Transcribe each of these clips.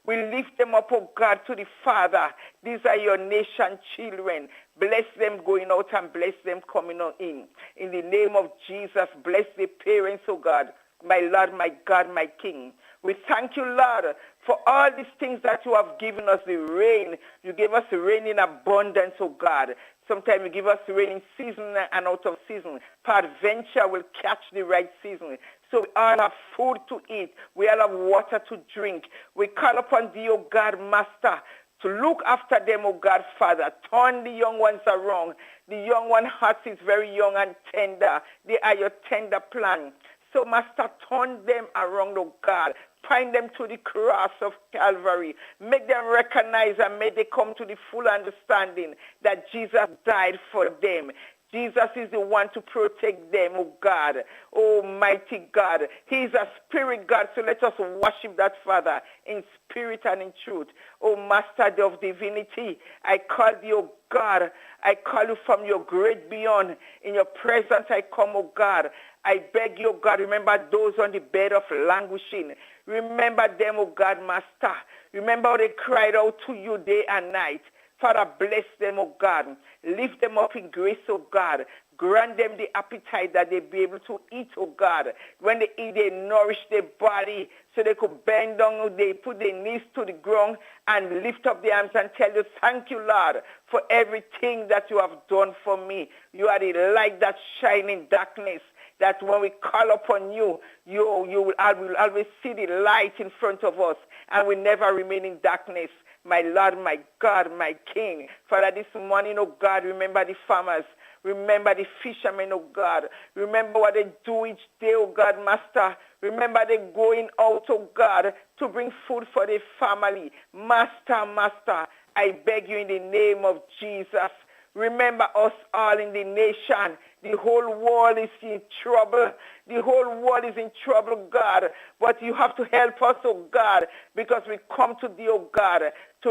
We lift them up, oh God, to the Father. These are your nation children. Bless them going out and bless them coming on in. In the name of Jesus, bless the parents, oh God. My Lord, my God, my King. We thank you, Lord, for all these things that you have given us, the rain. You gave us the rain in abundance, oh God. Sometimes you give us rain in season and out of season. Peradventure will catch the right season. So we all have food to eat. We all have water to drink. We call upon thee, O God, Master, to look after them, O God, Father. Turn the young ones around. The young one heart is very young and tender. They are your tender plan. So, Master, turn them around, oh God. Find them to the cross of Calvary. Make them recognize and may they come to the full understanding that Jesus died for them. Jesus is the one to protect them, oh God. Almighty God. He is a spirit God, so let us worship that Father in spirit and in truth. Oh Master of divinity, I call you, oh God. I call you from your great beyond. In your presence I come, oh God. I beg you, oh God, remember those on the bed of languishing. Remember them, oh God, Master. Remember how they cried out to you day and night. Father, bless them, oh God. Lift them up in grace, oh God. Grant them the appetite that they be able to eat, oh God. When they eat, they nourish their body so they could bend down, they put their knees to the ground and lift up their arms and tell you, thank you, Lord, for everything that you have done for me. You are the light that shines in darkness. That when we call upon you, you will always see the light in front of us and we never remain in darkness. My Lord, my God, my King. Father, this morning, oh God, remember the farmers. Remember the fishermen, oh God. Remember what they do each day, oh God, Master. Remember they going out, oh God, to bring food for their family. Master, Master, I beg you in the name of Jesus. Remember us all in the nation. The whole world is in trouble. The whole world is in trouble, God. But you have to help us, oh God, because we come to thee, oh God, to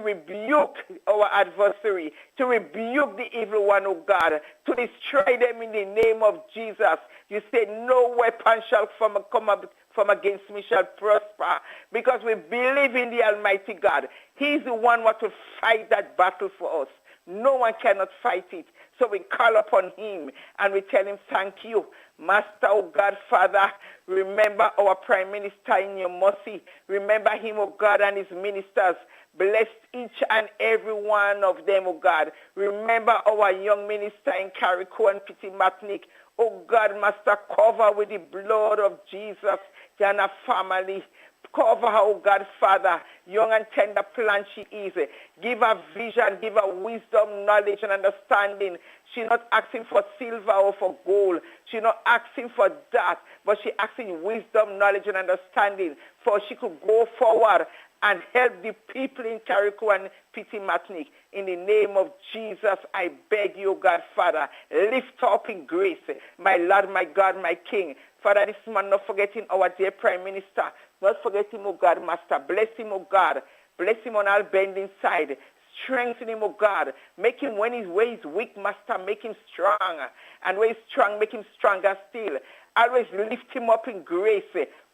rebuke our adversary, to rebuke the evil one, oh God, to destroy them in the name of Jesus. You say no weapon shall come up from against me shall prosper, because we believe in the Almighty God. He's the one what will fight that battle for us. No one cannot fight it. So we call upon him and we tell him, thank you. Master, oh God, Father, remember our Prime Minister in your mercy. Remember him, oh God, and his ministers. Bless each and every one of them, oh God. Remember our young minister in Carrico and Pity Matnik. Oh God, Master, cover with the blood of Jesus and her family. Cover her, oh God, Father, young and tender plant she is. Give her vision, give her wisdom, knowledge, and understanding. She's not asking for silver or for gold. She's not asking for that, but she's asking wisdom, knowledge, and understanding for she could go forward and help the people in Carrico and Pity Matnik. In the name of Jesus, I beg you, God, Father, lift up in grace, my Lord, my God, my King. Father, this man, not forgetting our dear Prime Minister, not forgetting, oh God, Master. Bless him, oh God. Bless him on all bending side. Strengthen him, oh God. Make him, when he's weak, Master, make him strong. And when he's strong, make him stronger still. Always lift him up in grace.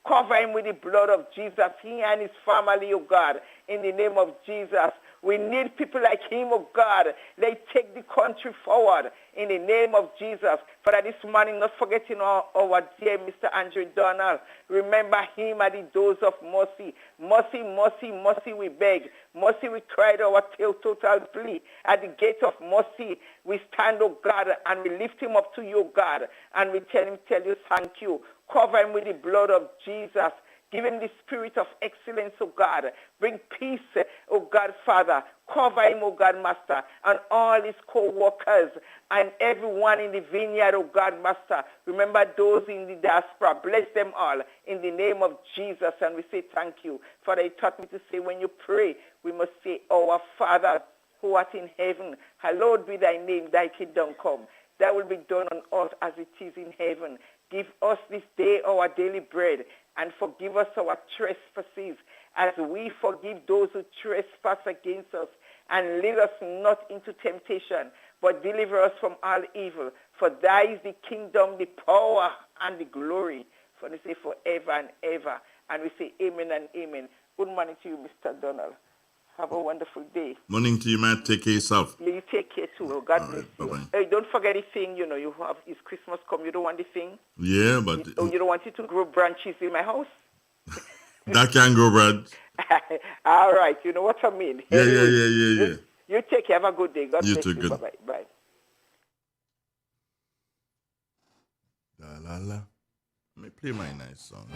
Cover him with the blood of Jesus, he and his family, oh God, in the name of Jesus. We need people like him, oh God. They take the country forward in the name of Jesus. Father, this morning, not forgetting our dear Mr. Andrew Donald. Remember him at the doors of mercy. Mercy, mercy, mercy, we beg. Mercy, we cried our total plea. At the gate of mercy, we stand, oh God, and we lift him up to you, God. And we tell you thank you. Cover him with the blood of Jesus. Give him the spirit of excellence, oh God. Bring peace, oh God, Father. Cover him, oh God, Master, and all his co-workers and everyone in the vineyard, oh God, Master. Remember those in the diaspora. Bless them all in the name of Jesus. And we say thank you. Father, you taught me to say when you pray, we must say, our Father who art in heaven, hallowed be thy name, thy kingdom come. That will be done on earth as it is in heaven. Give us this day our daily bread, and forgive us our trespasses, as we forgive those who trespass against us. And lead us not into temptation, but deliver us from all evil. For thy is the kingdom, the power, and the glory. For they say forever and ever. And we say amen and amen. Good morning to you, Mr. Donald. Have a wonderful day. Morning to you, Matt. Take care of yourself. You take care too. Oh, God All bless right, you. bye-bye. Hey, don't forget the thing, you know, you have, it's Christmas come, you don't want the thing? Yeah, but You don't want it to grow branches in my house? that can go, Brad. All right, you know what I mean. Yeah. You take care. Have a good day. God You bless too, you. good. Bye-bye. Bye. La la la. Let me play my nice song.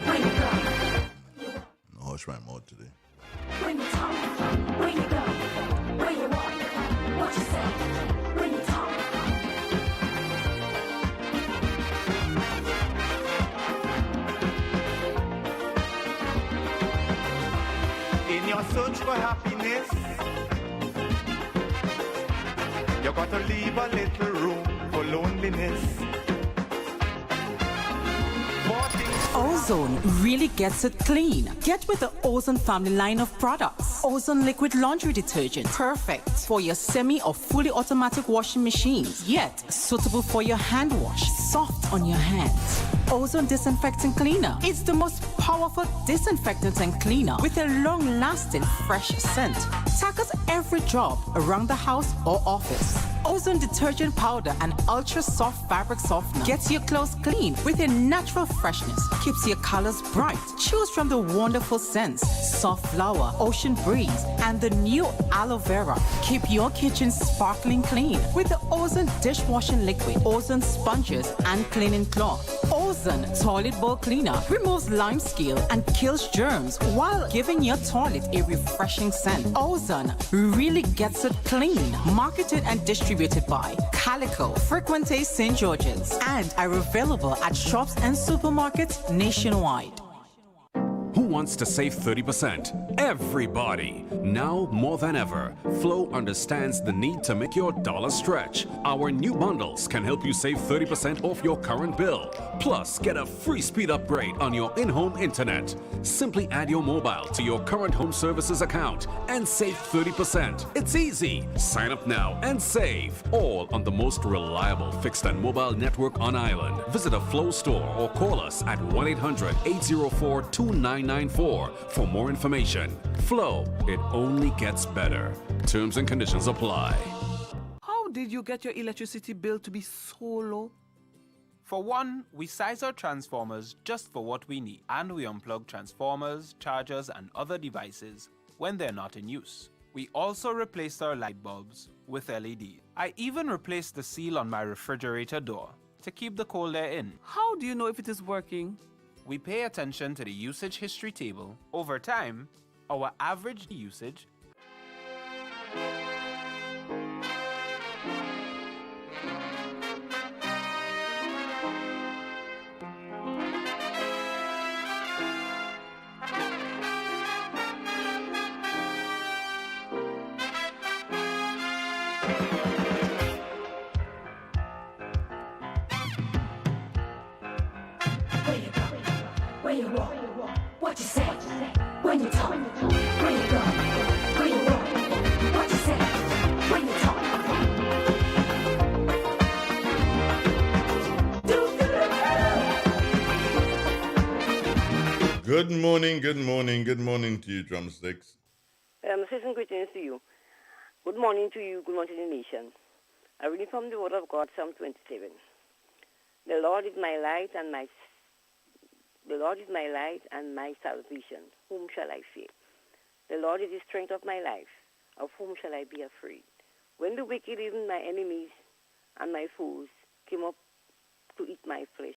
No, hush my mouth today. When you talk, when you go, where you walk, what you say, when you talk. In your search for happiness, you got to leave a little room for loneliness. Ozone really gets it clean. Get with the Ozone family line of products. Ozone liquid laundry detergent, perfect for your semi or fully automatic washing machines, yet suitable for your hand wash, soft on your hands. Ozone disinfectant cleaner. It's the most powerful disinfectant and cleaner with a long-lasting fresh scent. Tackles every job around the house or office. Ozone detergent powder and ultra soft fabric softener gets your clothes clean with a natural freshness, keeps your colors bright. Choose from the wonderful scents, soft flower, ocean breeze, and the new aloe vera. Keep your kitchen sparkling clean with the Ozone dishwashing liquid, Ozone sponges, and cleaning cloth. Ozone toilet bowl cleaner removes lime scale and kills germs while giving your toilet a refreshing scent. Ozone really gets it clean. Marketed and distributed by Calico, Frequente St. George's, and are available at shops and supermarkets nationwide. Who wants to save 30%? Everybody! Now more than ever, Flow understands the need to make your dollar stretch. Our new bundles can help you save 30% off your current bill. Plus, get a free speed upgrade on your in-home internet. Simply add your mobile to your current home services account and save 30%. It's easy. Sign up now and save. All on the most reliable fixed and mobile network on island. Visit a Flow store or call us at 1-800-804-2994 for more information. Flow, it only gets better. Terms and conditions apply. How did you get your electricity bill to be so low? For one, we size our transformers just for what we need, and we unplug transformers, chargers, and other devices when they're not in use. We also replaced our light bulbs with LED. I even replaced the seal on my refrigerator door to keep the cold air in. How do you know if it is working? We pay attention to the usage history table. Over time, our average usage Where you go, where you walk, what you say, when you talk. Where you go, where you walk, what you say, when you talk. Good morning to you, drumsticks. Season greetings to you. Good morning to you. Good morning to the nation. I read from the Word of God, Psalm 27. The Lord is my light and my salvation. Whom shall I fear? The Lord is the strength of my life. Of whom shall I be afraid? When the wicked, even my enemies and my foes, came up to eat my flesh,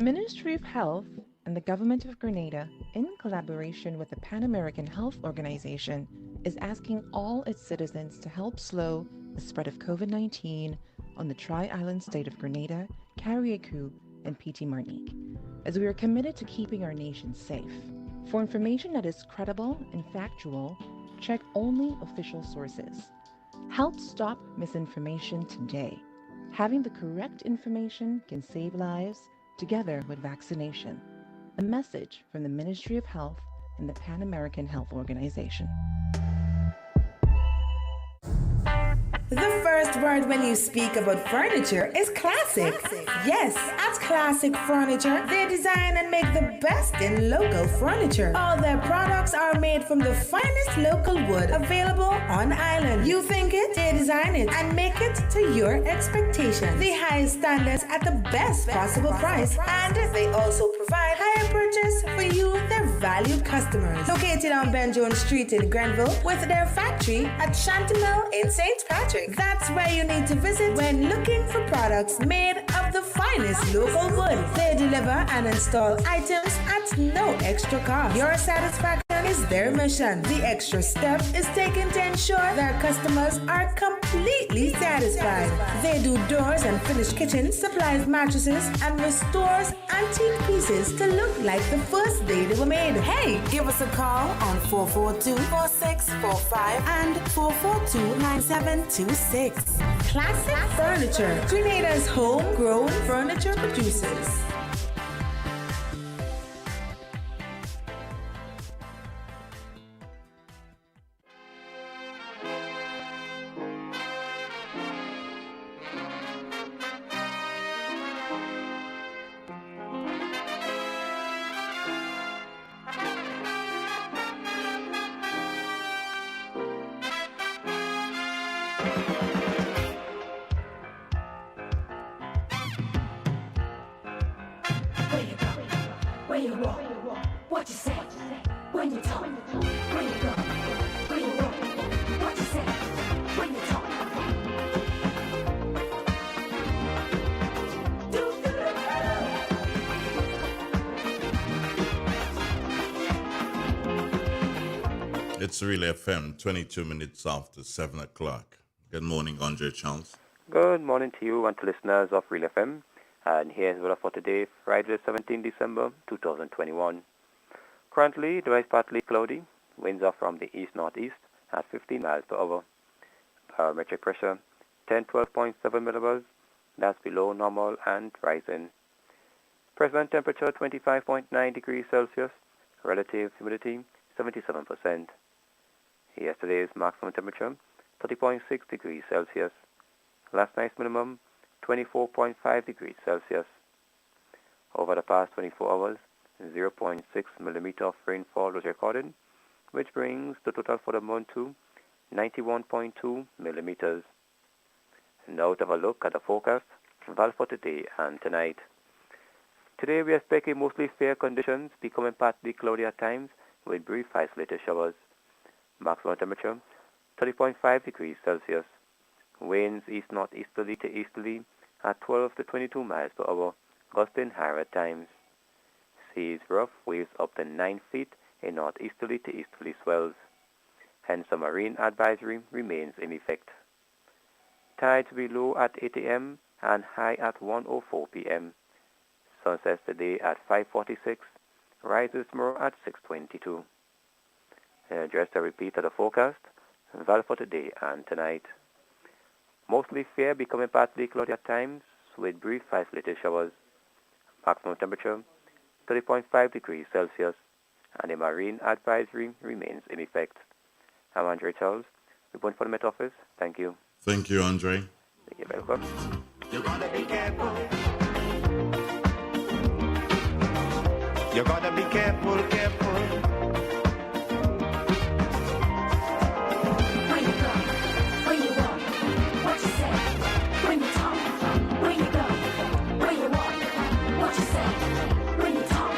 Ministry of Health and the Government of Grenada, in collaboration with the Pan American Health Organization, is asking all its citizens to help slow the spread of COVID-19 on the Tri-Island state of Grenada, Carriacou, and PT Martinique, as we are committed to keeping our nation safe. For information that is credible and factual, check only official sources. Help stop misinformation today. Having the correct information can save lives, together with vaccination. A message from the Ministry of Health and the Pan American Health Organization. The first word when you speak about furniture is classic. Yes, at Classic Furniture, they design and make the best in local furniture. All their products are made from the finest local wood available on island. You think it, they design it and make it to your expectations. The highest standards at the best possible price, and they also provide higher purchase for you, their valued customers. Located on Ben Jones Street in Grenville, with their factory at Chantemelle in St. Patrick. That's where you need to visit when looking for products made of the finest local wood. They deliver and install items at no extra cost. Your satisfaction is their mission. The extra step is taken to ensure their customers are completely satisfied. They do doors and finished kitchens, supplies mattresses, and restores antique pieces to look like the first day they were made. Hey, give us a call on 442-4645 and 442-9726. Classic Furniture, Grenada's homegrown furniture producers. Where you walk, what you say, when you talk, where you go, where you walk, what you say, when you talk. It's Relay FM, 22 minutes after 7 o'clock. Good morning, Andre Charles. Good morning to you and to listeners of Relay FM. And here's weather for today, Friday the 17th December 2021. Currently, the is partly cloudy. Winds are from the east-northeast at 15 miles per hour. Barometric pressure 1012.7 millibars. That's below normal and rising. Present temperature 25.9 degrees Celsius. Relative humidity 77%. Yesterday's maximum temperature 30.6 degrees Celsius. Last night's minimum 24.5 degrees Celsius. Over the past 24 hours, 0.6 millimeter of rainfall was recorded, which brings the total for the month to 91.2 millimeters. Now to have a look at the forecast value for today and tonight. Today we are expecting mostly fair conditions, becoming partly cloudy at times with brief isolated showers. Maximum temperature 30.5 degrees Celsius. Winds east-northeasterly to easterly at 12 to 22 miles per hour, gusting higher at times. Seas rough, waves up to 9 feet in northeasterly to easterly swells. Hence a marine advisory remains in effect. Tides will be low at 8 a.m. and high at 1:04 p.m. Sunsets today at 5:46, rises tomorrow at 6:22. Just a repeat of the forecast, value for today and tonight. Mostly fair, becoming partly cloudy at times with brief isolated showers. Maximum temperature 30.5 degrees Celsius, and a marine advisory remains in effect. I'm Andre Charles, reporting for the Met Office. Thank you. Thank you, Andre. You're welcome. You gotta be careful. You gotta be careful, careful. Where you go, where you walk, what you say, when you talk. Where you go, where you walk, what you say, when you talk.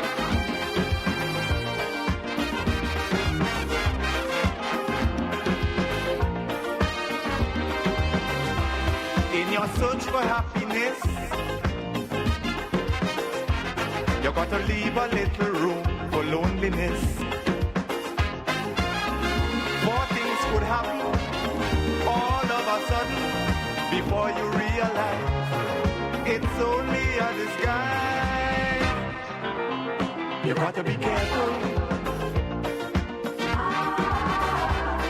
In your search for happiness, You got to leave a little room for loneliness. For things could happen all of a sudden before you realize it's only a disguise. You got to be careful.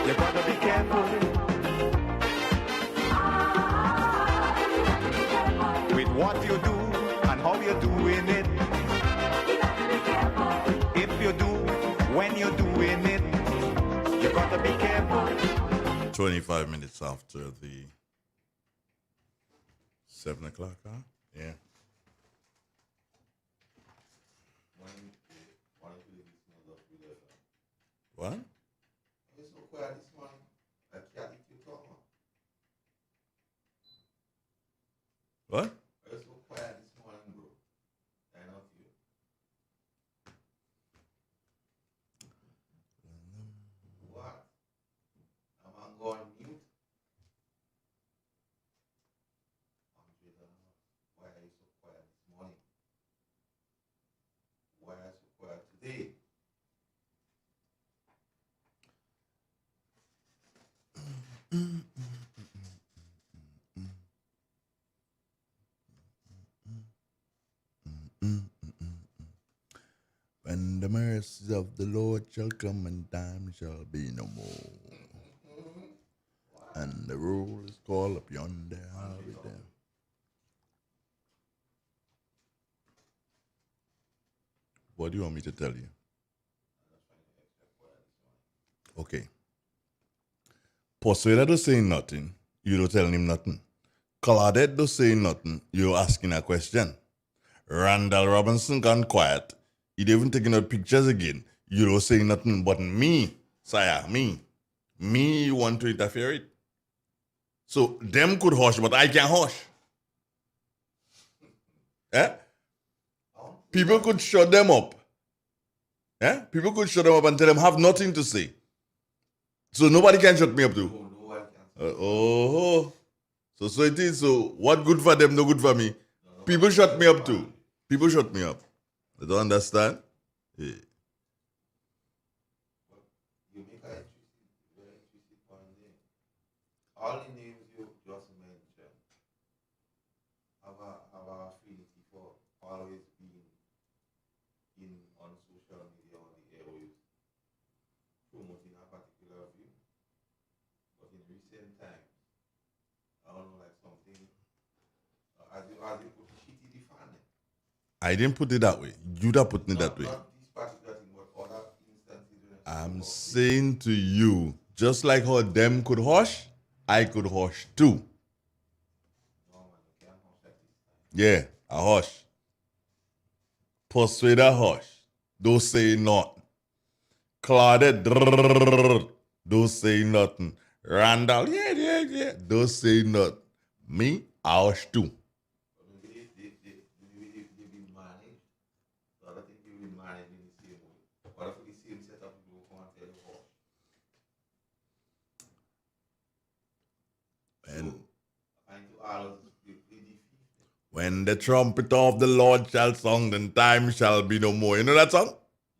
You got to be careful with what you do and how you're doing it. If you do, when you're doing it, you got to be careful. 25 minutes after the 7 o'clock, huh? Yeah. What? It's so quiet this morning. I can't eat you talk. What? It's so quiet this morning, bro. I know you. What? I'm on going mute. Why are you so quiet this morning? Why are you so quiet today? When the mercies of the Lord shall come and time shall be no more. And the rule is called up yonder, I'll be there. What do you want me to tell you? Okay. Persuader don't say nothing, you don't tell him nothing. Claudette don't say nothing, you're asking a question. Randall Robinson gone quiet. He even taking out pictures again. You don't say nothing but me, sire, me. Me, you want to interfere it. So them could hush, but I can't hush. Eh? People could shut them up. Eh? People could shut them up and tell them have nothing to say. So nobody can shut me up too. So it is. So what good for them, no good for me. People shut me up too. People shut me up. They don't understand? Yeah. You make a electricity point there. All the names you just mentioned have a affinity for always being on social media on the airwaves promoting a particular view. But in recent times, I don't know, like something as you put shitty defining. I didn't put it that way. You that put it that way. Not this particular thing, but other instances. I'm saying to you, just like how them could hush, I could hush too. Yeah, a hush. Persuader hush. Don't say nothing. Claudette, don't say nothing. Randall, yeah. Don't say nothing. Me, I hush too. When the trumpet of the Lord shall sound, then time shall be no more. You know that song?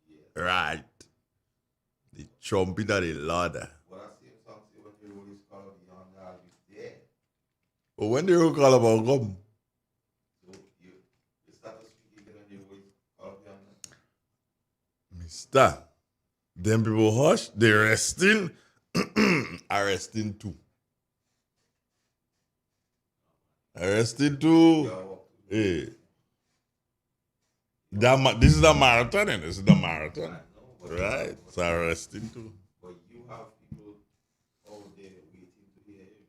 Yeah. Right. The trumpet of the Lord. But when the roll call about come? Mister, them people hush, they resting, arresting too. Arrested too. Hey. This is the marathon, and this is the marathon. Right? It's arresting too. But you have people out there waiting to hear you.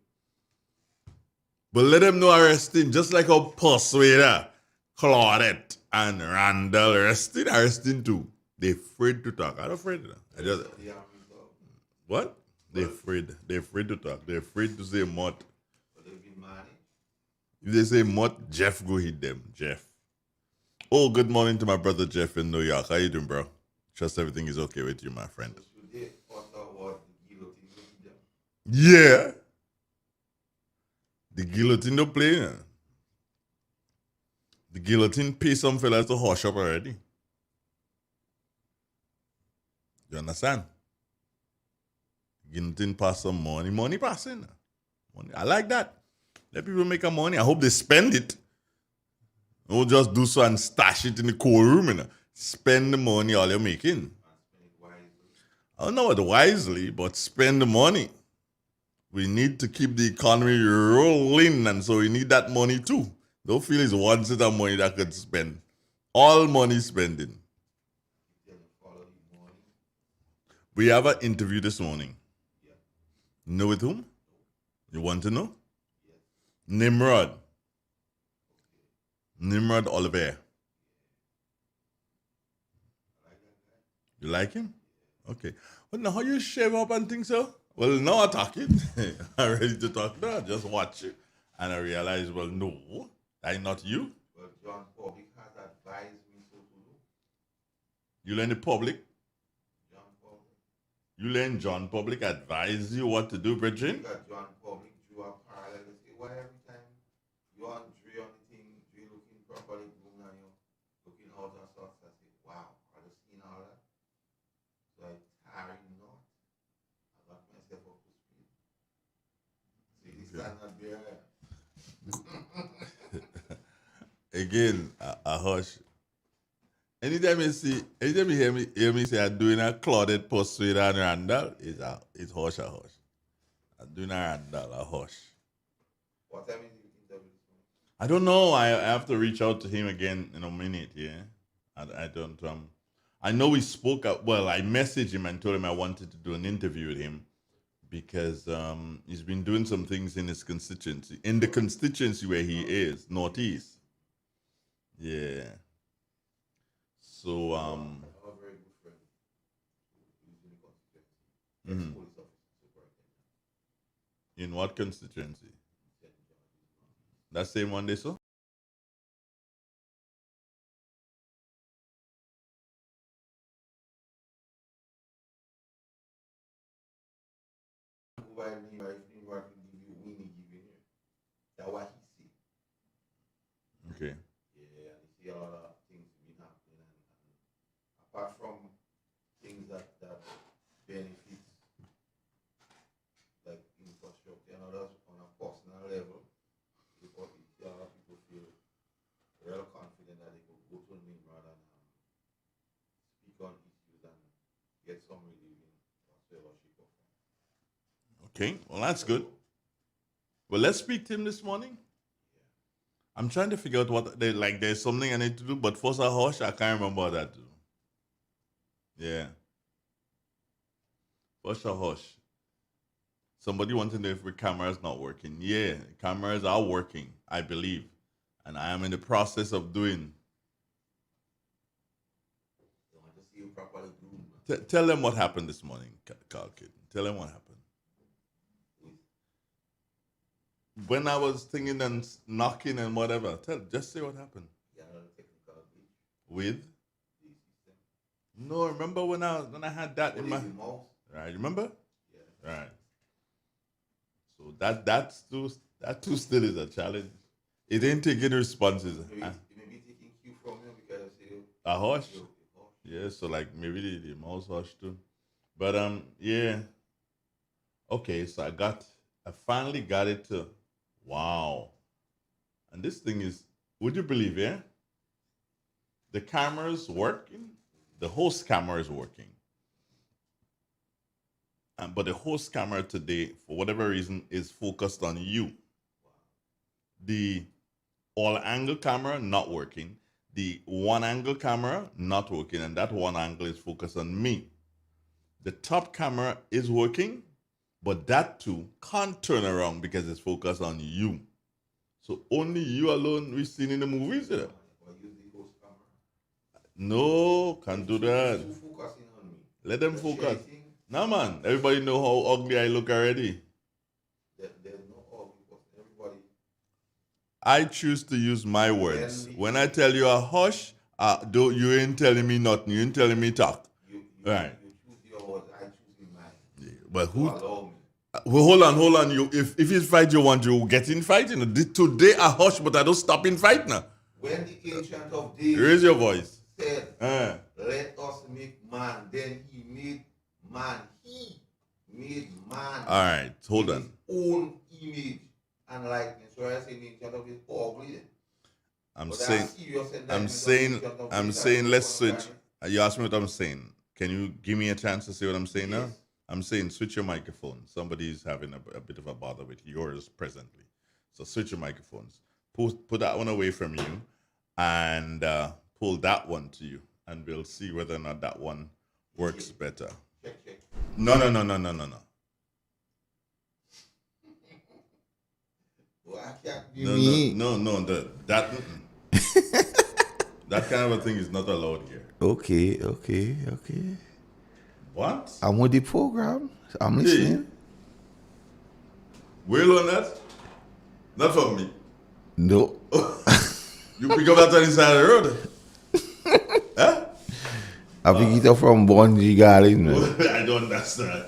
But let them know arresting, just like how Persuader, Claudette, and Randall arresting too. They afraid to talk. I'm afraid of that. What? They afraid. They're afraid to talk. They're afraid to say mutt. If they say mutt, Jeff go hit them. Jeff. Oh, good morning to my brother Jeff in New York. How you doing, bro? Trust everything is okay with you, my friend. Yeah. The guillotine don't play. The guillotine pay some fellas to hush up already. You understand? Guillotine pass some money. Money passing. Money. I like that. Let people make a money. I hope they spend it. Don't just do so and stash it in the cold room. You know? Spend the money all you're making. I don't know what wisely, but spend the money. We need to keep the economy rolling, and so we need that money too. Don't feel it's one set of money that could spend. All money spending. We have an interview this morning. Know with whom? You want to know? Nimrod. Nimrod Oliver. You like him? Okay. Well, now how you shave up and things so? Well, now I'm talking. I'm ready to talk now. Just watch you. And I realize, well, no, that's not you. But John Public has advised me so to do. You learn the public. John Public. You learn John Public advise you what to do, Bridget. Look at John Public drew a parallel and say, why every time you on Dre on the thing, Dre looking properly groomed and you looking out and sorts, I say, wow, I just seen all that. So I tarry not. I got myself up to speed. See, this time not there. Again, a hush. Anytime you hear me say I'm doing a clouded pursuit and Randall, it's hush a hush. I'm doing a Randall, a hush. What time is the interview this morning? I don't know. I have to reach out to him again in a minute, yeah. I don't I know we spoke I messaged him and told him I wanted to do an interview with him because he's been doing some things in his constituency. In the constituency where he is, Northeast. Yeah. So I have a very good friend who's in the constituency. Ex-police officer, superintendent. in what constituency? That same one they saw? That's what he see. Okay. Yeah, and you see a lot of things being happening, and apart from things that benefits like infrastructure and others on a personal level, a lot of people feel real confident that they could go to Nimrod and speak on issues and get some relief in whatsoever shape or form. Okay, well that's good. Well, let's speak to him this morning. I'm trying to figure out what there's something I need to do, but first I hush, I can't remember what that do. Yeah. First I hush. Somebody wants to know if the camera is not working. Yeah, cameras are working, I believe. And I am in the process of doing. They want to see you properly groomed. Tell them what happened this morning, Carl Kid. Tell them what happened. When I was thinking and knocking and whatever, just say what happened. Yeah, technical glitch. With? The system. No, remember when I had that in my mouse. right? Remember? Yeah. Right. So that too still is a challenge. It ain't taking responses. It may be taking cue from you because a hush. Yeah, so like maybe the mouse hush too. But yeah. Okay, so I finally got it to wow. And this thing is, would you believe, yeah? The camera's working. The host camera is working. But the host camera today, for whatever reason, is focused on you. The all-angle camera, not working. The one-angle camera, not working. And that one angle is focused on me. The top camera is working, but that too can't turn around because it's focused on you. So only you alone we seen in the movies. Yeah? No, can't do that. Let them focus. No, man. Everybody know how ugly I look already. There's no ugly person. Everybody. I choose to use my words. When I tell you a hush, you ain't telling me nothing. You ain't telling me talk. Right. You choose your words. I choose mine. Yeah, but who? Allow me. Well, hold on. If it's fight you want, you get in fight. You know, today I hush, but I don't stop in fight now. When the Ancient of Days Raise your voice. said, let us make man, then he made man. He made man. All right, hold in on. his own image and likeness. So I say the Ancient of Days ugly. I'm But saying, that's serious indictment I'm of the saying, Ancient of I'm Days. saying, That's let's what I'm switch. You asked me what I'm saying. Can you give me a chance to say what I'm saying now? Yes. I'm saying switch your microphone. Somebody's having a bit of a bother with yours presently. So switch your microphones. Put that one away from you and pull that one to you. And we'll see whether or not that one works better. Check. No. Well, I can't be me. No. That that kind of a thing is not allowed here. Okay. What? I'm with the program. I'm listening. Will on that? Not from me. No. You pick up that on the side of the road. Huh? I pick it up from Bungie Garden. I don't understand.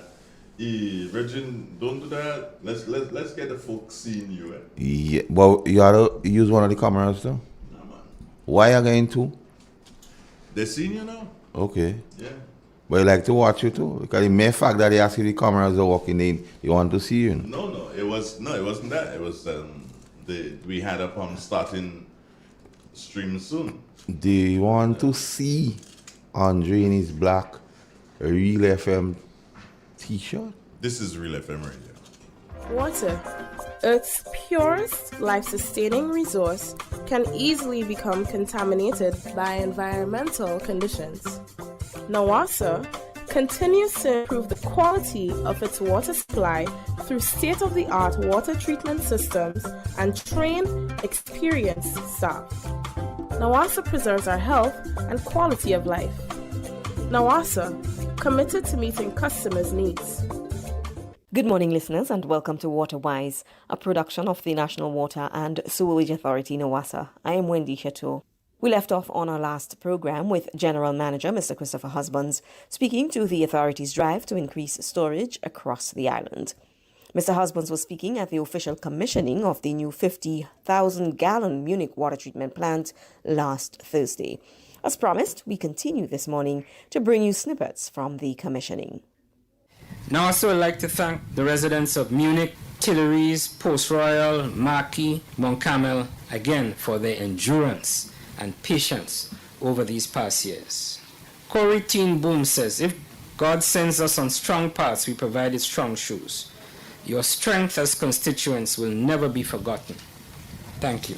Virgin, don't do that. Let's get the folks seeing you. Yeah, well, you ought to use one of the cameras though. Nah, man. Why are you going to? They seeing you now? Okay. Yeah. But you like to watch you too? Because the mere fact that they ask you the cameras are working in, you want to see you. No, it wasn't that. It was we had a starting stream soon. Do you want to see Andre in his black Real FM t-shirt? This is Real FM Radio. Water, Earth's purest, life-sustaining resource, can easily become contaminated by environmental conditions. NAWASA continues to improve the quality of its water supply through state-of-the-art water treatment systems and trained, experienced staff. NAWASA preserves our health and quality of life. NAWASA, committed to meeting customers' needs. Good morning, listeners, and welcome to WaterWise, a production of the National Water and Sewerage Authority, NAWASA. I am Wendy Chateau. We left off on our last program with General Manager Mr. Christopher Husbands speaking to the authority's drive to increase storage across the island. Mr. Husbands was speaking at the official commissioning of the new 50,000-gallon Munich water treatment plant last Thursday. As promised, we continue this morning to bring you snippets from the commissioning. Now, I also would like to thank the residents of Munich, Tuileries, Post Royal, Marquis, Mont Carmel again for their endurance and patience over these past years. Corey Teen Boom says, if God sends us on strong paths, we provided strong shoes. Your strength as constituents will never be forgotten. Thank you.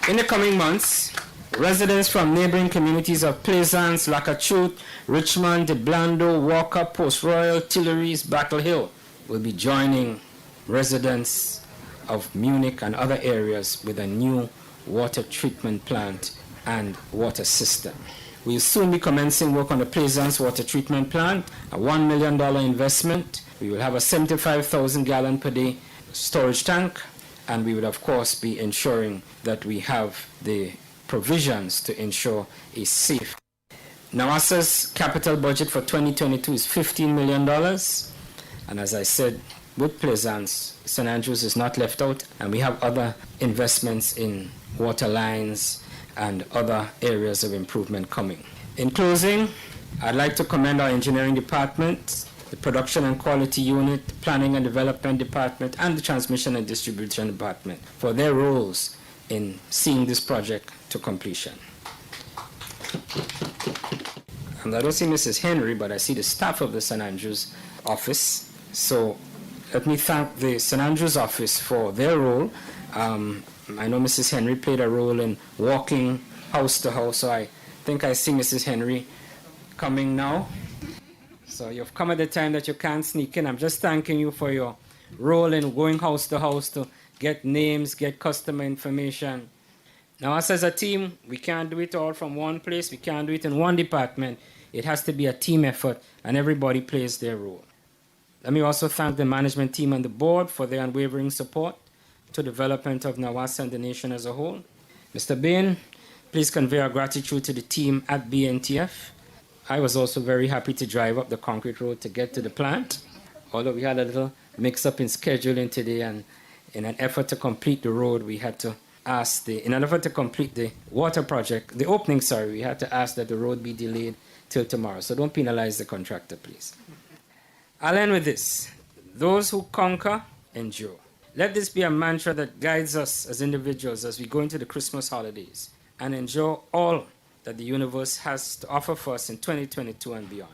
In the coming months, residents from neighboring communities of Plaisance, Lacachute, Richmond, De Blando, Walker, Post Royal, Tuileries, Battle Hill will be joining residents of Munich and other areas with a new water treatment plant and water system. We will soon be commencing work on the Plaisance water treatment plant, a $1 million investment. We will have a 75,000 gallon per day storage tank, and we will of course be ensuring that we have the provisions to ensure a safe. NAWASA's capital budget for 2022 is $15 million, and as I said, with Plaisance, St. Andrews is not left out, and we have other investments in water lines and other areas of improvement coming. In closing, I'd like to commend our engineering department, the production and quality unit, the planning and development department, and the transmission and distribution department for their roles in seeing this project to completion. And I don't see Mrs. Henry, but I see the staff of the St. Andrews office. So let me thank the St. Andrews office for their role. I know Mrs. Henry played a role in walking house to house, so I think I see Mrs. Henry coming now. So you've come at the time that you can't sneak in. I'm just thanking you for your role in going house to house to get names, get customer information. Now, us as a team, we can't do it all from one place. We can't do it in one department. It has to be a team effort, and everybody plays their role. Let me also thank the management team and the board for their unwavering support to development of NAWASA and the nation as a whole. Mr. Bain, please convey our gratitude to the team at BNTF. I was also very happy to drive up the concrete road to get to the plant, although we had a little mix-up in scheduling today, and in an effort to complete the road, we had to in order to complete the water project, the opening, we had to ask that the road be delayed till tomorrow. So don't penalize the contractor, please. I'll end with this. Those who conquer, endure. Let this be a mantra that guides us as individuals as we go into the Christmas holidays and enjoy all that the universe has to offer for us in 2022 and beyond.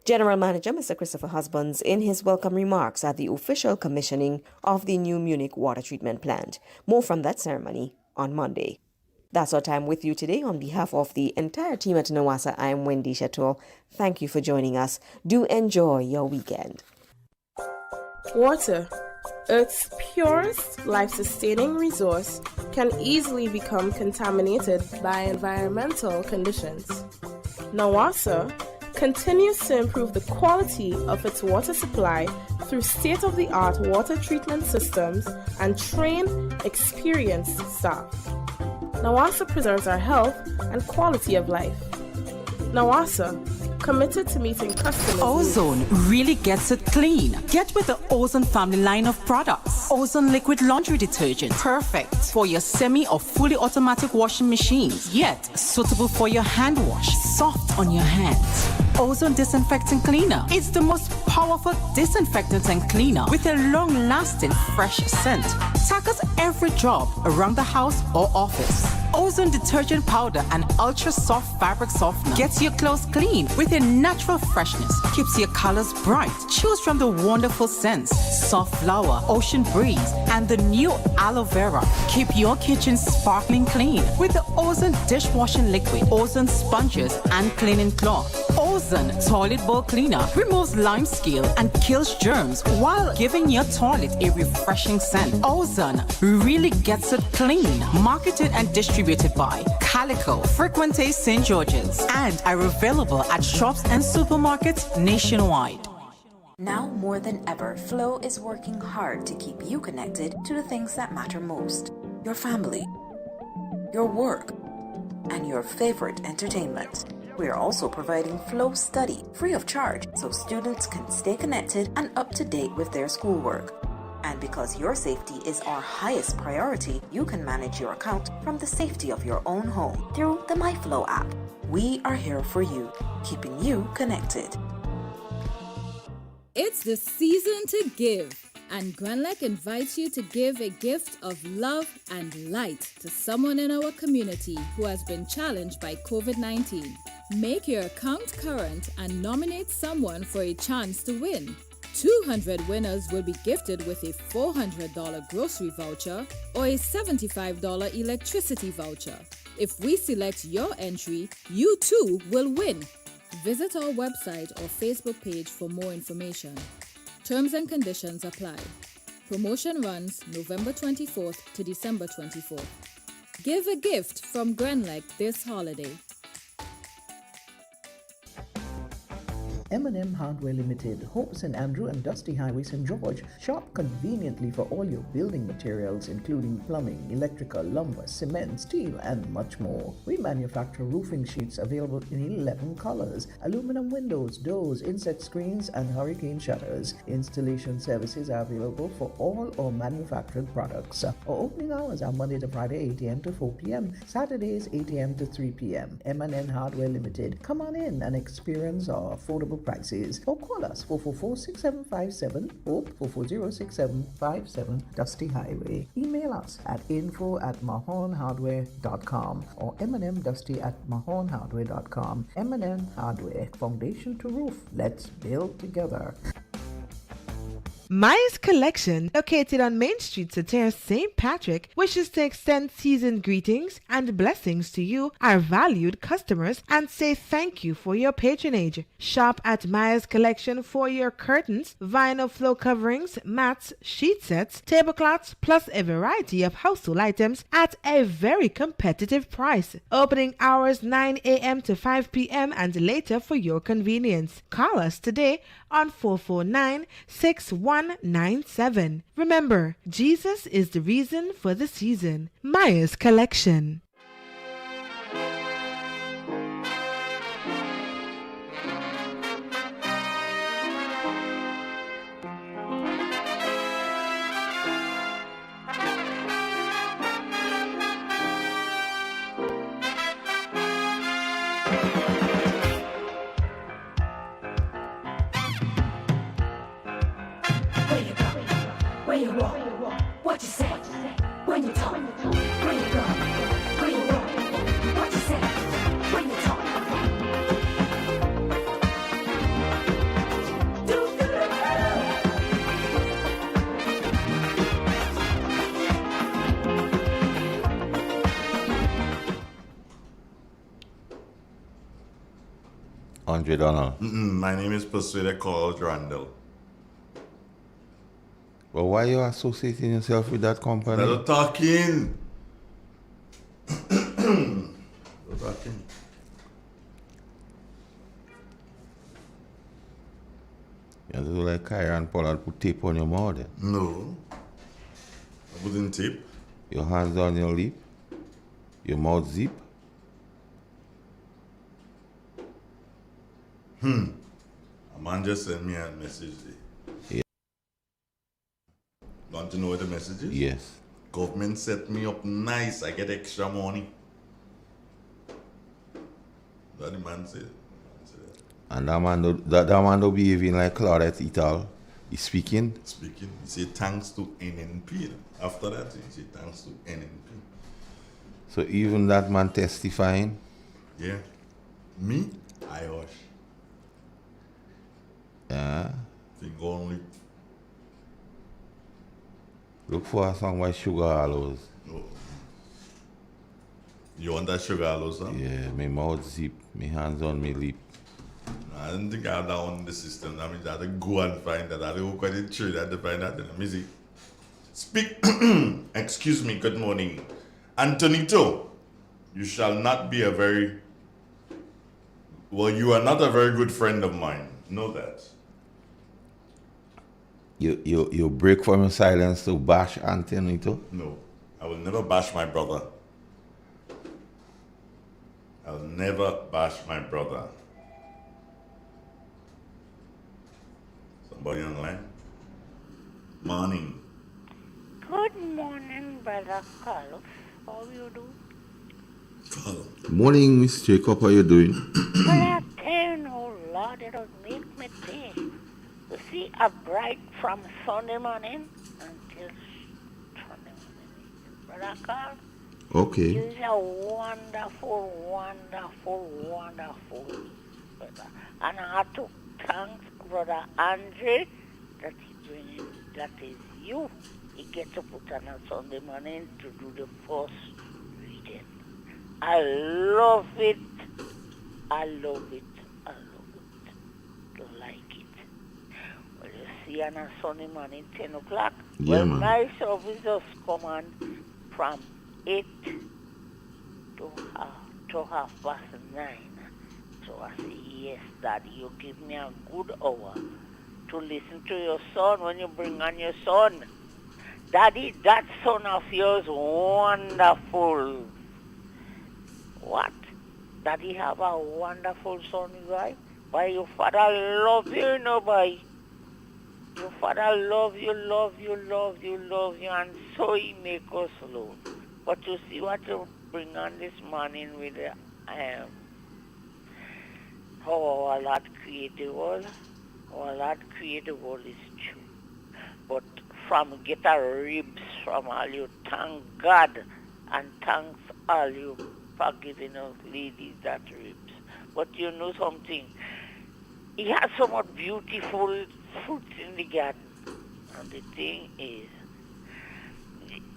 General Manager Mr. Christopher Husbands in his welcome remarks at the official commissioning of the new Munich water treatment plant. More from that ceremony on Monday. That's our time with you today. On behalf of the entire team at NOWASA, I am Wendy Chateau. Thank you for joining us. Do enjoy your weekend. Water, Earth's purest life-sustaining resource, can easily become contaminated by environmental conditions. NOWASA continues to improve the quality of its water supply through state-of-the-art water treatment systems and trained, experienced staff. NOWASA preserves our health and quality of life. NOWASA, committed to meeting customers' Ozone really gets it clean. Get with the Ozone family line of products. Ozone liquid laundry detergent, perfect for your semi or fully automatic washing machines, yet suitable for your hand wash, soft on your hands. Ozone disinfectant cleaner. It's the most powerful disinfectant and cleaner with a long-lasting fresh scent. Tackles every job around the house or office. Ozone detergent powder and ultra soft fabric softener gets your clothes clean with a natural freshness, keeps your colors bright. Choose from the wonderful scents, soft flower, ocean breeze, and the new aloe vera. Keep your kitchen sparkling clean with the Ozone dishwashing liquid, Ozone sponges, and cleaning cloth. Ozone toilet bowl cleaner removes lime scale and kills germs while giving your toilet a refreshing scent. Ozone really gets it clean. Marketed and distributed by Calico, Frequente St. George's, and are available at shops and supermarkets nationwide. Now more than ever, Flow is working hard to keep you connected to the things that matter most. Your family, your work, and your favorite entertainment. We are also providing Flow Study free of charge so students can stay connected and up to date with their schoolwork. And because your safety is our highest priority, you can manage your account from the safety of your own home through the MyFlow app. We are here for you, keeping you connected. It's the season to give, and Granlec invites you to give a gift of love and light to someone in our community who has been challenged by COVID-19. Make your account current and nominate someone for a chance to win. 200 winners will be gifted with a $400 grocery voucher or a $75 electricity voucher. If we select your entry, you too will win. Visit our website or Facebook page for more information. Terms and conditions apply. Promotion runs November 24th to December 24th. Give a gift from Granlec this holiday. M&M Hardware Limited, Hope St. Andrew and Dusty Highway St. George. Shop conveniently for all your building materials including plumbing, electrical, lumber, cement, steel and much more. We manufacture roofing sheets available in 11 colors, aluminum windows, doors, inset screens and hurricane shutters. Installation services are available for all our manufactured products. Our opening hours are Monday to Friday 8 a.m. to 4 p.m., Saturdays 8 a.m. to 3 p.m. M&M Hardware Limited. Come on in and experience our affordable prices or call us 444-6757 or 440-6757 Dusty Highway. Email us at info@mahonhardware.com or mnmdusty@mahonhardware.com. M&M Hardware, foundation to roof. Let's build together. Maya's Collection, located on Main Street, Sater, St. Patrick, wishes to extend seasoned greetings and blessings to you, our valued customers, and say thank you for your patronage. Shop at Maya's Collection for your curtains, vinyl floor coverings, mats, sheet sets, tablecloths, plus a variety of household items at a very competitive price. Opening hours 9 a.m. to 5 p.m. and later for your convenience. Call us today on 449-6197. Remember, Jesus is the reason for the season. Maya's Collection. when you talk, when you go, where you walk, what you say, when you talk. $100. My name is Persuaded Carl Randall. But why you associating yourself with that company? Better talking. Better talking. You do like Kyron Pollard put tape on your mouth then? No. I wouldn't tape. Your hands on your lip? Your mouth zip? A man just sent me a message there. Yeah. Want to know what the message is? Yes. Government set me up nice. I get extra money. That the man said. And that man don't behaving like Claudette et al. He's speaking. Speaking. He said thanks to NNP. After that, he said thanks to NNP. So even that man testifying? Yeah. Me? I hush. Yeah. Think only. Look for a song by Sugar Hollows. Oh. You want that Sugar Hollows song? Yeah, my mouth zip, my hands on my lip. I didn't think I had that one in the system. I mean, I had to go and find that. I had to go quite true. I had to find that. Let me see. Speak. Excuse me. Good morning. Antonito, you shall not be a very... Well, you are not a very good friend of mine. Know that. You break from your silence to bash Antonito? No. I will never bash my brother. I will never bash my brother. Somebody online? Morning. Good morning, Brother Carlos. How you doing? Morning, Miss Jacob. How you doing? Well, I tell you, oh Lord, it will make me day. You see, a bright from Sunday morning until Sunday morning. Brother Carl, Okay. he's a wonderful, wonderful, wonderful brother. And I have to thank Brother Andre that that is you. He gets to put on a Sunday morning to do the first reading. I love it. I love it. I love it. Don't like it. Well, you see on a Sunday morning, 10 o'clock. Yeah, well, man. my services come on from 8 to half past 9. So I say, yes, Daddy, you give me a good hour to listen to your son when you bring on your son. Daddy, that son of yours, wonderful. What? Daddy have a wonderful son, right? Why your father love you, nobody. Your father love you, and so he make us love. But you see what you bring on this morning with how our Lord created the world. Our Lord created the world is true. But from get a ribs from all you, thank God, and thanks all you for giving us ladies that ribs. But you know something? He has so much beautiful fruits in the garden. And the thing is,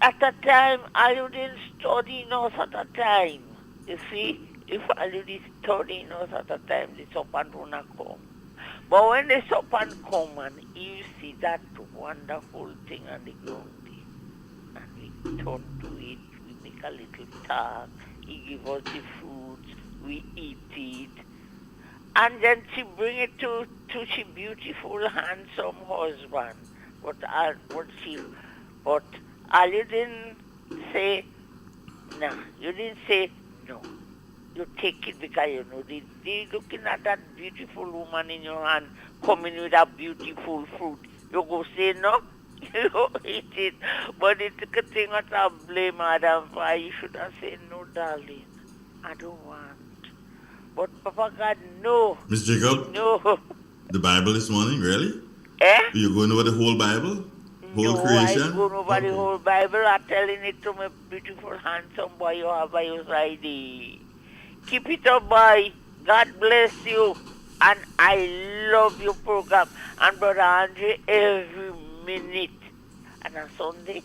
at that time, I didn't study enough at that time. You see, if I didn't study enough at that time, the serpent would not come. But when the serpent come and you see that wonderful thing on the ground, and we turn to it, we make a little talk, he give us the fruits, we eat it, and then she bring it to she beautiful, handsome husband. But you didn't say, no, you didn't say no. You take it because you know, they looking at that beautiful woman in your hand coming with a beautiful fruit. You go say no, you go eat it. But it's a thing that I blame Adam for. You should have said no, darling. I don't want. But Papa God, no. Miss Jacob? No. The Bible this morning, really? Eh? Are you going over the whole Bible? Whole I creation? go over the Okay. whole Bible. I'm telling it to my beautiful, handsome boy you have by your side. Keep it up, boy. God bless you. And I love your program. And Brother Andre, every minute. And on Sunday,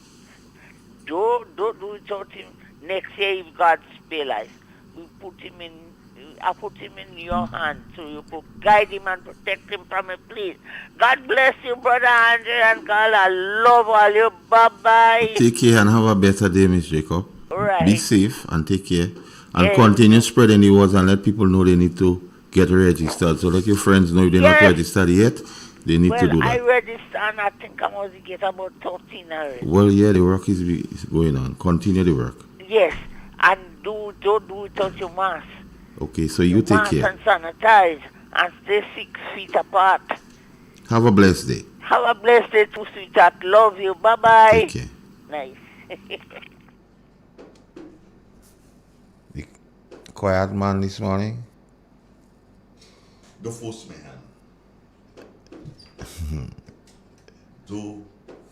don't do it without him. Next year, if God spare life, I put him in your hands so you could guide him and protect him from a please. God bless you, Brother Andre and Carl. I love all you. Bye-bye. Take care and have a better day, Miss Jacob. Right. Be safe and take care. And Yeah, continue spreading the words and let people know they need to get registered. So let your friends know if they're not Yes. registered yet, they need to do I that. registered and I think I must get about 13 already. Well, yeah, the work is going on. Continue the work. Yes. And don't do it without your mask. Okay, so you take Mask care. and sanitize and stay 6 feet apart. Have a blessed day. Have a blessed day too, sweetheart. Love you. Bye-bye. Take care. Nice. Quiet man this morning. The force me hand. Do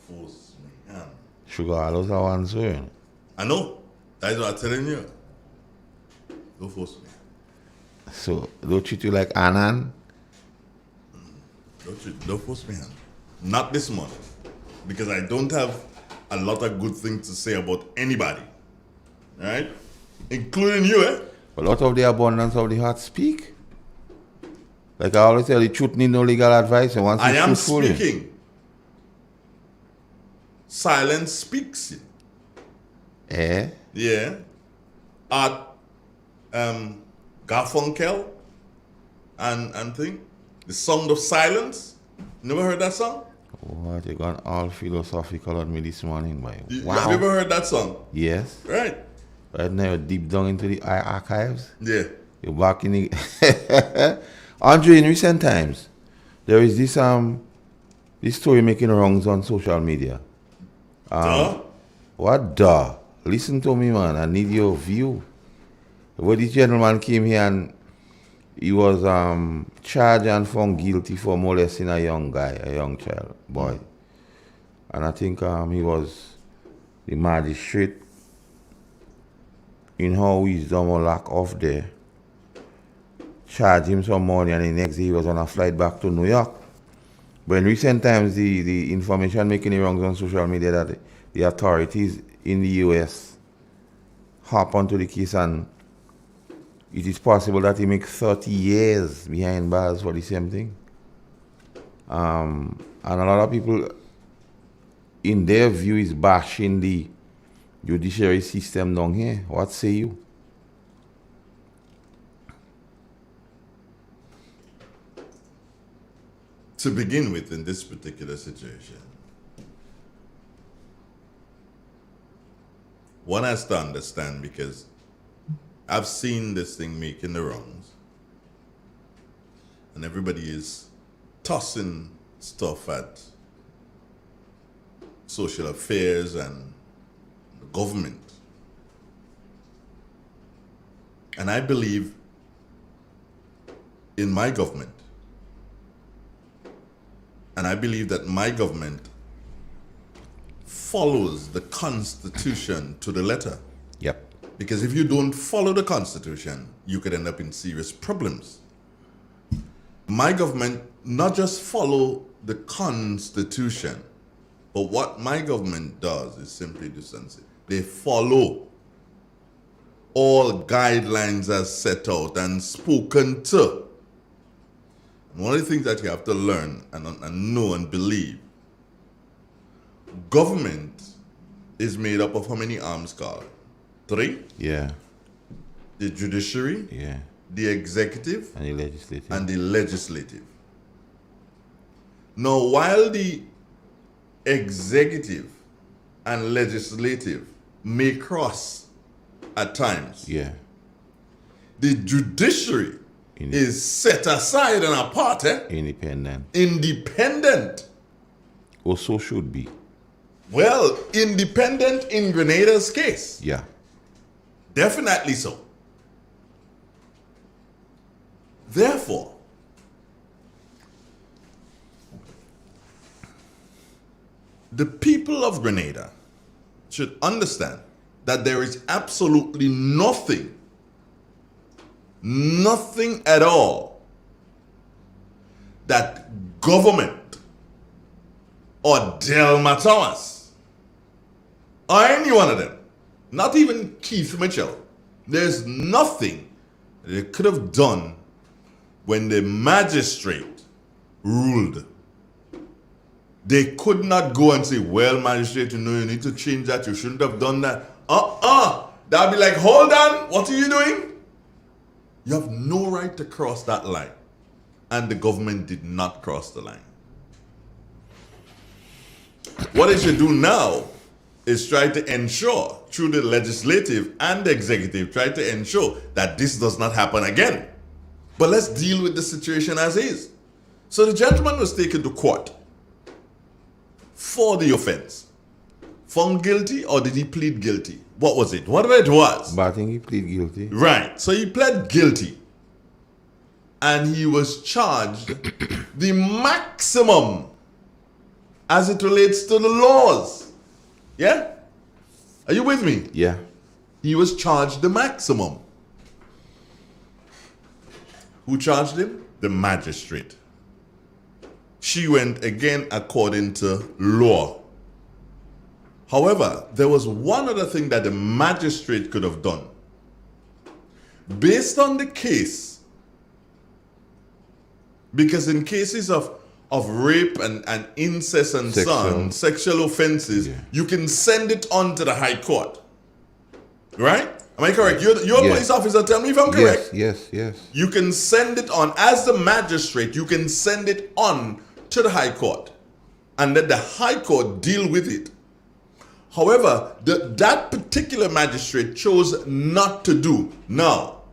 force me hand. Sugar allows our answer. I know. That's what I'm telling you. Do force me. So don't treat you like Anan. Don't force me hand. Not this month. Because I don't have a lot of good things to say about anybody. Right? Including you, eh? A lot of the abundance of the heart speak. Like I always tell, the truth need no legal advice. And once I it's am truthful, speaking. Silence speaks. Eh? Yeah. Art Garfunkel and thing. The Sound of Silence. Never heard that song? What, you gone all philosophical on me this morning, boy. Wow. Have you ever heard that song? Yes. Right. Right now you're deep down into the archives. Yeah. You're back in the Andre, in recent times, there is this story making rounds on social media. What duh? Listen to me, man. I need your view. Where this gentleman came here and he was charged and found guilty for molesting a young guy, a young child, boy. And I think he was the magistrate in how wisdom or lack of there charged him some money, and the next day he was on a flight back to New York. But in recent times, the information making the rounds on social media that the authorities in the US hop onto the case, and it is possible that he makes 30 years behind bars for the same thing. And a lot of people, in their view, is bashing the judiciary system down here. What say you? To begin with, in this particular situation, one has to understand, because I've seen this thing making the rounds, and everybody is tossing stuff at social affairs and the government. And I believe in my government. And I believe that my government follows the Constitution to the letter. Yep. Because if you don't follow the Constitution, you could end up in serious problems. My government not just follow the Constitution, but what my government does is simply this: they follow all guidelines as set out and spoken to. And one of the things that you have to learn and know and believe, government is made up of how many arms, Carl? 3? Yeah. The judiciary, yeah, the executive, and the legislative. And the legislative. Now, while the executive and legislative may cross at times, yeah, the judiciary is set aside and apart. Independent. Independent. Or so should be. Well, independent in Grenada's case. Yeah. Definitely so. Therefore, The people of Grenada should understand that there is absolutely nothing at all that government or Delma Thomas or any one of them, not even Keith Mitchell, there's nothing they could have done when the magistrate ruled. They could not go and say, well, magistrate, you need to change that. You shouldn't have done that. That'd be like, hold on, what are you doing? You have no right to cross that line. And the government did not cross the line. What they should do now is try to ensure, through the legislative and the executive, try to ensure that this does not happen again. But let's deal with the situation as is. So the gentleman was taken to court for the offense. Found guilty, or did he plead guilty? What was it? Whatever it was. But I think he pleaded guilty. Right. So he pled guilty. And he was charged the maximum as it relates to the laws. Yeah? Are you with me? Yeah. He was charged the maximum. Who charged him? The magistrate. She went again according to law. However, there was one other thing that the magistrate could have done. Based on the case, because in cases of rape and incest and sexual offenses, you can send it on to the High Court. Right? Am I correct? You're a police officer. Tell me if I'm correct. Yes. You can send it on. As the magistrate, you can send it on to the High Court and let the High Court deal with it. However, that particular magistrate chose not to do. Now,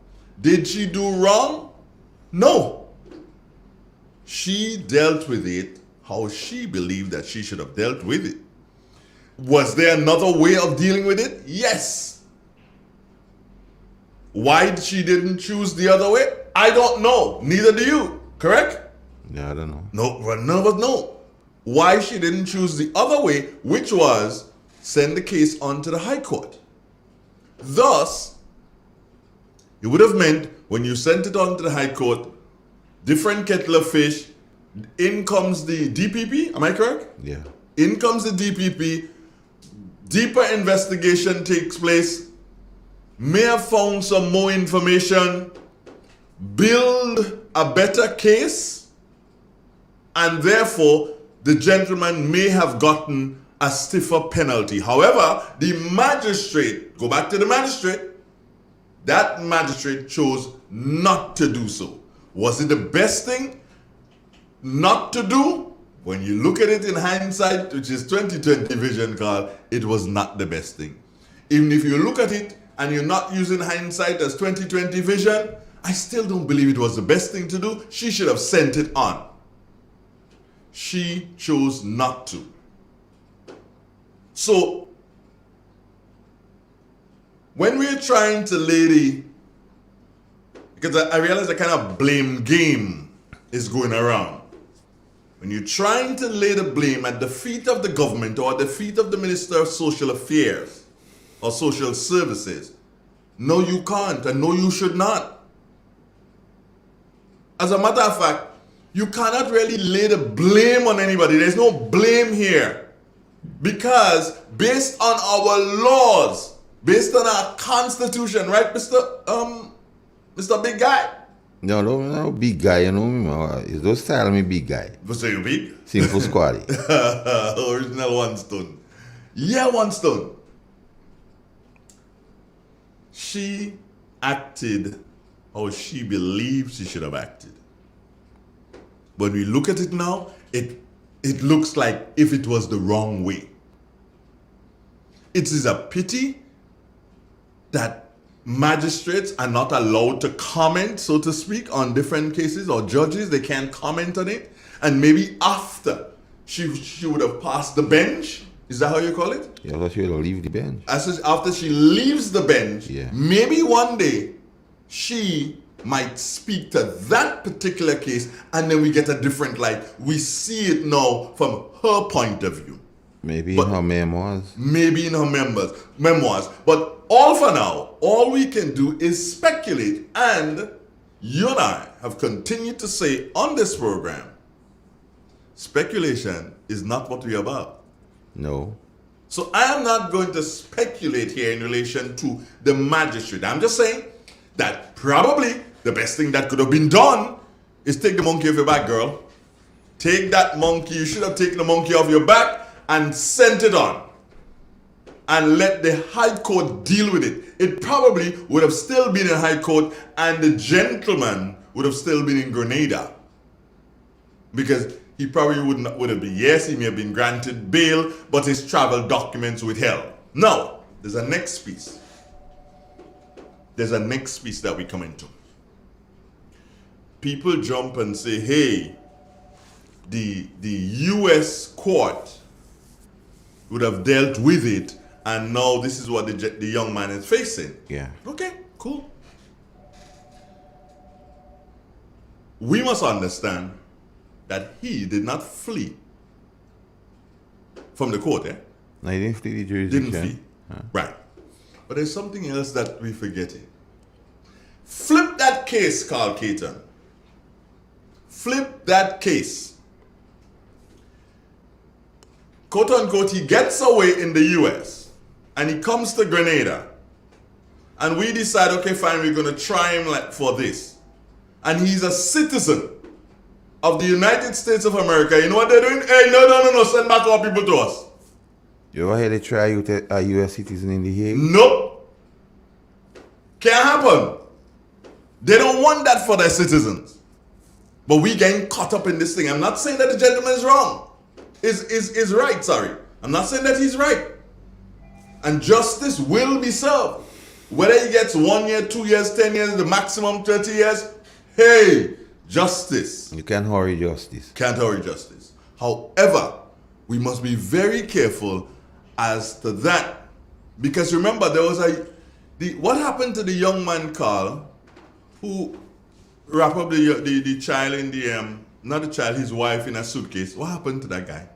did she do wrong? No. She dealt with it how she believed that she should have dealt with it. Was there another way of dealing with it? Yes. Why she didn't choose the other way? I don't know. Neither do you. Correct? Yeah, I don't know. No, none of us know. Why she didn't choose the other way, which was send the case on to the High Court. Thus, it would have meant when you sent it on to the High Court, different kettle of fish, in comes the DPP, am I correct? Yeah. In comes the DPP, deeper investigation takes place, may have found some more information, build a better case, and therefore the gentleman may have gotten a stiffer penalty. However, the magistrate, go back to the magistrate, that magistrate chose not to do so. Was it the best thing not to do? When you look at it in hindsight, which is 2020 vision, Carl, it was not the best thing. Even if you look at it and you're not using hindsight as 2020 vision, I still don't believe it was the best thing to do. She should have sent it on. She chose not to. So, when we're trying to lay because I realize a kind of blame game is going around. When you're trying to lay the blame at the feet of the government or at the feet of the Minister of Social Affairs or Social Services, no, you can't, and no, you should not. As a matter of fact, you cannot really lay the blame on anybody. There's no blame here. Because based on our laws, based on our constitution, right, Mr. Big Guy? No, big guy, you know me. It's those style me big guy. What's you big? Simple squaddy. Original one stone. Yeah, one stone. She acted how she believed she should have acted. When we look at it now, it looks like if it was the wrong way. It is a pity that magistrates are not allowed to comment, so to speak, on different cases, or judges, they can't comment on it. And maybe after she would have passed the bench, is that how you call it? Yeah, I thought she would leave the bench. After she leaves the bench, maybe one day she might speak to that particular case, and then we get a different light. We see it now from her point of view. Maybe in her memoirs. Maybe in her memoirs. But all for now, all we can do is speculate. And you and I have continued to say on this program, speculation is not what we're about. No. So I am not going to speculate here in relation to the magistrate. I'm just saying that probably the best thing that could have been done is take the monkey off your back, girl. Take that monkey. You should have taken the monkey off your back and sent it on. And let the High Court deal with it. It probably would have still been in High Court and the gentleman would have still been in Grenada. Because he probably would have been, yes, he may have been granted bail, but his travel documents withheld. Now, there's a next piece. There's a next piece that we come into. People jump and say, hey, the U.S. court would have dealt with it, and now this is what the young man is facing. Yeah. Okay, cool. We must understand that he did not flee from the court, eh? No, he didn't flee the jurisdiction. Didn't flee. Right. But there's something else that we're forgetting. Flip that case, Carl Caton. Flip that case. Quote unquote, he gets away in the US and he comes to Grenada. And we decide, okay, fine, we're going to try him for this. And he's a citizen of the United States of America. You know what they're doing? Hey, no, send back our people to us. You ever heard they try a US citizen in the Hague? Nope. Can't happen. They don't want that for their citizens. But we getting caught up in this thing. I'm not saying that the gentleman is wrong. Is right, sorry. I'm not saying that he's right. And justice will be served. Whether he gets 1 year, 2 years, 10 years, the maximum 30 years, hey, justice. You can't hurry justice. Can't hurry justice. However, we must be very careful as to that. Because remember, there was what happened to the young man, Carl, who wrapped up the child in the, not the child, his wife in a suitcase. What happened to that guy?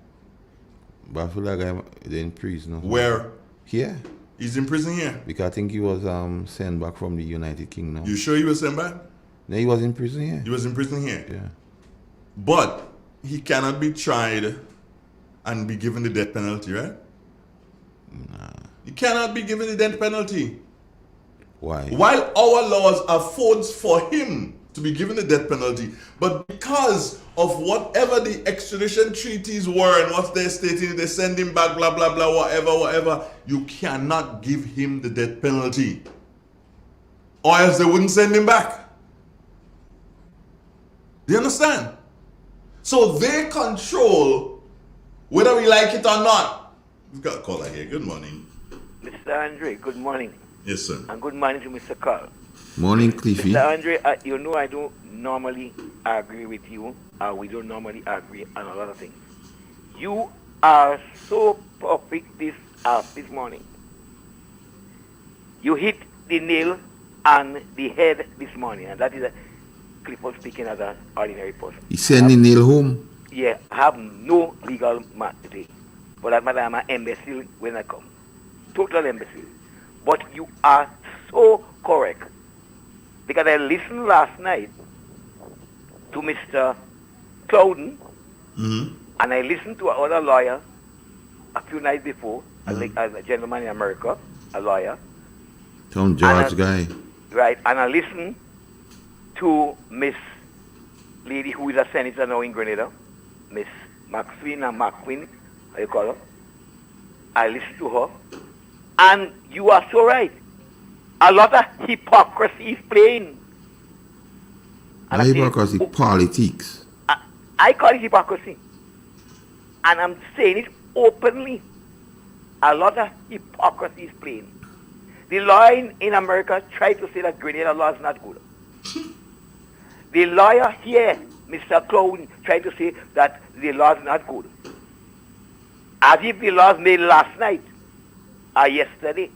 But I feel like I'm in prison. Where? Here. He's in prison here? Because I think he was sent back from the United Kingdom. You sure he was sent back? No, he was in prison here. He was in prison here? Yeah. But he cannot be tried and be given the death penalty, right? Nah. He cannot be given the death penalty. Why? While our laws affords for him to be given the death penalty, but because of whatever the extradition treaties were and what they're stating, they send him back, blah, blah, blah, whatever, you cannot give him the death penalty. Or else they wouldn't send him back. Do you understand? So they control whether we like it or not. We've got a caller here. Good morning. Mr. Andre, good morning. Yes, sir. And good morning to Mr. Carl. Morning, Cliffy. Mr. Andre, you know I don't normally agree with you. We don't normally agree on a lot of things. You are so perfect this morning. You hit the nail on the head this morning, and that is a Clifford speaking as an ordinary person. He sent the nail home? Yeah, I have no legal mark today. For that matter, I'm an imbecile when I come. Total imbecile. But you are so correct. Because I listened last night to Mr. Clouden, and I listened to another lawyer a few nights before, a gentleman in America, a lawyer. Some George guy. Right, and I listened to Miss Lady who is a senator now in Grenada, Miss McQueen, how you call her? I listened to her, and you are so right. A lot of hypocrisy is playing. Not hypocrisy, politics. I call it hypocrisy. And I'm saying it openly. A lot of hypocrisy is playing. The lawyer in America tried to say that Grenada law is not good. The lawyer here, Mr. Clown, tried to say that the law is not good. As if the laws made last night or yesterday.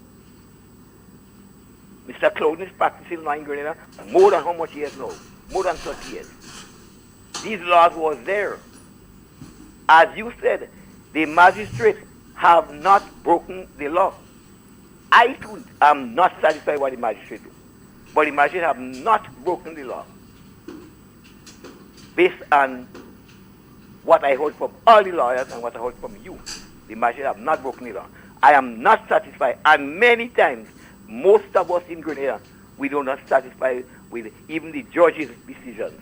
Mr. Clown is practicing law in Grenada more than how much years now? More than 30 years. These laws was there. As you said, the magistrate have not broken the law. I too am not satisfied with what the magistrate do. But the magistrate have not broken the law. Based on what I heard from all the lawyers and what I heard from you, the magistrate have not broken the law. I am not satisfied, and many times, most of us in Grenada, we do not satisfy with even the judge's decisions.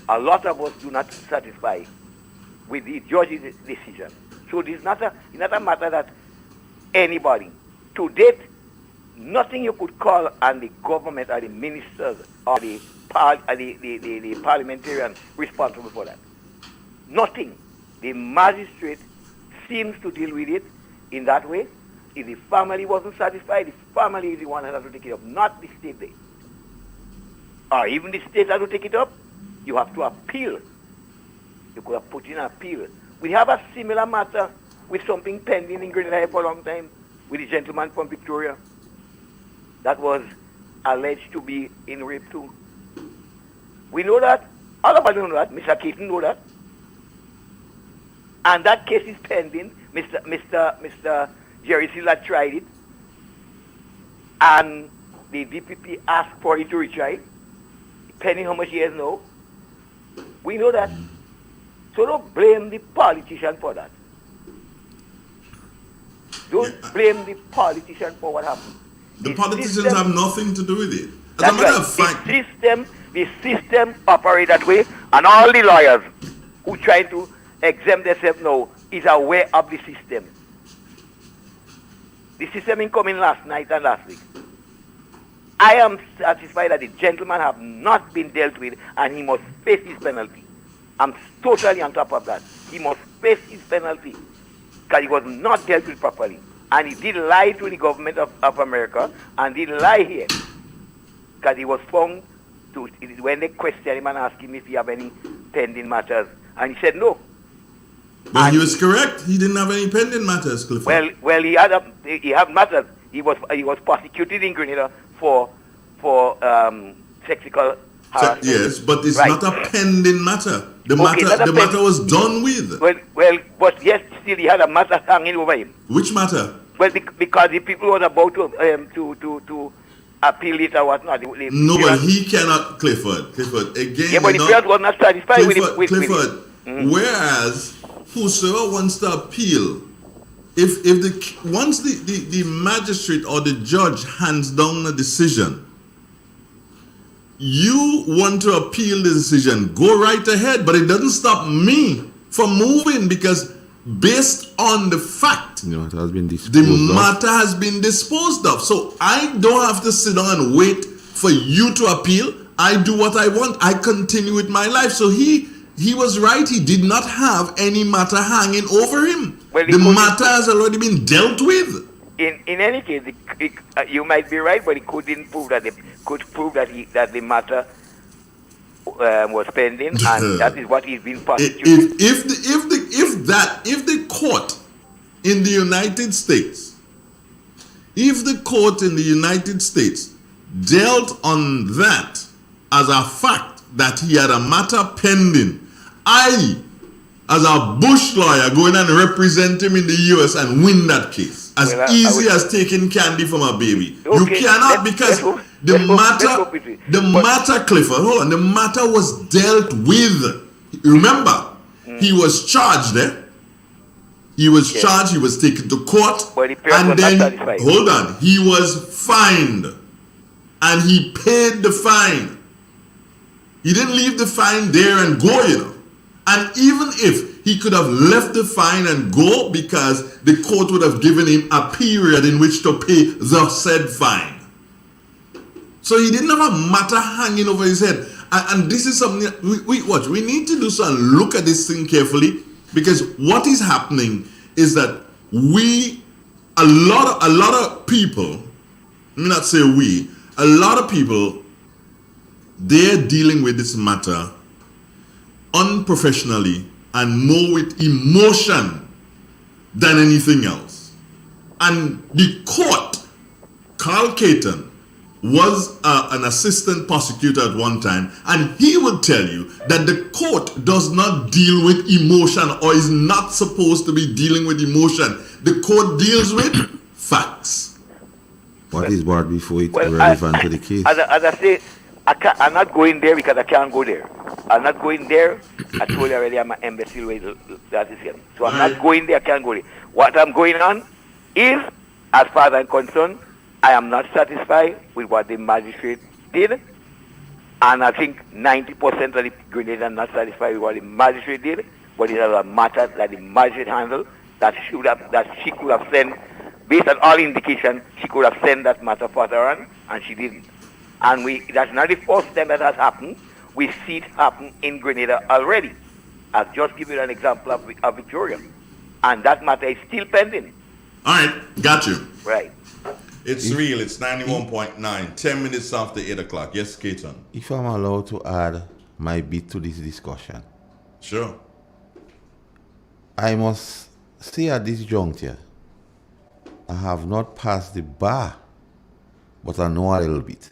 A lot of us do not satisfy with the judge's decision. So it is not a matter that anybody, to date, nothing you could call on the government or the ministers or the parliamentarians responsible for that. Nothing. The magistrate seems to deal with it in that way. If the family wasn't satisfied, the family is the one that has to take it up, not the state there. Or even the state has to take it up, you have to appeal. You could have put in an appeal. We have a similar matter with something pending in Grenada for a long time with the gentleman from Victoria that was alleged to be in rape too. We know that. All of us know that. Mr. Keaton know that. And that case is pending. Mr. Jerry Silla tried it. And the DPP asked for it to retry it, depending how much he has now. We know that. So don't blame the politician for that. Don't blame the politician for what happened. The politicians have nothing to do with it. As a matter of fact, the system operates that way, and all the lawyers who try to exempt themselves now is aware of the system. The system in coming last night and last week. I am satisfied that the gentleman have not been dealt with, and he must face his penalty. I'm totally on top of that. He must face his penalty because he was not dealt with properly. And he did lie to the government of America and did lie here because he was found to, when they questioned him and asked him if he have any pending matters, and he said no. Well, he was correct. He didn't have any pending matters, Clifford. Well, he had matters. He was prosecuted in Grenada for sexual harassment. Yes, but it's not a pending matter. The matter was done with. Well, but yes, still he had a matter hanging over him. Which matter? Well, because the people was about to appeal it or whatnot. No, but he cannot, Clifford, again. Yeah, but the parents was not satisfied with it. Clifford, whereas whosoever wants to appeal, once the magistrate or the judge hands down a decision, you want to appeal the decision, go right ahead, but it doesn't stop me from moving because based on the fact, it has been the matter has been disposed of. So I don't have to sit down and wait for you to appeal. I do what I want. I continue with my life. So he was right. He did not have any matter hanging over him. Well, the matter has already been dealt with. In any case, you might be right, but he couldn't prove that that the matter was pending, and that is what he's been prosecuted. If the court in the United States, dealt on that as a fact that he had a matter pending, I, as a Bush lawyer, go in and represent him in the U.S. and win that case. As easy as taking candy from a baby. Okay, you cannot, because the matter, Clifford, hold on, the matter was dealt with. Remember, he was charged, He was charged, he was taken to court, and then, hold on, he was fined. And he paid the fine. He didn't leave the fine there and go, And even if he could have left the fine and go, because the court would have given him a period in which to pay the said fine. So he didn't have a matter hanging over his head. And this is something that we need to do so and look at this thing carefully, because what is happening is that a lot of people, let me not say we, a lot of people, they're dealing with this matter unprofessionally and more with emotion than anything else. And the court, Carl Caton, was an assistant prosecutor at one time, and he would tell you that the court does not deal with emotion or is not supposed to be dealing with emotion. The court deals with facts. What is brought before it Well, relevant to the case? As I say, I'm not going there because I can't go there. I'm not going there. I told you already I'm an imbecile way that is here. So I'm not going there, I can't go there. What I'm going on is, as far as I'm concerned, I am not satisfied with what the magistrate did. And I think 90% of the Grenadians are not satisfied with what the magistrate did. But it is a matter that the magistrate handled that she could have sent, based on all indication, she could have sent that matter further on, and she didn't. And that's not the first time that has happened. We see it happen in Grenada already. I've just given you an example of Victoria. And that matter is still pending. All right, got you. Right. It's real. It's 91.9. 10 minutes after 8 o'clock. Yes, Keaton. If I'm allowed to add my bit to this discussion. Sure. I must say at this juncture, I have not passed the bar, but I know a little bit.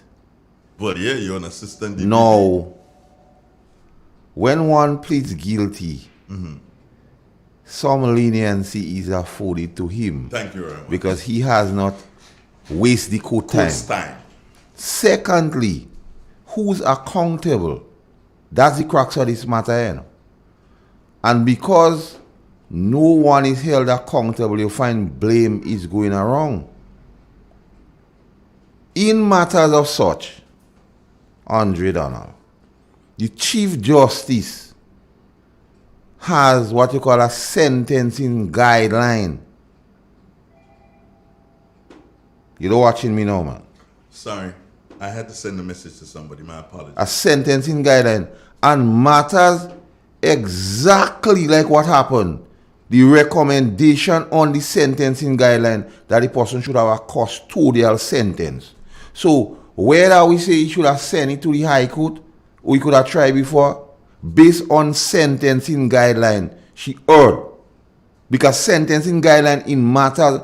But yeah, you're an assistant DPP. No. When one pleads guilty, some leniency is afforded to him. Thank you very much. Because he has not wasted the court time. Secondly, who's accountable? That's the crux of this matter, you know. And because no one is held accountable, you find blame is going around. In matters of such, Andre Donald, the Chief Justice has what you call a sentencing guideline. You're watching me now, man. Sorry. I had to send a message to somebody. My apologies. A sentencing guideline. And matters exactly like what happened. The recommendation on the sentencing guideline that the person should have a custodial sentence. So, whether we say he should have sent it to the High Court, or he could have tried before, based on sentencing guideline, she erred. Because sentencing guideline in matters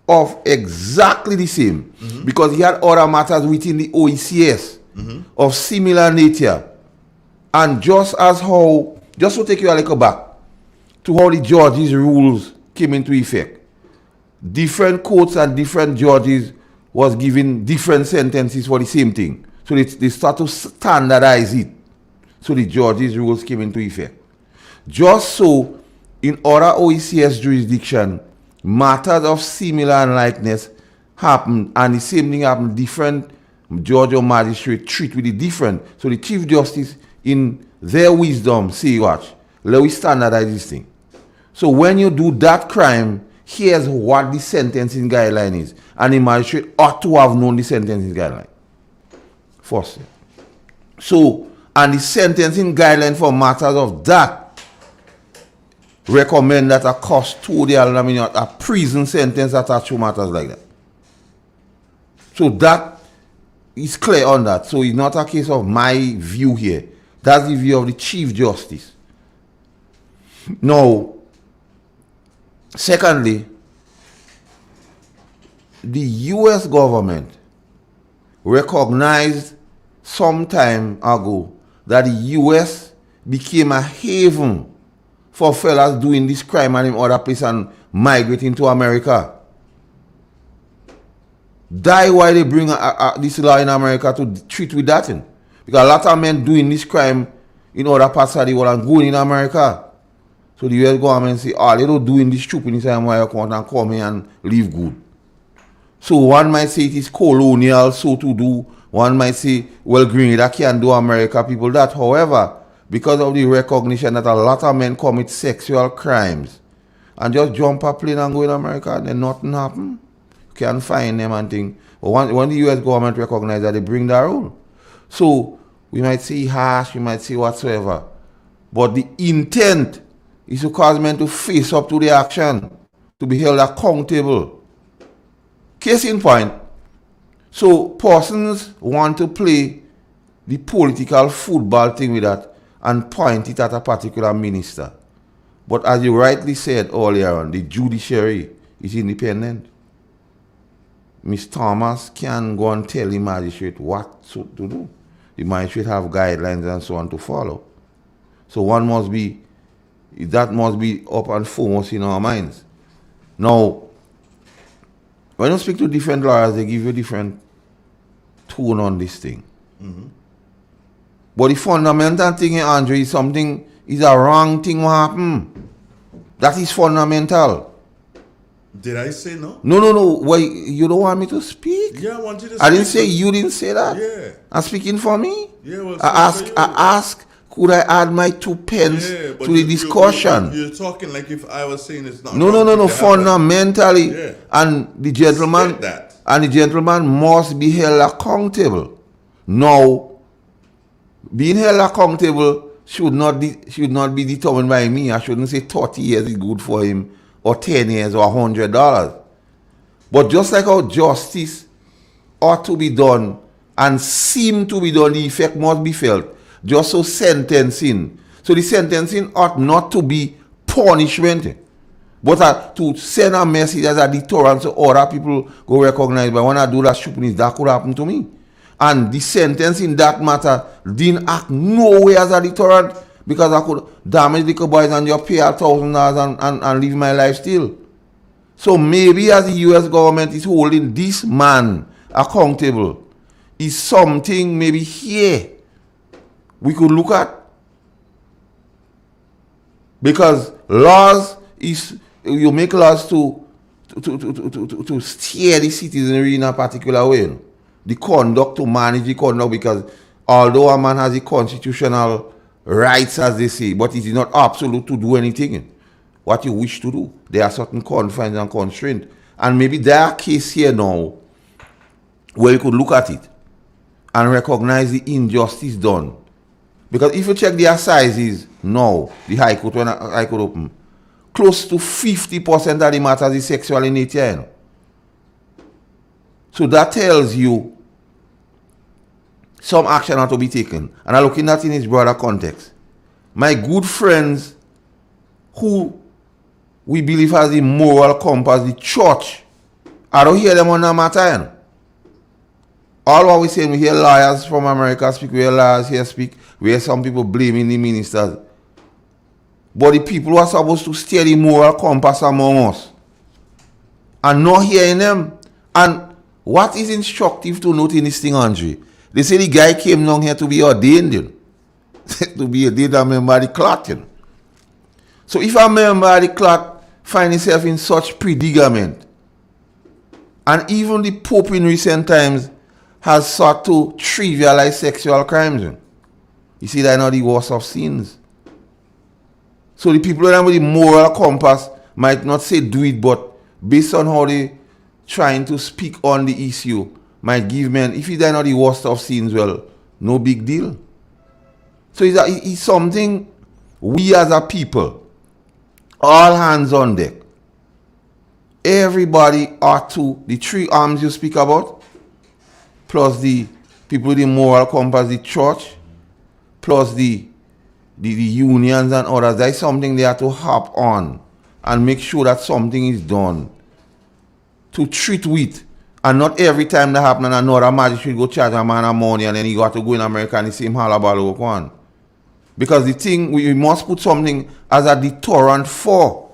of exactly the same. Because he had other matters within the OECS of similar nature. And just to take you a little back to how the judges' rules came into effect. Different courts and different judges was given different sentences for the same thing. So they start to standardize it. So the judges' rules came into effect. Just so, in other OECS jurisdiction, matters of similar likeness happen, and the same thing happen, different judge or magistrate treat with it different. So the Chief Justice, in their wisdom, say, watch, let we standardize this thing. So when you do that crime, here's what the sentencing guideline is. And the magistrate ought to have known the sentencing guideline. First. So, and the sentencing guideline for matters of that recommend that a custodial, a prison sentence attached to matters like that. So that is clear on that. So it's not a case of my view here. That's the view of the Chief Justice. Now, secondly, the U.S. government recognized some time ago that the U.S. became a haven for fellas doing this crime and in other places and migrating to America. That's why they bring this law in America to treat with that thing. Because a lot of men doing this crime in other parts of the world and going in America. So the U.S. government say, they don't doing this stupid inside my account and come here and live good. So one might say it is colonial, so to do. One might say, well, Grenada can do America people that. However, because of the recognition that a lot of men commit sexual crimes and just jump a plane and go in America and then nothing happen, you can find them and things. But when the U.S. government recognize that, they bring that rule. So we might say harsh, we might say whatsoever. But the intent is to cause men to face up to the action, to be held accountable. Case in point, so persons want to play the political football thing with that and point it at a particular minister. But as you rightly said earlier on, the judiciary is independent. Miss Thomas can go and tell the magistrate what to do. The magistrate have guidelines and so on to follow. So that must be up and foremost in our minds. Now, when you speak to different lawyers, they give you different tone on this thing. Mm-hmm. But the fundamental thing, Andre, is a wrong thing what happened. That is fundamental. Did I say no? No. Why you don't want me to speak? Yeah, I want you to speak. I didn't say you didn't say that. Yeah. I'm speaking for me. Yeah, well, I ask, could I add my 2 pence to the discussion? You're talking like if I was saying it's not. No. Fundamentally, and the gentleman must be held accountable. Now, being held accountable should not be determined by me. I shouldn't say 30 years is good for him, or 10 years, or $100. But just like how justice ought to be done and seem to be done, the effect must be felt. Just so sentencing. So the sentencing ought not to be punishment, but to send a message as a deterrent so other people go recognize. But when I do that stupidness, that could happen to me. And the sentence in that matter didn't act no way as a deterrent, because I could damage the boys and just pay $1,000 and live my life still. So maybe as the US government is holding this man accountable, is something maybe here we could look at. Because laws is, you make laws to steer the citizenry in a particular way. The conduct, to manage the conduct, because although a man has the constitutional rights, as they say, but it is not absolute to do anything what you wish to do. There are certain confines and constraints. And maybe there are cases here now where you could look at it and recognize the injustice done. Because if you check the assizes now, the High Court, when High Court open, close to 50% of the matters is sexual in nature. You know? So that tells you some action had to be taken. And I'm looking at it in its broader context. My good friends who we believe has the moral compass, the church, I don't hear them on that matter. You know? All what we saying, we hear lawyers from America speak, we hear lawyers here speak, we hear some people blaming the ministers. But the people who are supposed to steer the moral compass among us are not hearing them. And what is instructive to note in this thing, Andre? They say the guy came down here to be ordained, you know? To be ordained a member of the cloth. You know? So if a member of the cloth finds himself in such predicament, and even the Pope in recent times has sought to trivialize sexual crimes. You see, that are not the worst of sins. So the people that with the moral compass might not say do it, but based on how they trying to speak on the issue, might give men, if it are not the worst of sins, well, no big deal. So it's something we as a people, all hands on deck. Everybody ought to, the 3 arms you speak about, plus the people with the moral compass, the church, plus the unions and others, there is something they have to hop on and make sure that something is done to treat with. And not every time that happens, another magistrate go charge a man of money and then he got to go in America and the same halabalo go on. Because the thing, we must put something as a deterrent for.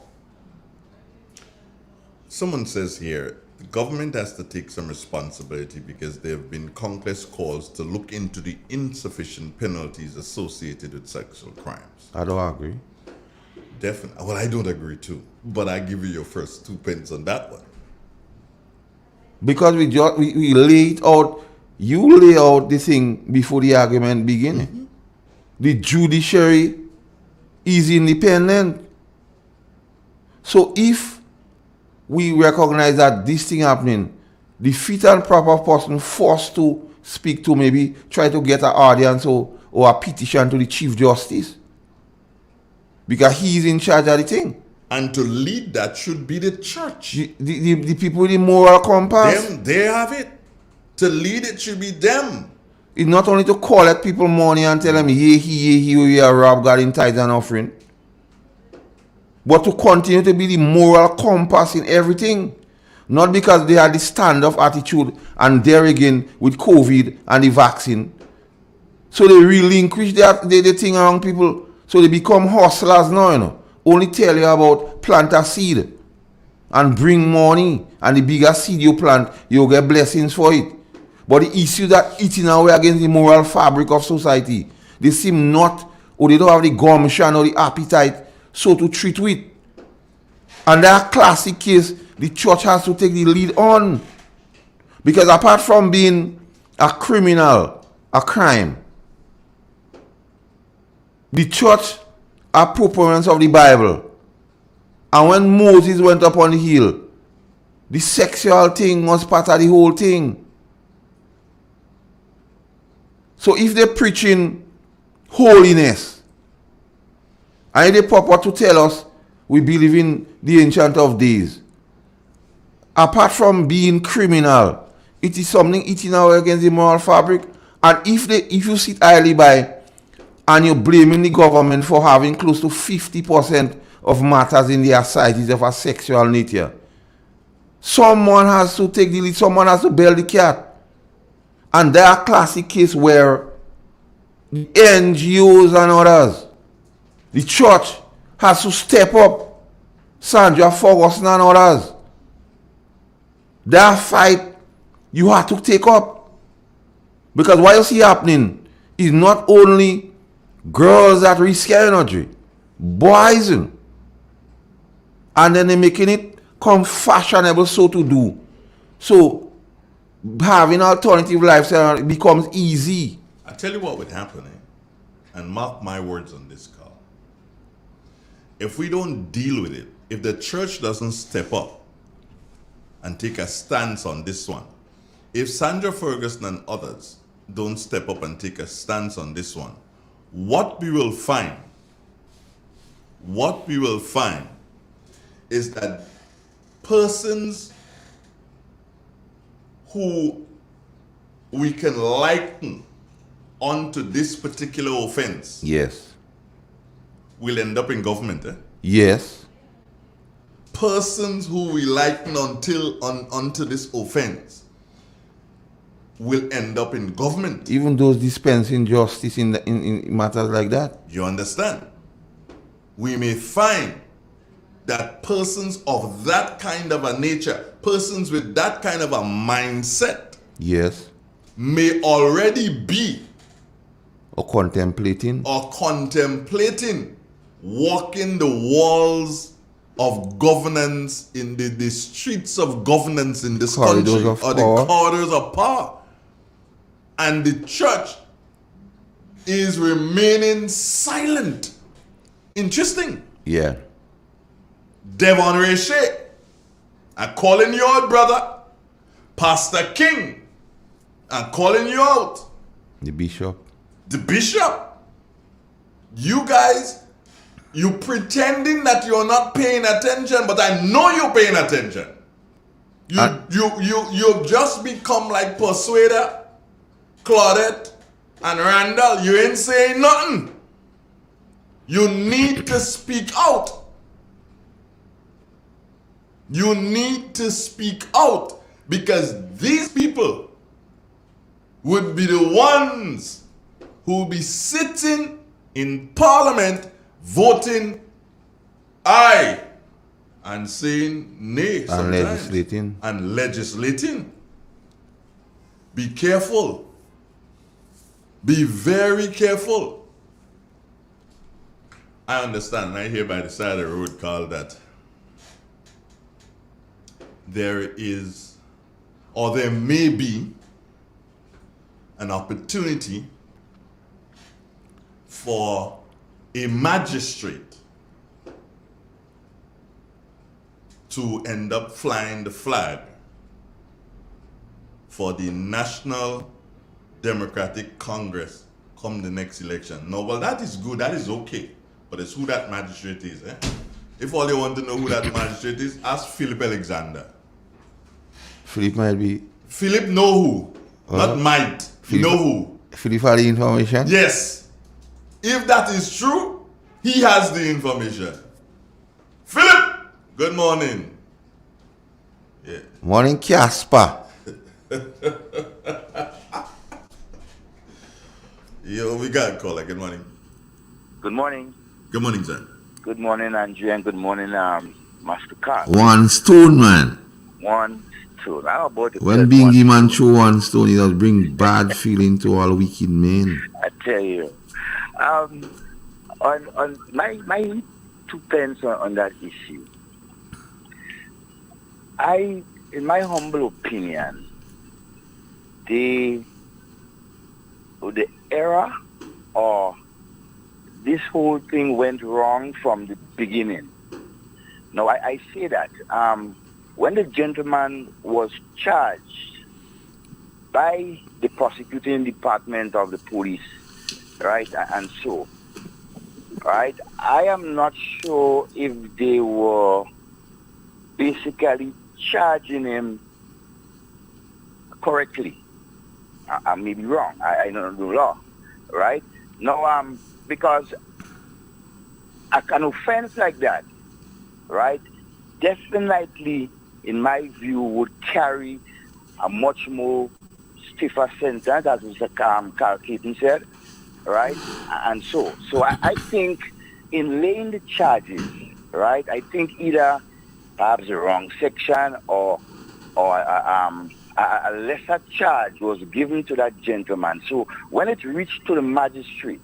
Someone says here, the government has to take some responsibility because there have been countless calls to look into the insufficient penalties associated with sexual crimes. I don't agree. Definitely. Well, I don't agree too. But I give you your first 2 pence on that one. Because we lay it out, you lay out the thing before the argument begins. Mm-hmm. The judiciary is independent. So if we recognize that this thing happening, the fit and proper person forced to speak to, maybe try to get an audience or a petition to the Chief Justice. Because he's in charge of the thing. And to lead that should be the church. The people with the moral compass. They have it. To lead it should be them. It's not only to collect people money and tell them, we are rob God in tithes and offering. But to continue to be the moral compass in everything. Not because they had the standoff attitude and there again with COVID and the vaccine. So they relinquish the thing around people. So they become hustlers now, you know. Only tell you about plant a seed and bring money. And the bigger seed you plant, you'll get blessings for it. But the issue that eating away against the moral fabric of society, they seem not, or they don't have the gumption or the appetite so to treat with. And that classic case, the church has to take the lead on. Because apart from being a criminal, a crime, the church are proponents of the Bible. And when Moses went up on the hill, the sexual thing was part of the whole thing. So if they're preaching holiness, and they purport to tell us we believe in the Ancient of Days, apart from being criminal, it is something eating away against the moral fabric. And if you sit idly by and you're blaming the government for having close to 50% of matters in their societies of a sexual nature, someone has to take the lead, someone has to bail the cat. And there are classic cases where the NGOs and others, the church has to step up. Sandra Ferguson and others. That fight you have to take up. Because what you see happening is not only girls that risk energy, boys. And then they're making it come fashionable so to do. So having alternative lifestyle becomes easy. I tell you what would happen, and mark my words on this call. If we don't deal with it, if the church doesn't step up and take a stance on this one, if Sandra Ferguson and others don't step up and take a stance on this one, what we will find is that persons who we can liken onto this particular offense, yes, will end up in government. Yes. Persons who we liken onto this offense will end up in government. Even those dispensing justice in matters like that. You understand? We may find that persons of that kind of a nature, persons with that kind of a mindset, yes, may already be or contemplating walking the walls of governance in the streets of governance in this country, or the corridors of power. And the church is remaining silent. Interesting. Yeah. Devon Reshe, I'm calling you out, brother. Pastor King, I'm calling you out. The bishop. You guys, you pretending that you're not paying attention, but I know you're paying attention. You've just become like Persuader, Claudette, and Randall. You ain't saying nothing. You need to speak out. You need to speak out, because these people would be the ones who will be sitting in Parliament voting aye and saying nay sometimes. And legislating. Be careful. Be very careful. I understand right here by the side of the road, Carl, that there is, or there may be, an opportunity for a magistrate to end up flying the flag for the National Democratic Congress come the next election. No, well, that is good, that is okay, but it's who that magistrate is. If all you want to know who that magistrate is, ask Philip Alexander. Philip might be. Philip know who, not might. Philip, know who. Philip has the information? Yes. If that is true, he has the information. Philip, good morning. Yeah. Morning, Casper. Yo, we got a caller. Good morning. Good morning. Good morning, sir. Good morning, Andrea, and good morning, Master Carl. One stone, man. One, two. How about the When third Bingy one? man throw one stone, it does bring bad feeling to all wicked men. I tell you. On my 2 pence on that issue. In my humble opinion, the error or this whole thing went wrong from the beginning. Now, I say that when the gentleman was charged by the prosecuting department of the police, right, and so, right, I am not sure if they were basically charging him correctly. I may be wrong. I don't know the law, right? Now, because an offense like that, right, definitely, in my view, would carry a much more stiffer sentence, as Mr. Carl Keaton said, right? And so I think in laying the charges, right, I think either perhaps the wrong section or a lesser charge was given to that gentleman. So when it reached to the magistrate,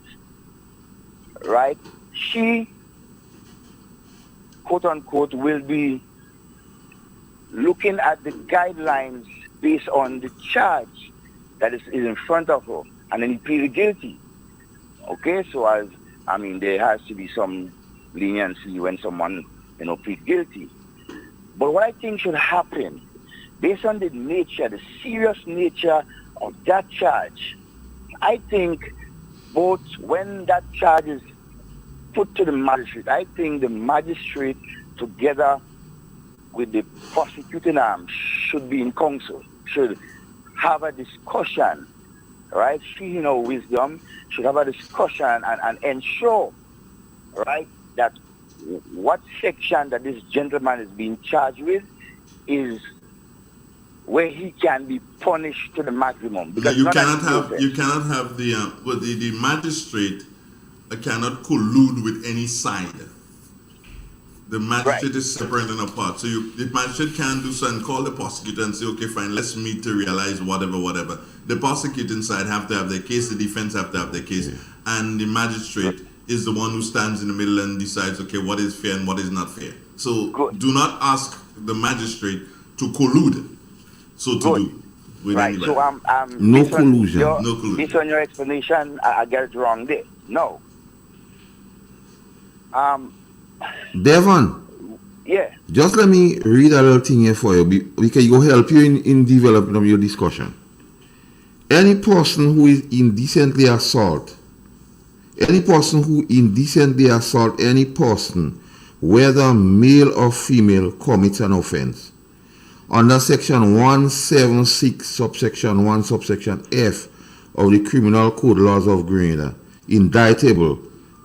right, she, quote unquote, will be looking at the guidelines based on the charge that is in front of her, and then he pleaded guilty. Okay, so there has to be some leniency when someone, pleads guilty. But what I think should happen, based on the nature, the serious nature of that charge, I think both when that charge is put to the magistrate, I think the magistrate, together with the prosecuting arm, should be in council, should have a discussion, right? She, in her wisdom, should have a discussion and ensure, right, that what section that this gentleman is being charged with is where he can be punished to the maximum. Because you cannot have the magistrate cannot collude with any side. The magistrate is separate and apart. So the magistrate can do so and call the prosecutor and say, okay, fine, let's meet to realize whatever. The prosecuting side have to have their case, the defense have to have their case, and the magistrate is the one who stands in the middle and decides, okay, what is fair and what is not fair. So do not ask the magistrate to collude, so to do. With anybody. So no collusion. No collusion. Based on your explanation, I get it wrong there. No. Devon. Yeah. Just let me read a little thing here for you. We can go help you in developing your discussion. Any person who is indecently assault any person, whether male or female, commits an offense under section 176 subsection 1 subsection F of the Criminal Code Laws of Grenada, indictable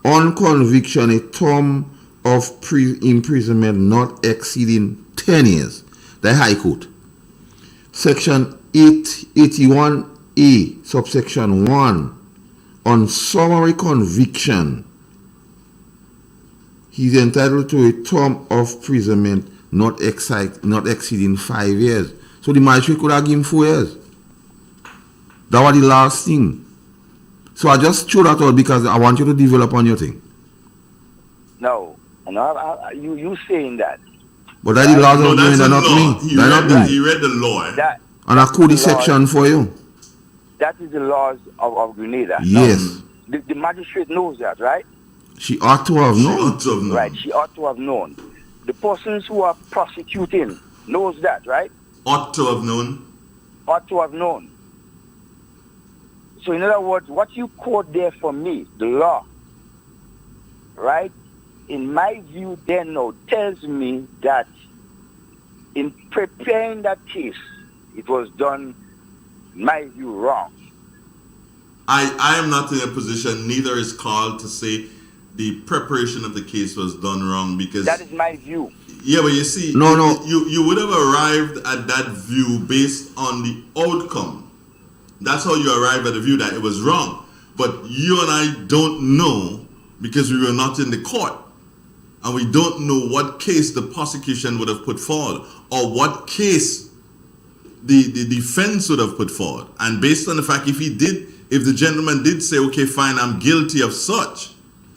on conviction a term of imprisonment not exceeding 10 years. The High Court. Section 881A subsection 1 on summary conviction, he is entitled to a term of imprisonment not exceeding 5 years. So the magistrate could have given him 4 years. That was the last thing. So I just threw that out because I want you to develop on your thing. No, you saying that. But that's the laws of Grenada, not me. He read the law. And I code the section for you. That is the laws of Grenada. Yes. The magistrate knows that, right? She ought to have known. Right, she ought to have known. The persons who are prosecuting knows that, right? Ought to have known. Ought to have known. So in other words, what you quote there for me, the law, right, in my view then now tells me that in preparing that case, it was done, in my view, wrong. I am not in a position, neither is called to say the preparation of the case was done wrong, because that is my view. Yeah, but you see, you would have arrived at that view based on the outcome. That's how you arrive at the view that it was wrong. But you and I don't know because we were not in the court. And we don't know what case the prosecution would have put forward or what case the defense would have put forward. And based on the fact if the gentleman did say, okay, fine, I'm guilty of such,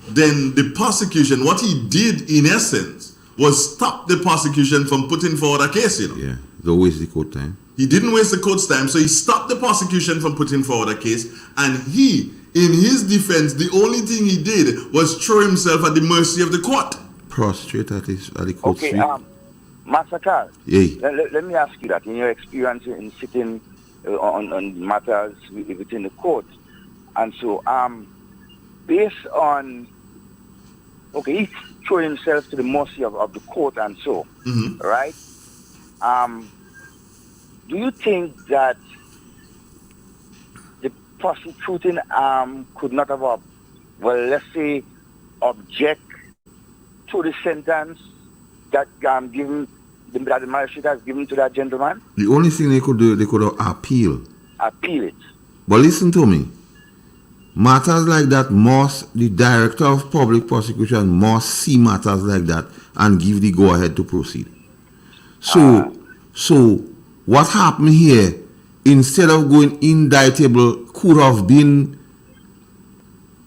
then the prosecution, what he did in essence was stop the prosecution from putting forward a case, Yeah, don't waste the court time. He didn't waste the court's time, so he stopped the prosecution from putting forward a case, and he, in his defense, the only thing he did was throw himself at the mercy of the court. Prostrate at the court. Okay, Master Carl, let me ask you that. In your experience in sitting on matters within the court, and so, based on, he threw himself to the mercy of the court and so, right? Do you think that the prosecuting arm could not have, let's say, object to the sentence that given that the magistrate has given to that gentleman? The only thing they could do, they could appeal. Appeal it. But listen to me. Matters like that the director of public prosecution must see matters like that and give the go-ahead to proceed. So what happened here, instead of going indictable, could have been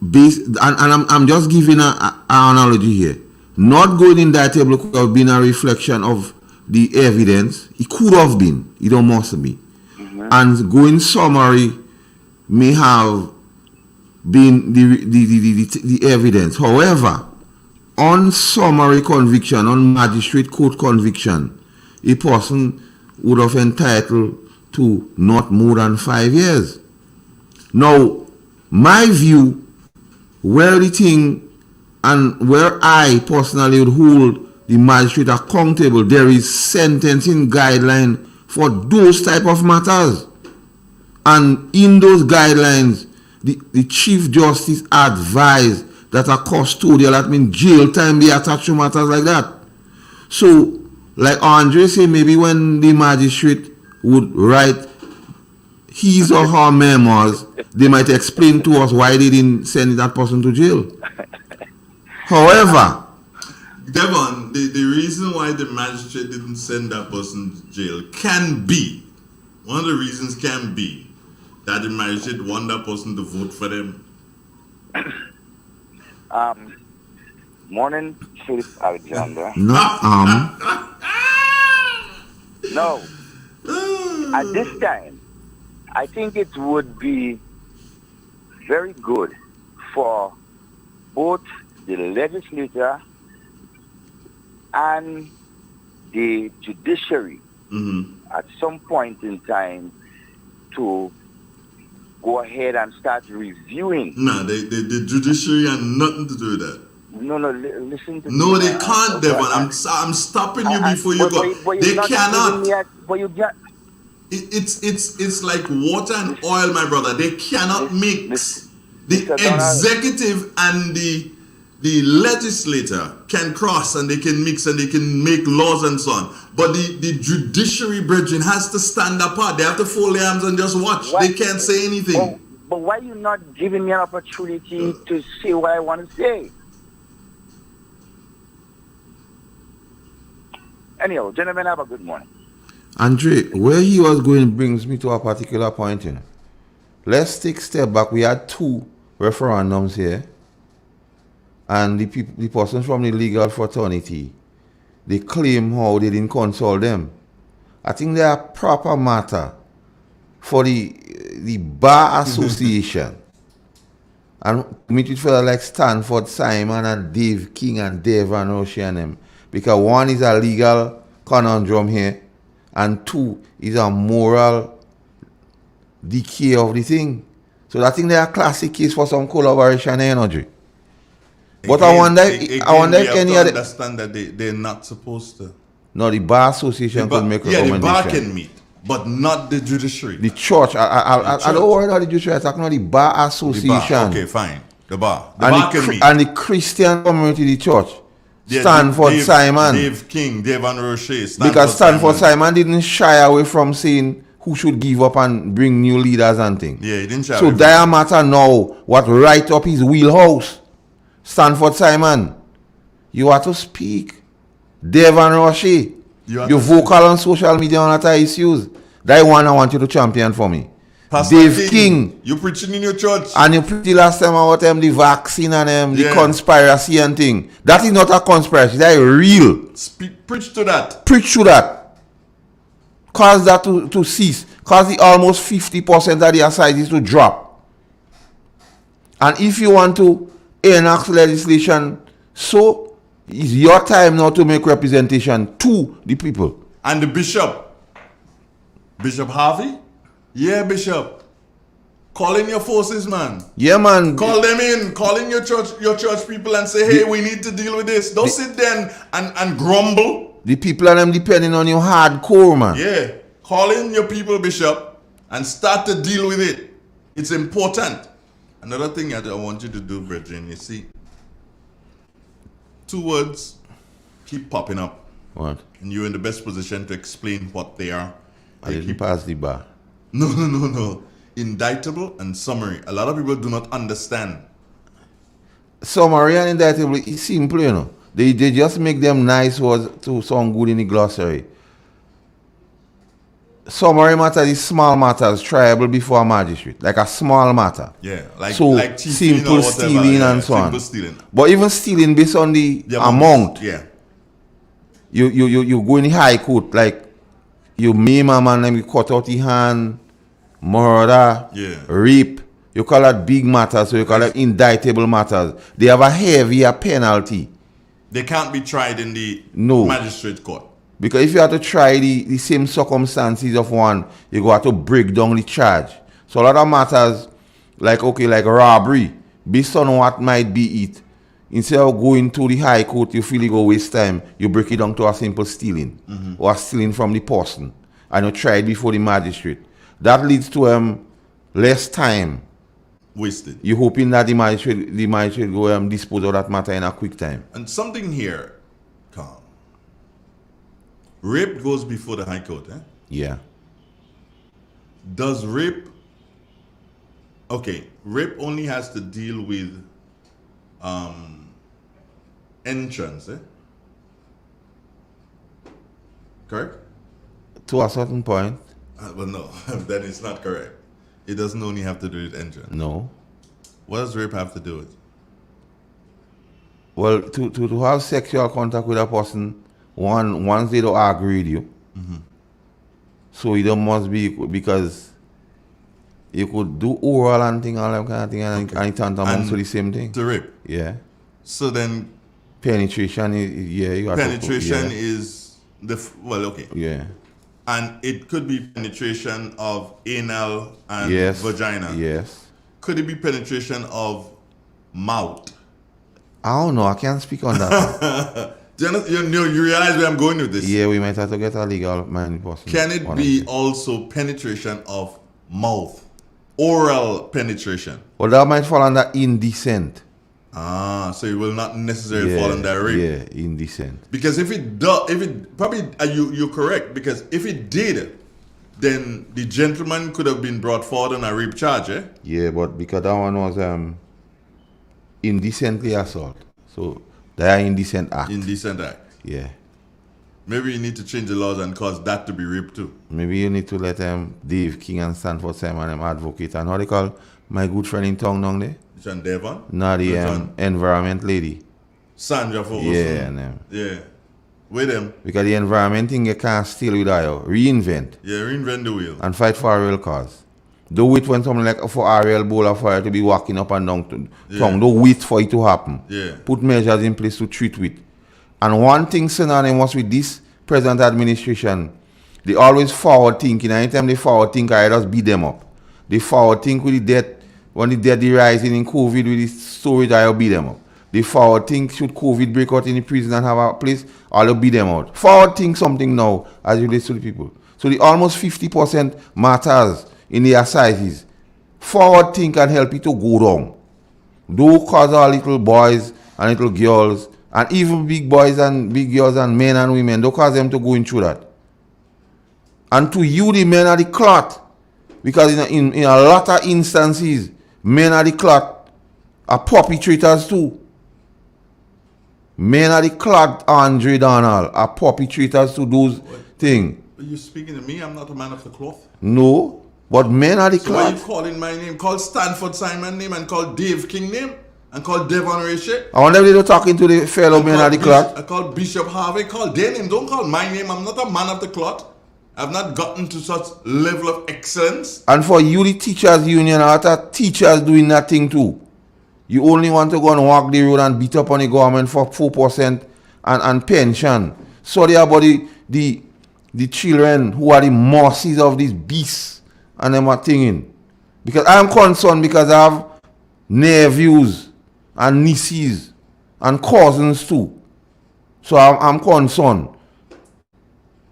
based, and I'm just giving an analogy here. Not going indictable could have been a reflection of the evidence. It could have been. It don't must be. And going summary may have been the evidence. However, on summary conviction, on magistrate court conviction, a person would have entitled to not more than 5 years. Now, my view, where the thing and where I personally would hold the magistrate accountable, there is sentencing guideline for those type of matters. And in those guidelines, the Chief Justice advised that a custodial, that means jail time, be attached to matters like that. So, like Andre said, maybe when the magistrate would write his or her memoirs, they might explain to us why they didn't send that person to jail. However, Devon, the reason why the magistrate didn't send that person to jail can be, one of the reasons can be, that the magistrate want that person to vote for them. Morning, Chief Alexander. No. No. At this time, I think it would be very good for both the legislature and the judiciary at some point in time to go ahead and start reviewing. No, the judiciary had nothing to do with that. No, listen to me. No, they can't, Devon. I'm stopping you before you go. They cannot. It's like water and oil, my brother. They cannot mix. The executive and the legislator can cross and they can mix and they can make laws and so on. But the judiciary, brethren, has to stand apart. They have to fold their arms and just watch. They can't say anything. But why are you not giving me an opportunity to say what I want to say? Anyhow, gentlemen, have a good morning. Andre, where he was going brings me to a particular point. Let's take a step back. We had 2 referendums here. And the persons from the legal fraternity, they claim how they didn't consult them. I think they are proper matter for the Bar Association. And meet with fellow like Stanford Simon and Dave King and Dave and Ocean. Because one is a legal conundrum here, and 2 is a moral decay of the thing. So I think they are a classic case for some collaboration energy. But I wonder if any other understand that they're not supposed to. No, the Bar Association could make a recommendation. Yeah, the bar can meet, but not the judiciary. The church. I don't worry about the judiciary. I'm talking about the Bar Association. Okay, fine. The bar. The bar can meet. And the Christian community, the church. Yeah, Stanford Simon. Dave King, Devon Roche. Because Stanford Simon didn't shy away from saying who should give up and bring new leaders and things. Yeah, he didn't shy So away. that matter now, what right up his wheelhouse. Stanford Simon, you have to speak. Devon Roche, you vocal on social media on other issues. That one I want you to champion for me. Pastor Dave King. You preaching in your church. And you preached last time about the vaccine and the Yeah. conspiracy and thing. That is not a conspiracy. That is real. Preach to that. Preach to that. Cause that to cease. Cause the almost 50% of the assignees to drop. And if you want to enact legislation, so it's your time now to make representation to the people. And the bishop. Bishop Harvey? Yeah, Bishop. Call in your forces, man. Yeah, man. Call them in. Call in your church people and say, hey, we need to deal with this. Don't sit there and grumble. The people and them depending on you hardcore, man. Yeah. Call in your people, Bishop, and start to deal with it. It's important. Another thing I want you to do, brethren, you see, 2 words keep popping up. What? And you're in the best position to explain what they are. I didn't pass the bar. No. Indictable and summary. A lot of people do not understand. Summary and indictable is simple, you know. They just make them nice words to sound good in the glossary. Summary matter is small matters triable before a magistrate. Like a small matter. Yeah. Like simple stealing and so on. Stealing. But even stealing based on the amount. Yeah. You go in the high court, like you maim a man and you cut out the hand, murder, rape. You call that big matters, so you call that indictable matters. They have a heavier penalty. They can't be tried in the magistrate court. Because if you have to try the same circumstances of one, you go have to break down the charge. So a lot of matters, like robbery, based on what might be it, instead of going to the high court, you feel you go waste time, you break it down to a simple stealing, or stealing from the person, and you try it before the magistrate. That leads to less time wasted. You're hoping that the magistrate go dispose of that matter in a quick time. And something here, calm. Rape goes before the High Court, eh? Yeah. Does rape... Okay, rape only has to deal with entrance, eh? Correct? To a certain point. Well, no, that is not correct. It doesn't only have to do with entrance. No. What does rape have to do with? Well, to have sexual contact with a person, once they don't agree with you, so it must be because you could do oral and thing, all that kind of thing, and it turns amounts to the same thing. To rape? Yeah. So then... Penetration is, you have penetration is well, okay. Yeah. And it could be penetration of anal and vagina. Yes. Could it be penetration of mouth? I don't know. I can't speak on that. You realize where I'm going with this? Yeah, we might have to get a legal minded person. Can it be also penetration of mouth? Oral penetration? Well, that might fall under indecent. Ah, so it will not necessarily fall under rape. Yeah, indecent. Because if it probably you're correct. Because if it did, then the gentleman could have been brought forward on a rape charge, eh? Yeah, but because that one was indecently assault, so they are indecent act. Indecent act. Yeah. Maybe you need to change the laws and cause that to be rape too. Maybe you need to let Dave King and Stanford Simon advocate and how they call my good friend in town down there. John Devon? No, the environment lady. Sandra for Yeah, yeah. With them. Because the environment thing you can't steal with you. Reinvent. Yeah, reinvent the wheel. And fight for a real cause. Don't wait when something like for Ariel Bowl of Fire to be walking up and down to tongue. Don't wait for it to happen. Yeah. Put measures in place to treat with. And one thing synonymous with this present administration, they always forward thinking. Anytime they forward think, I just beat them up. They forward think with the death. When the death rising in COVID with the storage, I'll beat them up. They forward think should COVID break out in the prison and have a place, I'll beat them out. Forward think something now as it relates to the people. So the almost 50% matters in the assizes. Forward think and help it to go down. Don't cause our little boys and little girls And even big boys and big girls and men and women, don't cause them to go through that. And to you, the men are the clot. Because in a lot of instances, men are the clot are perpetrators too. Men are the clot, Andre Donald, are perpetrators to those things. Are you speaking to me? I'm not a man of the cloth. No, but men are the So why clot. you calling my name? Call Stanford Simon name and call Dave King name and call Devon Rishi. I wonder if they're talking to the fellow men are the clot. I call Bishop Harvey. Call their name. Don't call my name. I'm not a man of the cloth. I've not gotten to such level of excellence. And for you, the teachers union, a lot of teachers doing that thing too. You only want to go and walk the road and beat up on the government for 4% and pension. Sorry about the children who are the mercies of these beasts and them are thinking. Because I'm concerned because I have nephews and nieces and cousins too. So I'm concerned.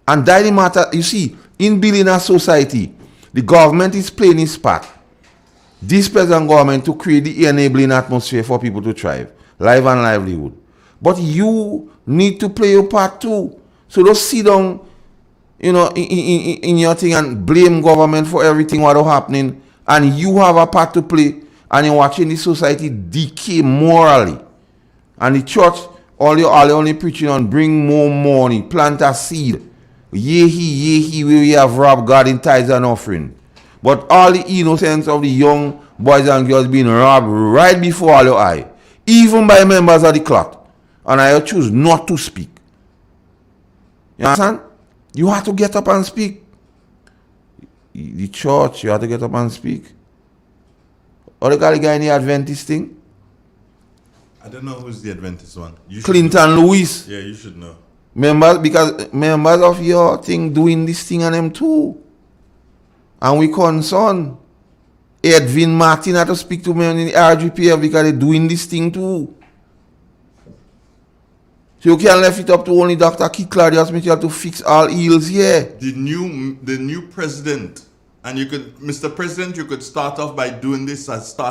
And that the matter, you see, in building a society, the government is playing its part. This present government to create the enabling atmosphere for people to thrive, life and livelihood. But you need to play your part too. So don't sit down, in your thing and blame government for everything what is happening. And you have a part to play, and you're watching the society decay morally. And the church, all you only preaching on bring more money, plant a seed. Yehi, we have robbed God in tithes and offering. But all the innocence of the young boys and girls being robbed right before all your eye, even by members of the clot. And I choose not to speak. You understand? You have to get up and speak. The church, you have to get up and speak. Or the guy in the Adventist thing? I don't know who's the Adventist one. You Clinton Lewis. Yeah, you should know. Because members of your thing doing this thing and them too. And we concerned. Edwin Martin had to speak to me in the RGPF because they're doing this thing too. So you can't left it up to only Dr. Keith Claudius Smith. You have to fix all ills here. The new president, and Mr. President, you could start off by doing this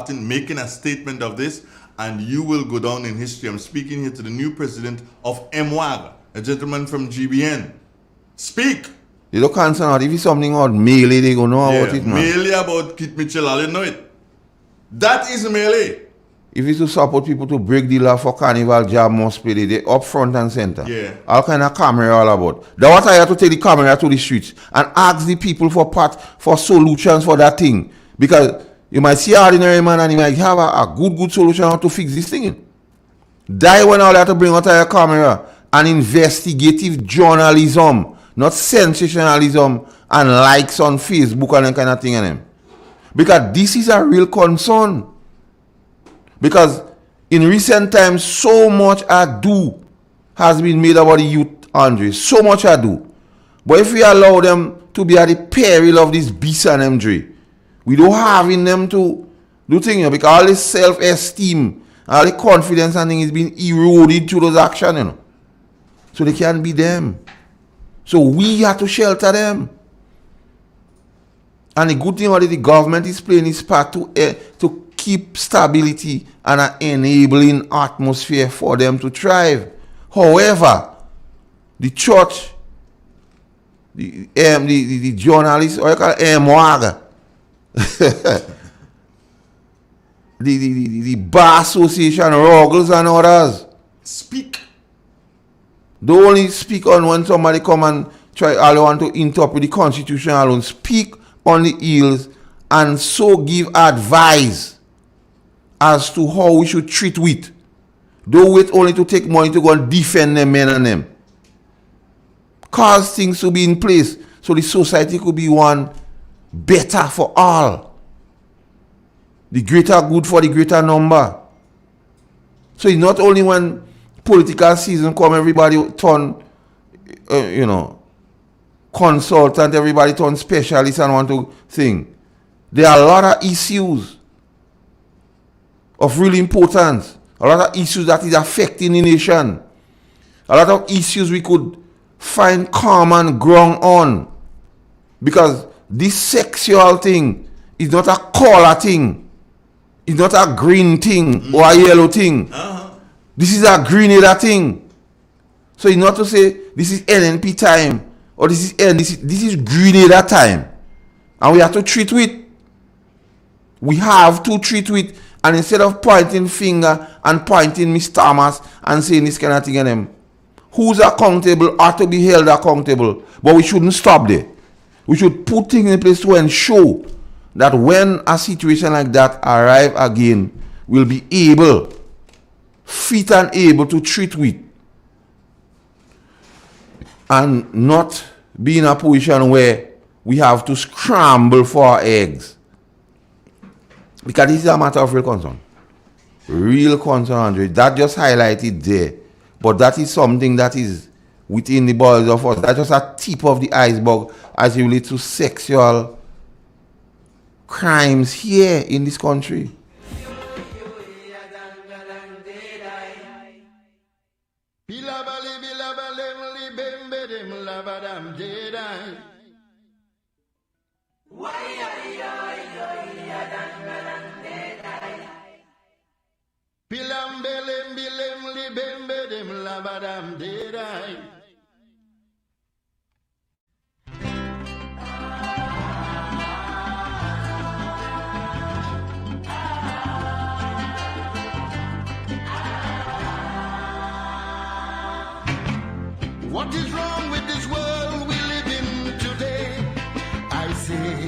making a statement of this, and you will go down in history. I'm speaking here to the new president of MWAG, a gentleman from GBN. Speak. They don't concern out. If it's something about melee, they go know about it, man. Melee about Kit Mitchell, I know it. That is melee. If it's to support people to break the law for carnival job must pay, they up front and center. Yeah. All kind of camera all about. That's what I have to take the camera to the streets and ask the people for solutions for that thing. Because you might see an ordinary man and he might have a good solution how to fix this thing. That when all have to bring out your camera and investigative journalism, not sensationalism and likes on Facebook and that kind of thing. Because this is a real concern. Because in recent times, so much ado has been made about the youth, Andre. So much ado. But if we allow them to be at the peril of this beast and Andre, we don't have in them to do things, because all this self-esteem, all the confidence and things is being eroded through those actions, So they can't be them. So we have to shelter them. And the good thing about it, the government is playing its part to keep stability and an enabling atmosphere for them to thrive. However, the church, the journalists, or you call it MWAG, the Bar Association, Ruggles and others. Speak. Don't only speak on when somebody come and try all want to interpret the Constitution alone. Speak on the ills and so give advice as to how we should treat with. Don't wait only to take money to go and defend them men and them. Cause things to be in place so the society could be one better for all. The greater good for the greater number. So it's not only when political season come, everybody turn, consultant, everybody turn specialist and want to think. There are a lot of issues of real importance. A lot of issues that is affecting the nation. A lot of issues we could find common ground on. Because this sexual thing is not a color thing. It's not a green thing or a yellow thing. This is a Grenada thing. So it's not to say this is LNP time or this is Grenada time. And we have to treat with. We have to treat with. And instead of pointing finger and pointing Mr. Thomas and saying this kind of thing in them, who's accountable ought to be held accountable. But we shouldn't stop there. We should put things in place to ensure that when a situation like that arrive again, we'll be able, fit and able to treat with. And not be in a position where we have to scramble for our eggs. Because this is a matter of real concern. Real concern, Andre. That just highlighted there. But that is something that is within the borders of us. That's just a tip of the iceberg as it relates to sexual crimes here in this country. What is wrong with this world we live in today? I say,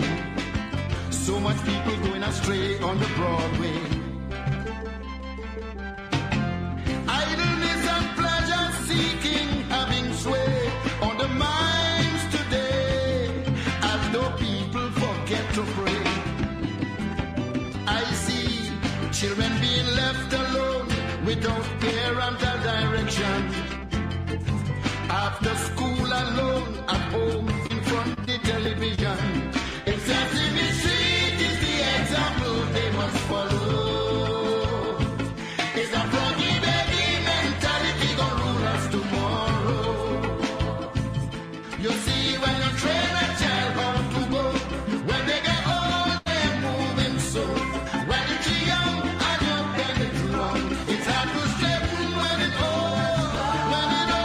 so much people going astray on the Broadway. Idleness and pleasure seeking having sway on the minds today, as though people forget to pray. I see children being left alone without parental direction. After school alone, at home, in front of the television. If Sesame Street is the example they must follow, it's a froggy baby mentality gonna rule us tomorrow. You see, when you train a child how to go, when they get old, they're moving so. When you're young and you're bending too long, it's hard to straighten when it's old. When it's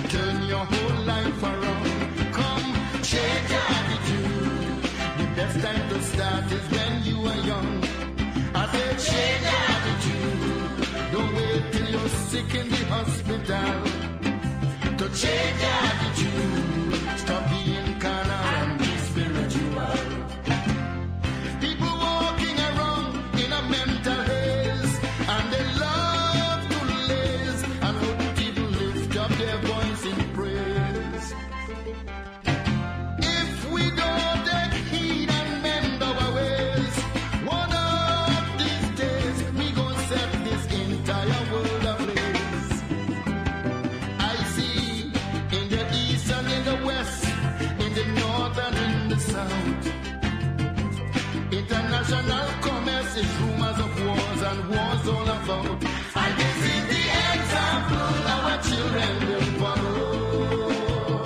turn your whole life around. Come, change your attitude. The best time to start is when you are young. I said, change your attitude. Don't wait till you're sick in the hospital to change your attitude. Stop being carnal and be spiritual. People walking around in a mental haze, and they love to laze and wouldn't even lift up their voice in praise. If we don't take heed and mend our ways, one of these days we gon' set this entire world ablaze. I see in the east and in the west, in the north and in the south, international commerce is rumors of wars and wars all about. And this is the example our children will follow.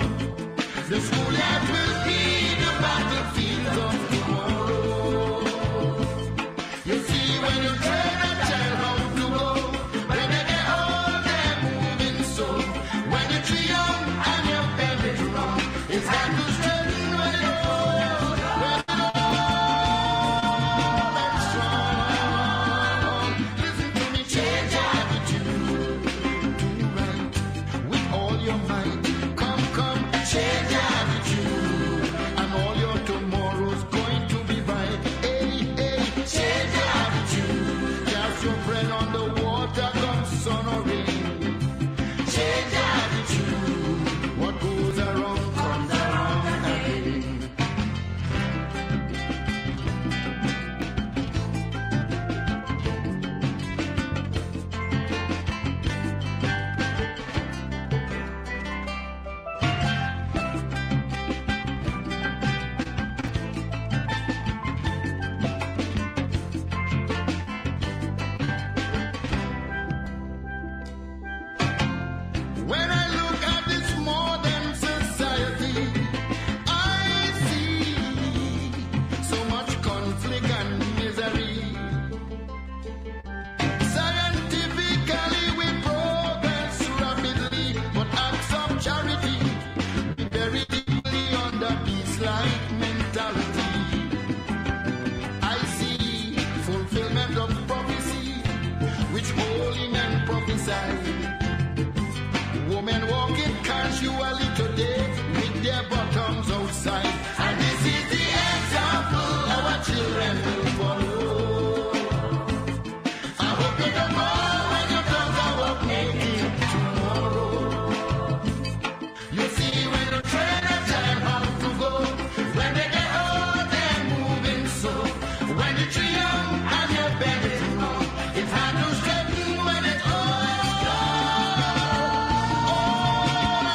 The schoolyard will be the battlefield of tomorrow. You see, when you train a child how to go, when they get old, they're moving so. When you're too young and you're bending wrong, it's hard to straighten when you're old. When you're old and strong, listen to me, change your attitude. Do right with all your might. Come, change your attitude, and all your tomorrow's going to be bright. Hey, change your attitude. Cast your bread on the water, come sun or rain. Change your attitude. What goes around comes around again. When I look at this modern society, I see sexually today with their bottoms outside. And this is the example our children will follow. I hope you don't know when your girls are walk naked tomorrow. You see, when you train a child how to go, when they get old, they're moving so. When you're too young and you're very wrong, it's hard to straighten when it's old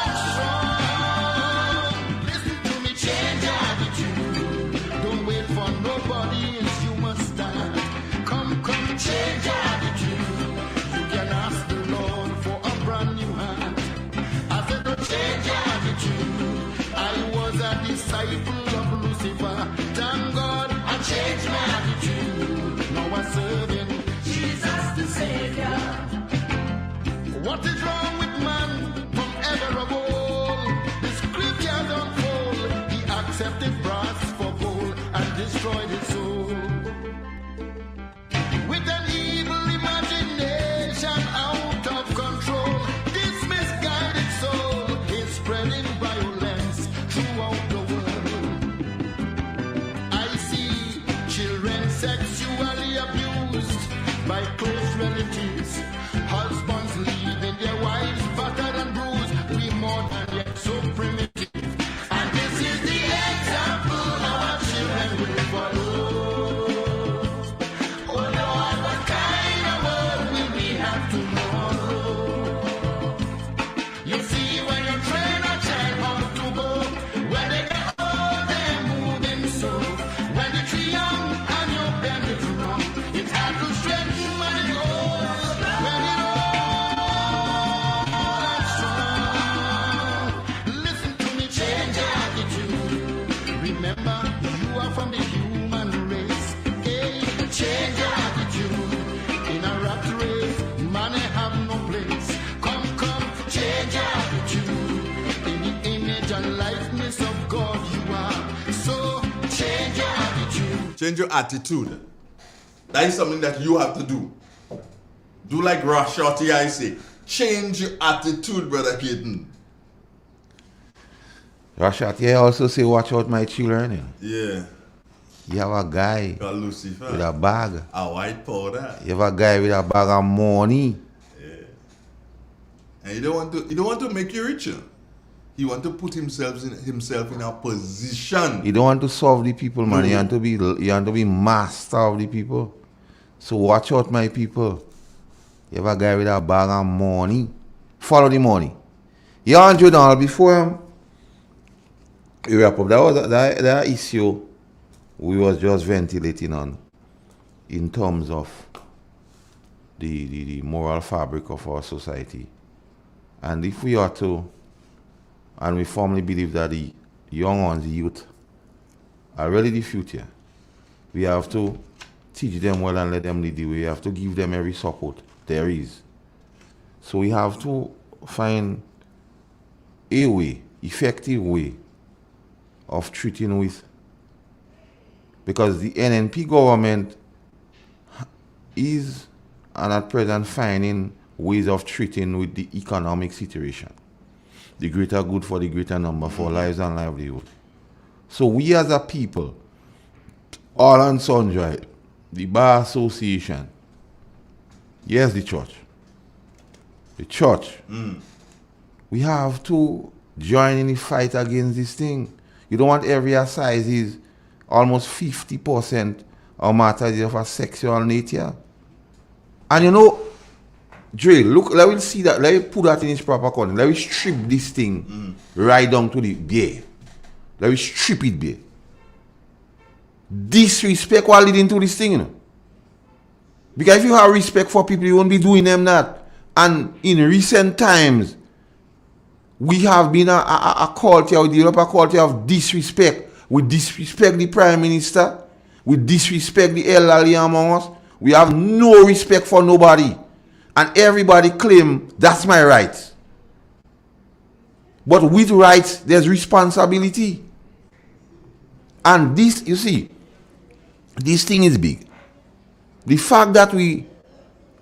and strong. Listen to me, change your attitude. Don't wait for nobody else, you must start. Come, change your attitude. You can ask the Lord for a brand new heart. I said, don't change your attitude. I was a disciple of Lucifer. Thank God I changed my attitude. Now I'm serving Jesus the Savior. What is wrong with man from ever of old? The scriptures unfold. He accepted brass for gold and destroyed his soul. With an evil imagination out of control, this misguided soul is spreading violence throughout the world. I see children sexually abused by close relatives, husbands leaving their wives battered and bruised. We modern yet so primitive, and this is the example our children will follow. Oh Lord, what kind of world will we have tomorrow? You see, when you train a child how to go, when they get old, they're moving so. When they're too young and you're bending wrong, it's hard to straighten when it's old. When it's old and strong. Listen to me, change your attitude. Remember, you are from the human race. Hey, change your attitude. In a rat race, money have no place. Come, change your attitude. In the image and likeness of God you are. So, change your attitude. Change your attitude. That is something that you have to do. Do like Rashoti I say. Change your attitude, Brother Keaton. Rashad, you also say, watch out my children. You know? Yeah. You have a guy Got Lucifer. with a bag. A white powder. You have a guy with a bag of money. And he don't want to make you richer. He want to put himself in a position. You don't want to solve the people, man. No. You want to be master of the people. So watch out, my people. You have a guy with a bag of money. Follow the money. You $100 before him. You wrap up. That was that issue we was just ventilating on in terms of the moral fabric of our society. And if we are to, and we firmly believe that the young ones, the youth, are really the future, we have to teach them well and let them lead the way. We have to give them every support there is. So we have to find a way, effective way of treating with, because the NNP government is, and at present, finding ways of treating with the economic situation. The greater good for the greater number for lives and livelihood. So we as a people, all and sundry, the Bar Association, yes, the church, we have to join in the fight against this thing. You don't want every size is almost 50% of matters of a sexual nature. And you know, Dre, look, let me see that, let me put that in its proper context. Let me strip this thing right down to the bare. Let me strip it bare. Disrespect what leading to this thing, you know. Because if you have respect for people, you won't be doing them that. And in recent times, we have been a culture, we develop a culture of disrespect. We disrespect the Prime Minister. We disrespect the elderly among us. We have no respect for nobody. And everybody claim that's my right. But with rights, there's responsibility. And this, you see, this thing is big. The fact that we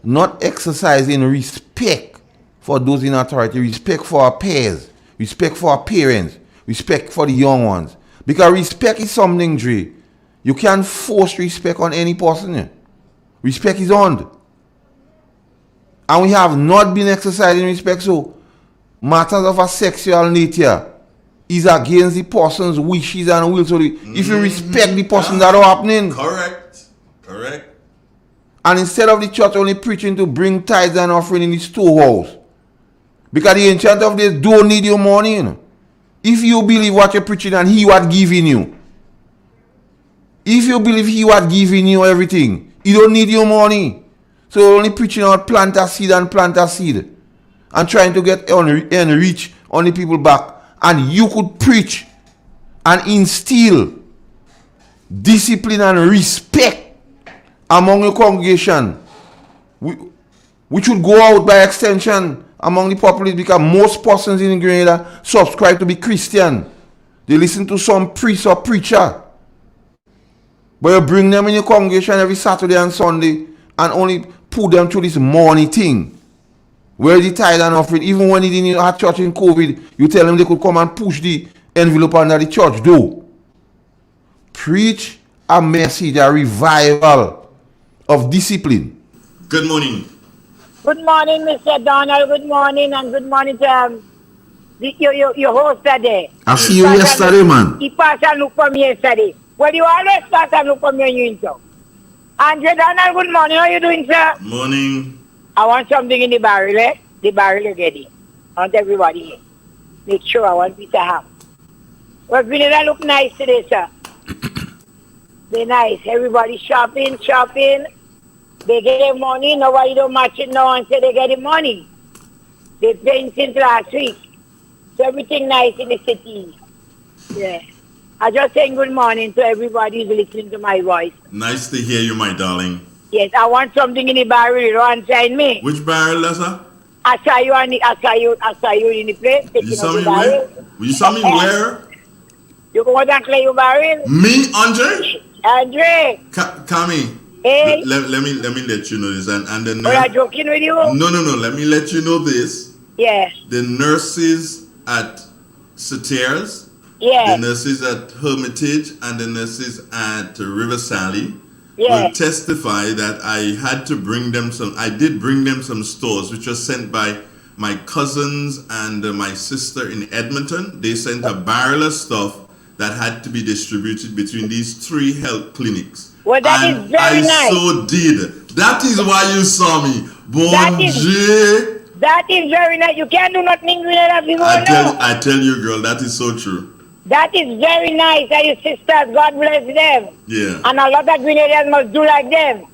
not exercising respect for those in authority, respect for our peers, respect for our parents, respect for the young ones. Because respect is something, Dre. You can't force respect on any person. Eh? Respect is earned. And we have not been exercising respect, so matters of a sexual nature is against the person's wishes and will. So if you respect the person, that are happening. Correct. And instead of the church only preaching to bring tithes and offering in the storehouse, because the ancient of days don't need your money. You know? If you believe what you're preaching and he what giving you, if you believe he what giving you everything, he don't need your money. So you're only preaching out plant a seed and trying to get enrich on the people back. And you could preach and instill discipline and respect among your congregation, which would go out by extension among the populace, because most persons in Grenada subscribe to be Christian. They listen to some priest or preacher. But you bring them in your congregation every Saturday and Sunday and only put them through this money thing. Where the tithe and offering, even when they didn't have church in COVID, you tell them they could come and push the envelope under the church door. Preach a message, a revival of discipline. Good morning. Good morning, Mr. Donald. Good morning, and good morning to your host today. I see you yesterday, man. He passed and look for me yesterday. Well, you always pass and look for me when you're in town. Andre Donald, good morning. How are you doing, sir? Morning. I want something in the barrel, eh? The barrel already. I want everybody here. Make sure I want Peter Ham. Well, Grenada look nice today, sir. They nice. Everybody shopping. They get their money. Nobody don't match it now and say they get the money. They paying since last week. So everything nice in the city. Yeah. I just saying good morning to everybody who's listening to my voice. Nice to hear you, my darling. Yes, I want something in the barrel. You don't sign me. Which barrel, Lessa? I saw you in the place. You saw me where? You saw me where? You go and clear your barrel? Me, Andre? Andre. Kami. Hey. Let me let you know this. And then. Are you joking with you? No. Let me let you know this. Yeah. The nurses at Sateers. Yeah. The nurses at Hermitage and the nurses at River Sally. Yeah. Will testify that I did bring them some stores which were sent by my cousins and my sister in Edmonton. They sent a barrel of stuff that had to be distributed between these 3 health clinics. Well, that is very nice. I so did. That is why you saw me. Bon Dieu. That is very nice. You can't do nothing with it if you don't know. I tell you, girl, that is so true. That is very nice. And your sisters, God bless them. Yeah. And a lot of Grenadians must do like them.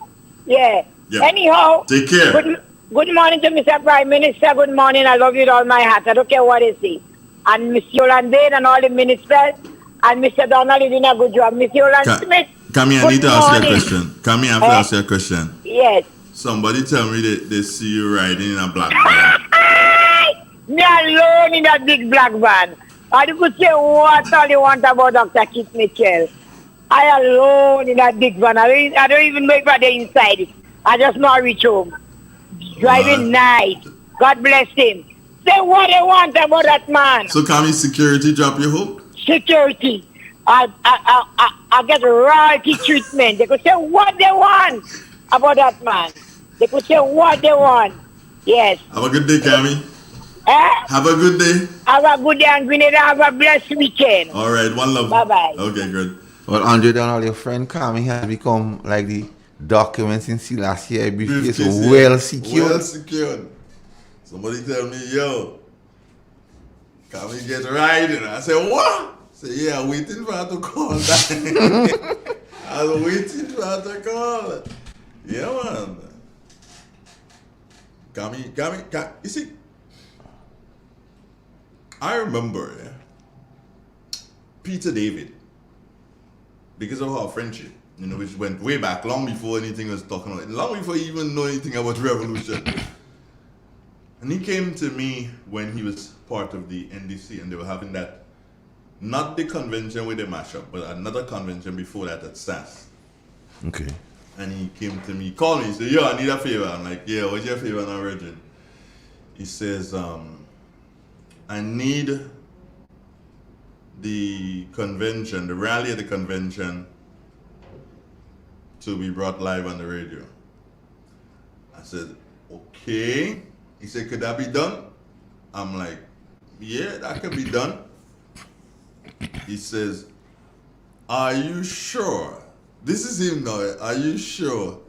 Yeah. Anyhow. Take care. Good morning to Mr. Prime Minister. Good morning. I love you with all my heart. I don't care what they say. And Miss Yolande and all the ministers. And Mr. Donald is doing a good job. Miss Yolande Smith. Kami, I need to ask you a question. Kami, I have to ask you a question. Yes. Somebody tell me they see you riding in a black van. Me alone in that big black van. I could say what all you want about Dr. Keith Mitchell. I alone in that big van. I don't even wait for the inside it. I just know I reach home. Driving nice. God bless him. Say what they want about that man. So Kami, security drop you home? Security. I get royalty treatment. They could say what they want about that man. They could say what they want. Yes. Have a good day, Kami. Have a good day. Have a good day, and Grenada. Have a blessed weekend. All right, one love. Bye-bye. Okay, good. Well, Andre Donald, your friend Kami has become like the documents in sea last year. Briefcase well secured. Well secured. Somebody tell me, yo, Kami get riding. I said, what? I said, yeah, I'm waiting for her to call. I was waiting for her to call. Yeah, man. Kami, you see, I remember Peter David, because of our friendship, which went way back, long before anything was talking about it, long before he even know anything about revolution. And he came to me when he was part of the NDC, and they were having that, not the convention with the mashup, but another convention before that at SAS. Okay. And he came to me, called me, he said, yo, I need a favor. I'm like, yeah, what's your favor now, Virgin? He says, I need the convention, the rally at the convention, to be brought live on the radio. I said, okay. He said, could that be done? I'm like, yeah, that could be done. He says, are you sure? This is him now. Are you sure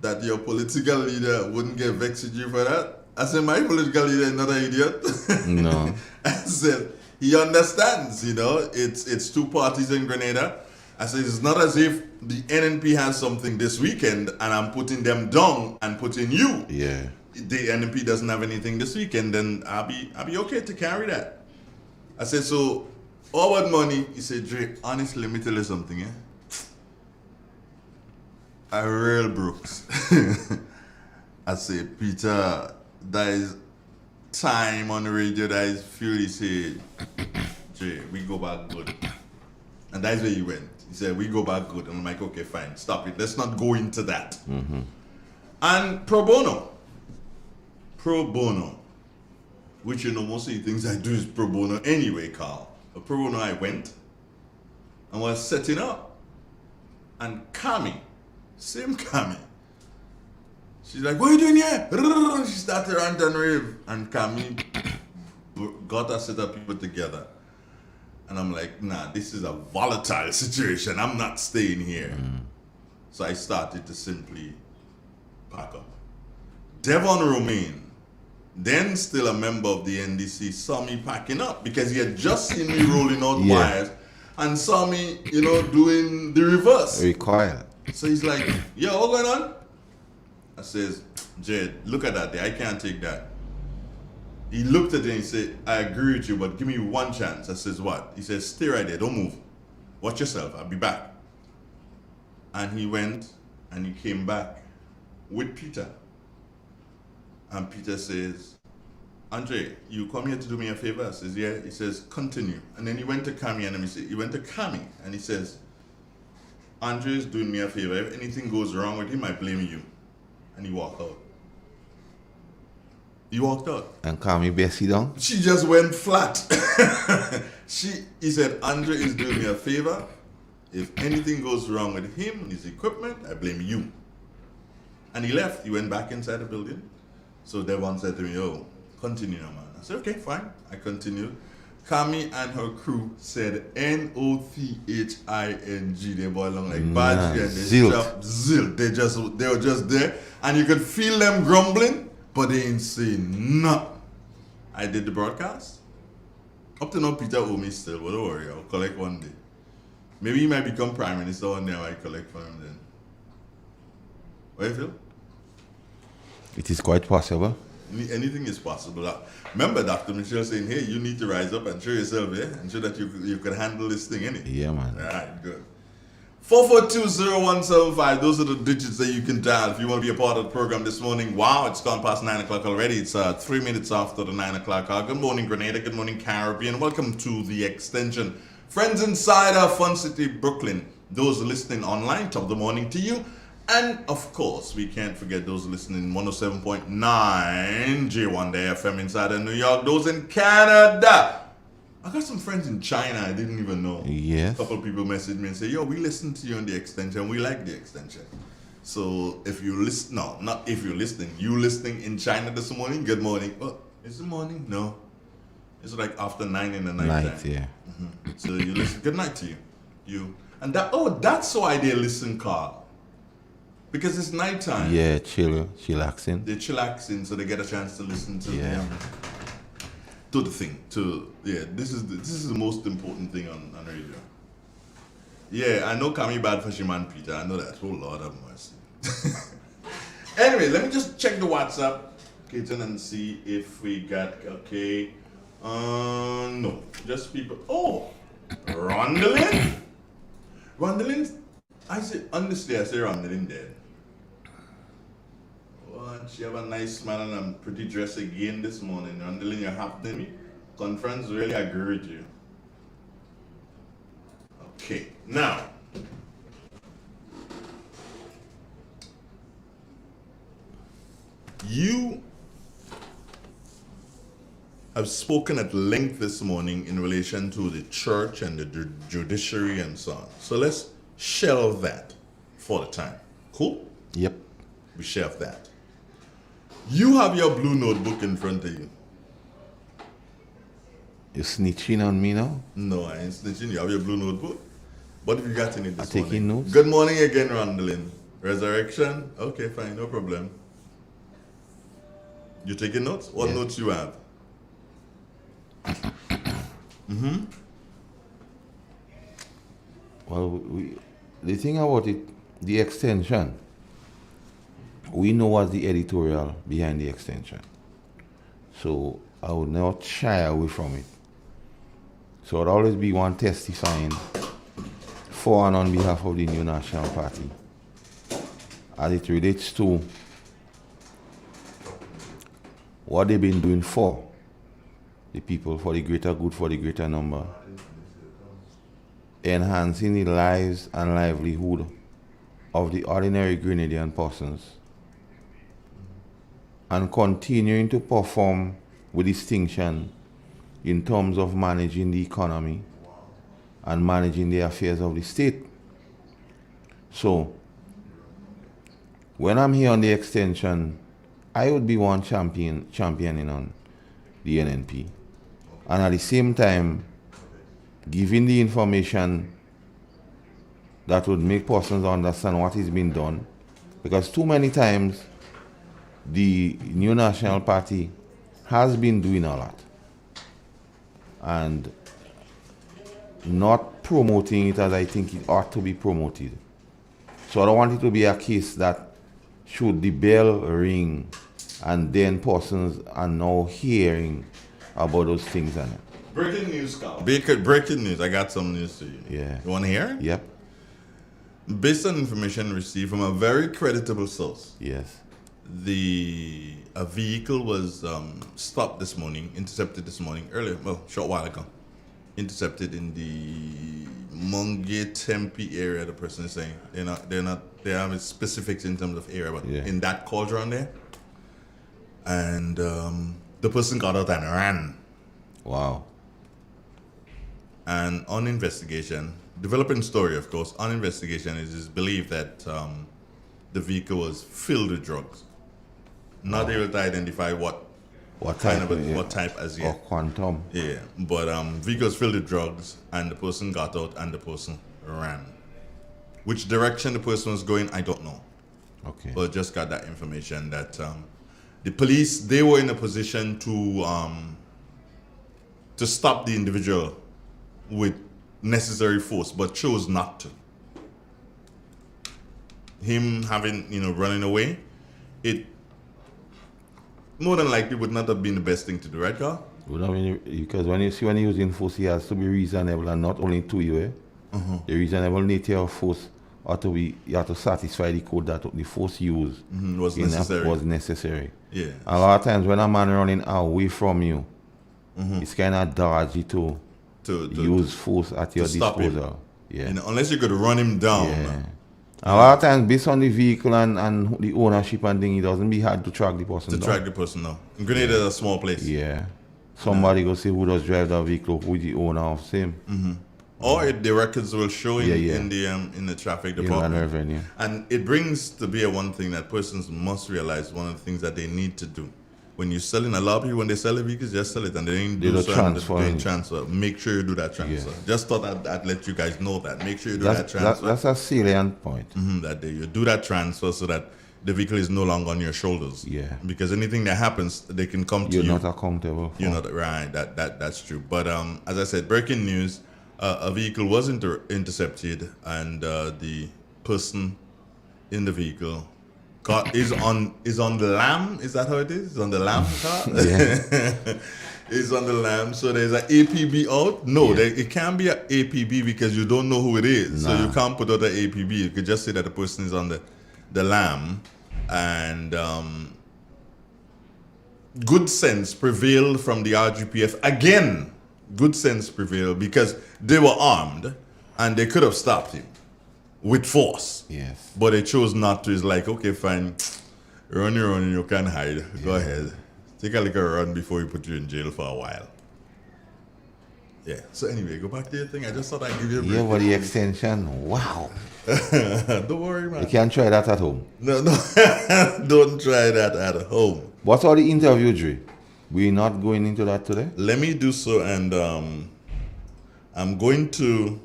that your political leader wouldn't get vexed with you for that? I said, my political leader is not an idiot. No. I said, he understands, you know, it's two parties in Grenada. I said, it's not as if the NNP has something this weekend and I'm putting them down and putting you. Yeah. The NNP doesn't have anything this weekend, then I'll be okay to carry that. I said, so all about money? He said, Dre, honestly, let me tell you something, eh? I real Brooks. I say, Peter, that is time on the radio that is Fury said, Jay, we go back good. And that's where he went. He said, we go back good. And I'm like, okay, fine, stop it. Let's not go into that. Mm-hmm. And pro bono. Pro bono. Which, you know, most of the things I do is pro bono anyway, Carl. But pro bono, I went and was setting up. And Kami, same Kami, she's like, what are you doing here? She started rant and rave. And Kami got a set of people together. And I'm like, nah, this is a volatile situation. I'm not staying here. So I started to simply pack up. Devon Romaine, then still a member of the NDC, saw me packing up because he had just seen me rolling out wires and saw me, you know, doing the reverse. Recoil. So he's like, yo, what's going on? I says, Jed, look at that there. I can't take that. He looked at it and he said, I agree with you, but give me one chance. I says, what? He says, stay right there. Don't move. Watch yourself. I'll be back. And he went and he came back with Peter. And Peter says, Andre, you come here to do me a favor? I says, yeah. He says, continue. And then he went to Kami and he went to Kami and he says, Andre is doing me a favor. If anything goes wrong with him, I blame you. And he walked out. He walked out. And Kami Bessie down? She just went flat. He said, Andre is doing me a favor. If anything goes wrong with him and his equipment, I blame you. And he left. He went back inside the building. So Devon said to me, oh, continue now, man. I said, okay, fine. I continued. Kami and her crew said N-O-T-H-I-N-G. They boy along like badge and they dropped zilt. They were just there. And you could feel them grumbling, but they ain't saying nothing. I did the broadcast. Up to now, Peter owe me still, but don't worry, I'll collect one day. Maybe he might become Prime Minister one day, I might collect for him then. What do you feel? It is quite possible. Anything is possible. Remember Dr. Michelle saying, hey, you need to rise up and show yourself, and show that you can handle this thing, innit? Yeah, man. All right, good. 4420175, those are the digits that you can dial if you want to be a part of the program this morning. Wow, it's gone past 9 o'clock already. It's 3 minutes after the 9 o'clock hour. Good morning, Grenada. Good morning, Caribbean. Welcome to the Xtension. Friends inside our Fun City, Brooklyn. Those listening online, top of the morning to you. And, of course, we can't forget those listening 107.9 J1 Day FM inside of New York. Those in Canada. I got some friends in China I didn't even know. Yes. A couple of people messaged me and say, yo, we listen to you on the Xtension. We like the Xtension. So if you listen, no, not if you're listening. You listening in China this morning, good morning. Oh, is it morning? No. It's like after 9 in the night time. Yeah. Mm-hmm. So you listen. Good night to you. And that's why they listen, Carl. Because it's nighttime. Yeah, chillaxing. They're chillaxing, so they get a chance to listen to the thing. This is the most important thing on radio. Yeah, I know Kami bad for Shiman Peter. I know that. Oh Lord have mercy. Anyway, let me just check the WhatsApp, Keaton, and see if we got no, just people. Oh, Rondalyn. Rondalyn. I say Rondalyn dead. She have a nice smile and I'm pretty dressed again this morning. Rondalyn, you're happy to me. Conference really agree with you. Okay, now. I've spoken at length this morning in relation to the church and the judiciary and so on. So let's shelve that for the time. Cool? Yep. We shelve that. You have your blue notebook in front of you. You snitching on me now? No, I ain't snitching. You have your blue notebook. What have you got in it this taking morning? notes. Good morning again, Randallin. Resurrection? Okay, fine, no problem. You taking notes? What Yeah. notes you have? Mm-hmm. Well, the thing about it, the extension, we know what's the editorial behind the extension. So I would not shy away from it. So it would always be one testifying for and on behalf of the New National Party as it relates to what they've been doing for the people, for the greater good, for the greater number, enhancing the lives and livelihood of the ordinary Grenadian persons, and continuing to perform with distinction in terms of managing the economy and managing the affairs of the state. So, when I'm here on the extension, I would be one championing on the NNP. And at the same time, giving the information that would make persons understand what is being done. Because too many times, the New National Party has been doing a lot and not promoting it as I think it ought to be promoted. So I don't want it to be a case that should the bell ring and then persons are now hearing about those things. And Breaking news, Carl. Breaking news. I got some news to you. yeah. You want to hear? Yep. Based on information received from a very creditable source, Yes. a vehicle was stopped this morning, intercepted this morning, earlier, well, short while ago, intercepted in the Mungay Tempe area. The person is saying they have specifics in terms of area, but Yeah. in that cauldron there, and the person got out and ran. Wow. And on investigation, developing story, of course, on investigation, it is believed that the vehicle was filled with drugs. Not able to identify what type, what type as yet. Or quantum. Yeah, but vehicles filled with drugs, and the person got out and the person ran. Which direction the person was going, I don't know. Okay. But just got that information that the police, they were in a position to stop the individual with necessary force, but chose not to. Him having, running away, it more than likely would not have been the best thing to do, right, Carl? Because when you're using force, it has to be reasonable and not only to you. The reasonable nature of force ought to be, you have to satisfy the code that the force used was necessary. Yeah. A lot of times when a man running away from you, it's kind of dodgy to use force at your disposal. Yeah. Unless you could run him down. Yeah. A lot of times, based on the vehicle and the ownership and thing, it doesn't be hard to track the person down. Track the person down. Grenada is a small place. Yeah. Somebody go see who does drive that vehicle, who is the owner of same. Or the records will show in the traffic department. And it brings to bear one thing that persons must realize, one of the things that they need to do. When you're selling, a lot of people, when they sell a vehicle, just sell it and they ain't do transfer. Make sure you do that transfer. Yeah. Just thought I'd let you guys know that. Make sure you do that transfer. That's a salient point. That you do that transfer so that the vehicle is no longer on your shoulders. Yeah. Because anything that happens, they can come to you. You're not accountable. You're not, right. That's true. But as I said, breaking news, a vehicle was intercepted and the person in the vehicle is on the lam. Is that how it is? It's on the lam car? Yeah. It's on the lam. So there's an APB out? No, it can't be an APB because you don't know who it is. Nah. So you can't put out an APB. You could just say that the person is on the lam. And good sense prevailed from the RGPF. Again, good sense prevailed because they were armed and they could have stopped him with force. Yes. But they chose not to. It's like, okay, fine. Running, you can hide. Go ahead. Take a little run before we put you in jail for a while. Yeah. So anyway, go back to your thing. I just thought I'd give you a break. Yeah, but the extension, wow. Don't worry, man. You can't try that at home. No, don't try that at home. What's all the interview, Dre? We're not going into that today? Let me do so, and I'm going to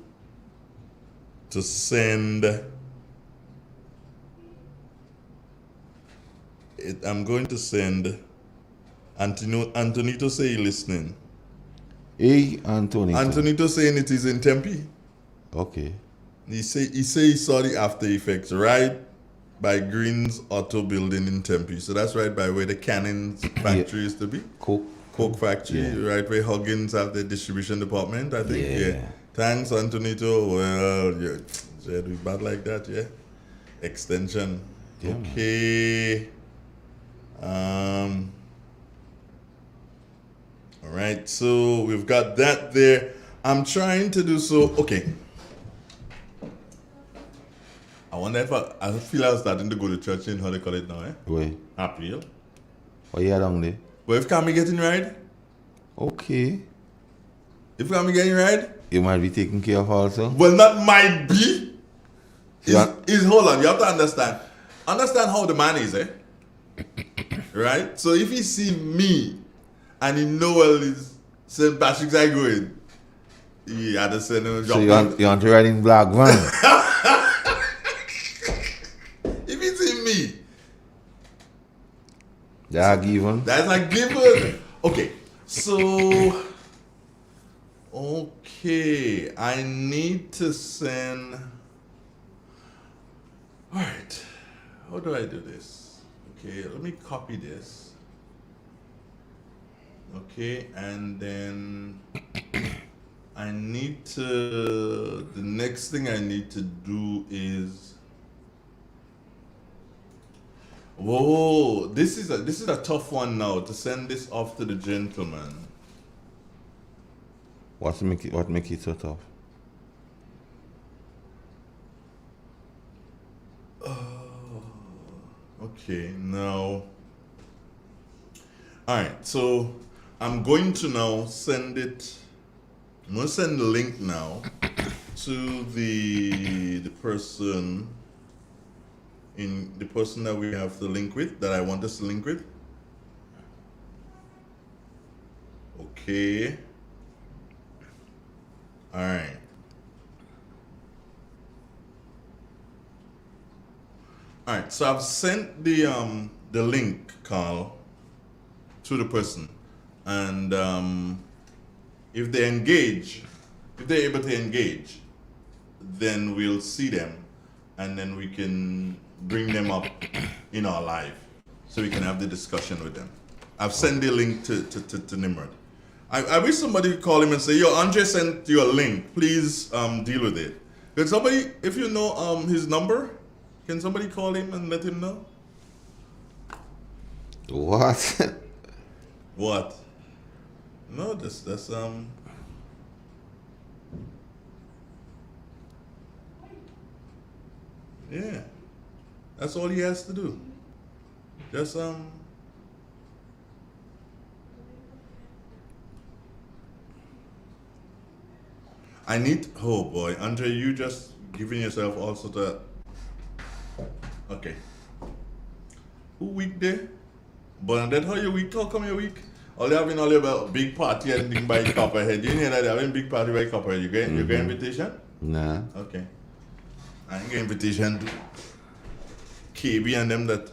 send it. I'm going to send Antonito say listening. Hey, Antonito. Antonito saying it is in Tempe. Okay. He say he saw the after effects right by Green's Auto Building in Tempe. So that's right by where the Cannon's factory used to be. Coke factory, right where Huggins have the distribution department, I think. Yeah. Thanks, Antonito. Well, yeah, we bad like that, yeah. Xtension. Yeah, okay. All right, so we've got that there. I'm trying to do so. Okay. I wonder if I feel I was starting to go to church in how they call it now, eh? Where? April. Oh, yeah, down there. But if Kami getting right? Okay. If Kami getting right? You might be taken care of also. Well, not might be. Is hold on, you have to understand. Understand how the man is, eh? Right? So if he see me and he know well is St. Patrick's I going, he had to send him a job. So you want to ride in black van? If he see me, that's given. That's a given. Okay, so okay, I need to send. All right, how do I do this? Okay, let me copy this. Okay, and then I need to. The next thing I need to do is. Whoa, this is a tough one now to send this off to the gentleman. What make it so tough? Okay, now. Alright, so I'm going to now send it. I'm going to send the link now to the person that we have to link with, that I want us to link with. Okay. Alright. Alright, so I've sent the link, Carl, to the person. And if they engage, if they're able to engage, then we'll see them and then we can bring them up in our live so we can have the discussion with them. I've sent the link to Nimrod. I wish somebody would call him and say, yo, Andre sent you a link. Please deal with it. Can somebody, if you know his number, can somebody call him and let him know? What? What? No, that's yeah. That's all he has to do. Just I need, oh boy, Andre, you just giving yourself also to, okay. Who weekday? But that's how your week, how come your week? All they having all about big party and thing by Copperhead. You know that they're having big party by Copperhead. You get invitation? Nah. Okay. I ain't get invitation to KB and them that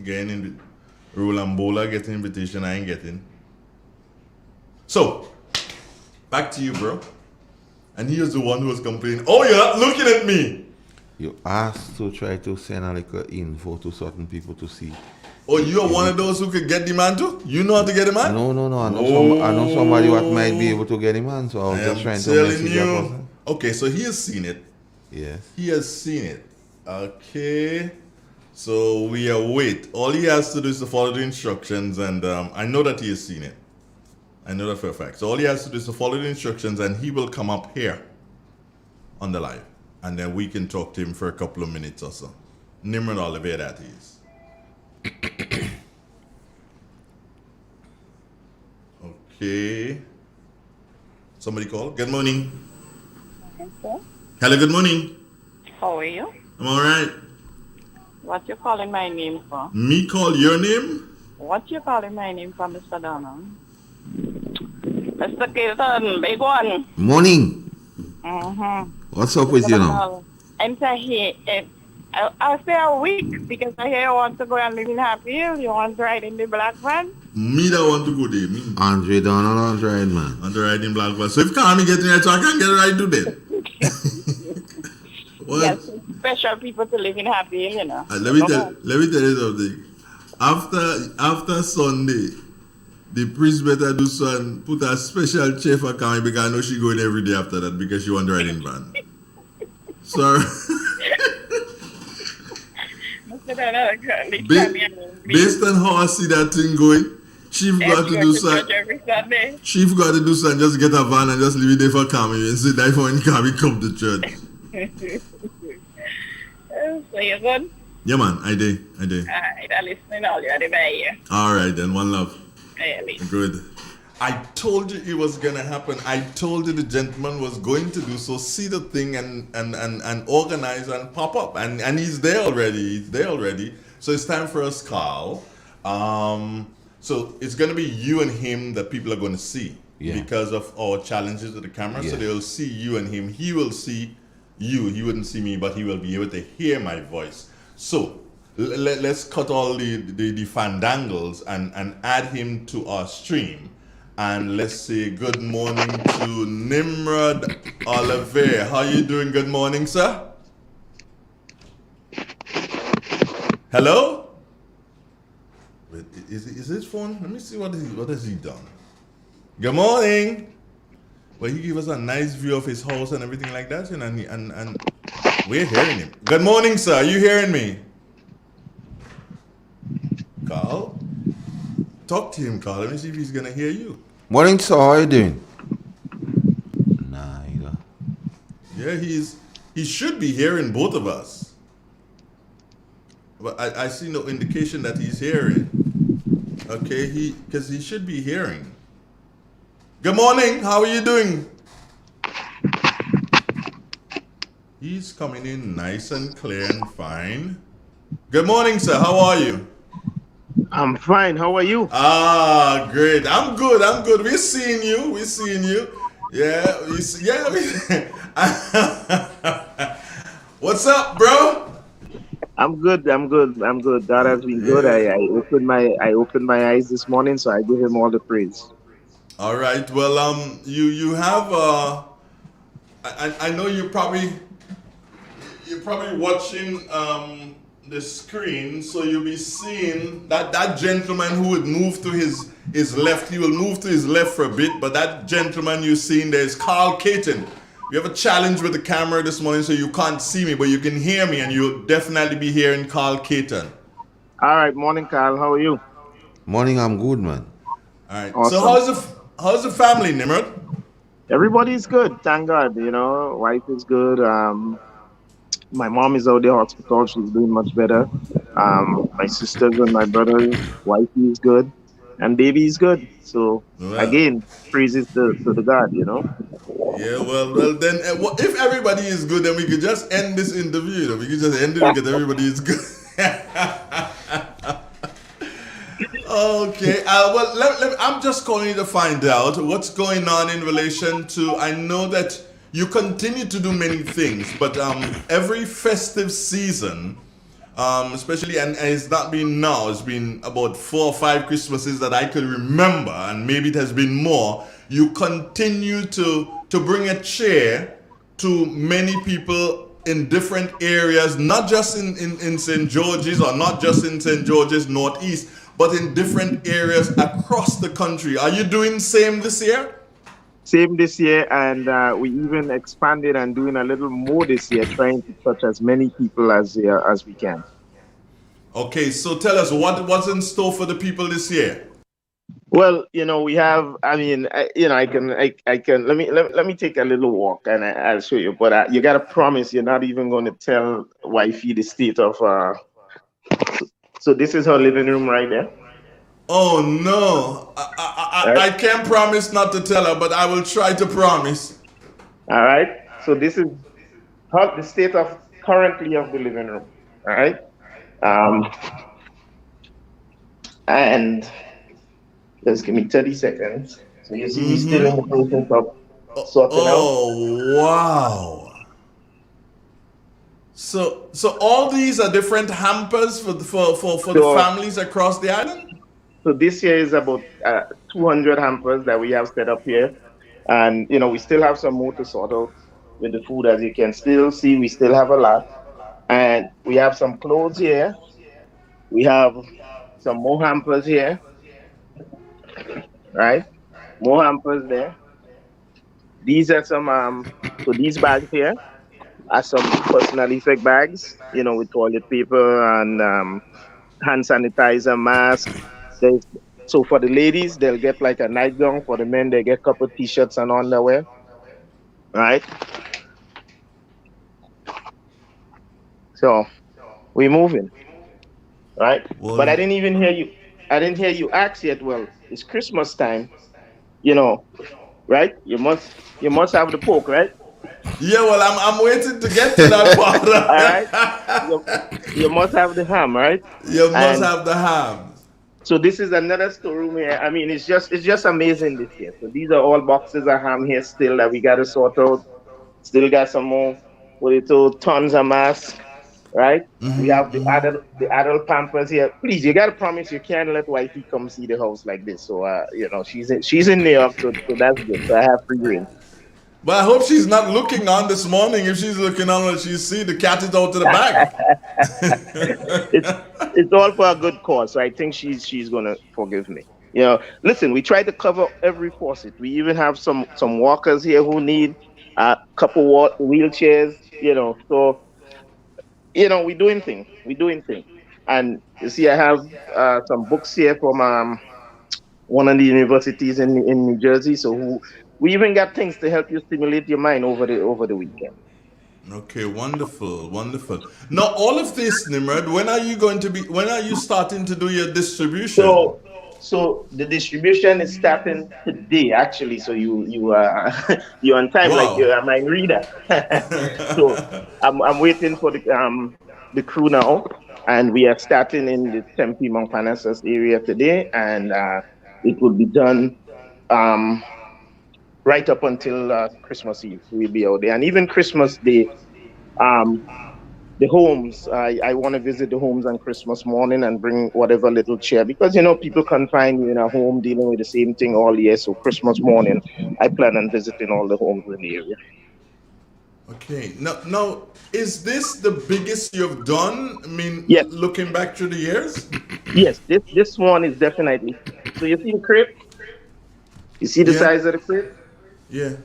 getting in Roland Bowler getting invitation. I ain't getting. So, back to you, bro. And he was the one who was complaining. Oh, you're not looking at me. You asked to try to send a little info to certain people to see. Oh, you're one of those who could get the man too? You know how to get the man? No. I know somebody what might be able to get him on, so I was just trying to message that person. Okay, so he has seen it. Yes. He has seen it. Okay. So we await. All he has to do is to follow the instructions, and I know that he has seen it. I know that for a fact. So all he has to do is to follow the instructions, and he will come up here on the live, and then we can talk to him for a couple of minutes or so. Nimrod Oliver, that is. Okay. Somebody call. Good morning. Okay. Hello, good morning. How are you? I'm alright. What you calling my name for? Me call your name? What you calling my name for, Mr. Donald? Mr. Kilton, big one. Morning. Mm-hmm. What's up with you now? I'm here. I'll say a week because I hear you want to go and live in Happy Hill. You want to ride in the black van? Me that want to go there. Me. Andre Donald on ride, man. Want to ride in Black Bus. So if can't get in there, so I can get a ride to them. What? Yes, special people to live in Happy Hill, you know. Let me tell you something. After Sunday, the priest better do son put a special chair for Kami because I know she going every day after that because she want to ride in van. Sorry. Based on how I see that thing going, she forgot to do something. She forgot to do something. Just get a van and just leave it there for Kami and sit there for when Kami come to church. So you good? Yeah, man. I did. Alright, I'm listening all you are here. All right, then. One love. Really? Good. I told you it was gonna happen. I told you the gentleman was going to do so. See the thing and organize and pop up, and he's there already. He's there already. So it's time for us, Carl. So it's gonna be you and him that people are gonna see because of our challenges with the camera. So they'll see you and him. He will see you. He wouldn't see me, but he will be able to hear my voice. So let's cut all the fandangles and add him to our stream. And let's say good morning to Nimrod Oliver. How you doing? Good morning, sir. Hello? Wait, is his phone? Let me see what has he done. Good morning. Well, he gave us a nice view of his house and everything like that, and we're hearing him. Good morning, sir. Are you hearing me? Carl? Talk to him, Carl. Let me see if he's gonna hear you. Morning, sir. How are you doing? Nah, either. Yeah, he should be hearing both of us. But I see no indication that he's hearing. Okay, because he should be hearing. Good morning. How are you doing? He's coming in nice and clear and fine. Good morning, sir. How are you? I'm fine. How are you? Ah, great. I'm good. We're seeing you. Yeah. What's up, bro? I'm good. God has been good. I opened my eyes this morning, so I give him all the praise. All right. Well, you have I know you're probably watching the screen, so you'll be seeing that gentleman who would move to his left. He will move to his left for a bit, but that gentleman you're seeing there is Carl Caton. You have a challenge with the camera this morning, so you can't see me, but you can hear me, and you'll definitely be hearing Carl Caton. All right, morning, Carl. How are you? Morning, I'm good, man. All right. Awesome. So how's the family, Nimrod? Everybody's good, thank God. Wife is good. My mom is out the hospital. She's doing much better. My sisters and my brother, wifey is good, and baby is good. So again, praises to the God. Yeah, well then, if everybody is good, then we could just end this interview. We could just end it because everybody is good. Okay. I'm just calling you to find out what's going on in relation to. I know that you continue to do many things, but every festive season, especially, and it's not been now, it's been about 4 or 5 Christmases that I could remember, and maybe it has been more. You continue to bring a chair to many people in different areas, not just in St. George's or not just in St. George's Northeast, but in different areas across the country. Are you doing same this year? Same this year, and we even expanded and doing a little more this year, trying to touch as many people as we can. Okay, so tell us what's in store for the people this year. Well, we have. I can. Let me take a little walk, and I'll show you. But you gotta promise you're not even going to tell wifey the state of. So this is her living room right there. Oh no, Right? I can't promise not to tell her, but I will try to promise. All right. So this is the state of currently of the living room. All right. Um, and just give me 30 seconds. So you see, we're still in the process of sorting out. Oh wow. So all these are different hampers for the So, families across the island? so this year is about 200 hampers that we have set up here. And, we still have some more to sort out with the food. As you can still see, we still have a lot. And we have some clothes here. We have some more hampers here, right? More hampers there. These are some, so these bags here are some personal effect bags, with toilet paper and hand sanitizer, mask. There's, so for the ladies, they'll get like a nightgown. For the men, they get a couple t-shirts and underwear, right? So we're moving, right? But I Well, didn't even hear you. I didn't hear you ask yet. Well, it's Christmas time, you know, right? You must have the pork, right? yeah, well, I'm waiting to get to that part. All right. You must have the ham, right? You must And have the ham. so this is another storeroom here. I mean, it's just amazing this year. So these are all boxes of ham here still that we gotta sort out. Still got some more potato, tons of masks, right? We have the adult pampers here. Please, you gotta promise you can't let wifey come see the house like this. So she's in New York, so that's good. So I have free reign. But I hope she's not looking on this morning. If she's looking on, she see the cat is out to the bag. it's it's all for a good cause. So I think she's gonna forgive me. Listen, we try to cover every faucet. We even have some walkers here who need a couple wheelchairs. So we're doing things. We're doing things. And you see, I have some books here from one of the universities in New Jersey. So we even got things to help you stimulate your mind over the weekend. Okay, wonderful, wonderful. Now, all of this, Nimrod, when are you starting to do your distribution? So the distribution is starting today, actually. So you're on time, like Wow. you're a mind reader. So I'm waiting for the crew now, and we are starting in the Tempe Mount Parnassus area today, and it will be done um, right up until Christmas Eve. We'll be out there, and even Christmas Day. Um, the homes. I want to visit the homes on Christmas morning and bring whatever little cheer because people can't find you in a home dealing with the same thing all year. So Christmas morning, I plan on visiting all the homes in the area. Okay. Now, is this the biggest you've done? I mean, Yes, looking back through the years? yes. This one is definitely. So you see the crib. You see the Yeah, size of the crib, yeah.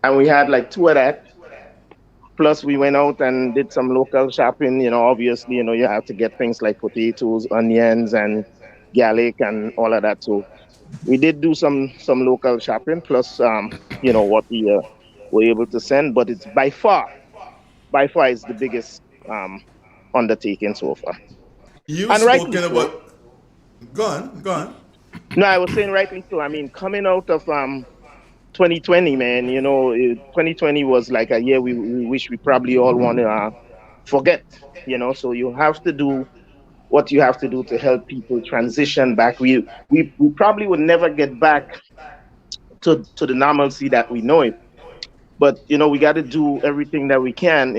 and we had like two of that. Plus, we went out and did some local shopping. Obviously, you have to get things like potatoes, onions, and garlic, and all of that. So we did do some local shopping. Plus, what we were able to send. But it's by far, is the biggest undertaking so far, You've and rightly spoken so. about. Go on, go on. No, I was saying rightly so. I mean, coming out of 2020, man, 2020 was like a year we wish we probably all want to forget. So you have to do what you have to do to help people transition back. We probably would never get back to the normalcy that we know it, but we got to do everything that we can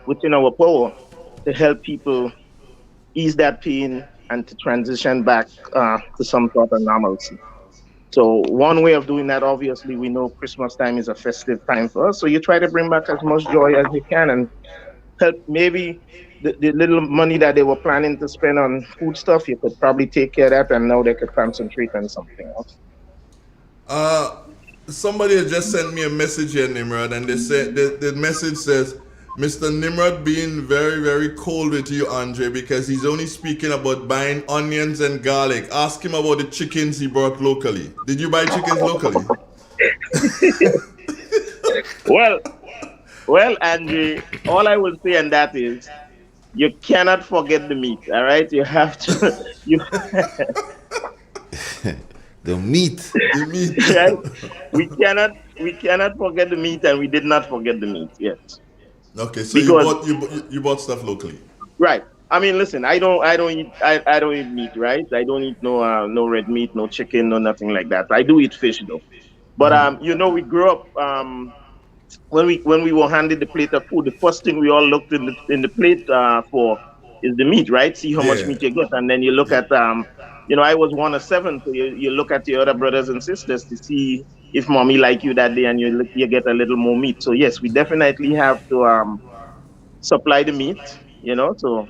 within our power to help people ease that pain and to transition back to some sort of normalcy. So one way of doing that, obviously, we know Christmas time is a festive time for us. So you try to bring back as much joy as you can and help maybe the little money that they were planning to spend on food stuff, you could probably take care of that and now they could concentrate on something else. Uh, Somebody has just sent me a message here, Nimrod, and they said the message says, Mr. Nimrod being very, very cold with you, Andre, because he's only speaking about buying onions and garlic. Ask him about the chickens he bought locally. Did you buy chickens locally? Well, Angie, all I will say on that is you cannot forget the meat. All right, you have to you The meat. The meat. Right? We cannot forget the meat, and we did not forget the meat. Yes, Okay, so because you bought stuff locally. right. I mean, listen. I don't eat meat. Right? I don't eat no red meat, no chicken, no nothing like that. I do eat fish though. But we grew up when we were handed the plate of food. The first thing we all looked in the plate for is the meat, right? See how much Yeah. meat you get, and then you look at I was one of seven, so you look at your other brothers and sisters to see if mommy like you that day, and you get a little more meat. So yes, we definitely have to supply the meat. So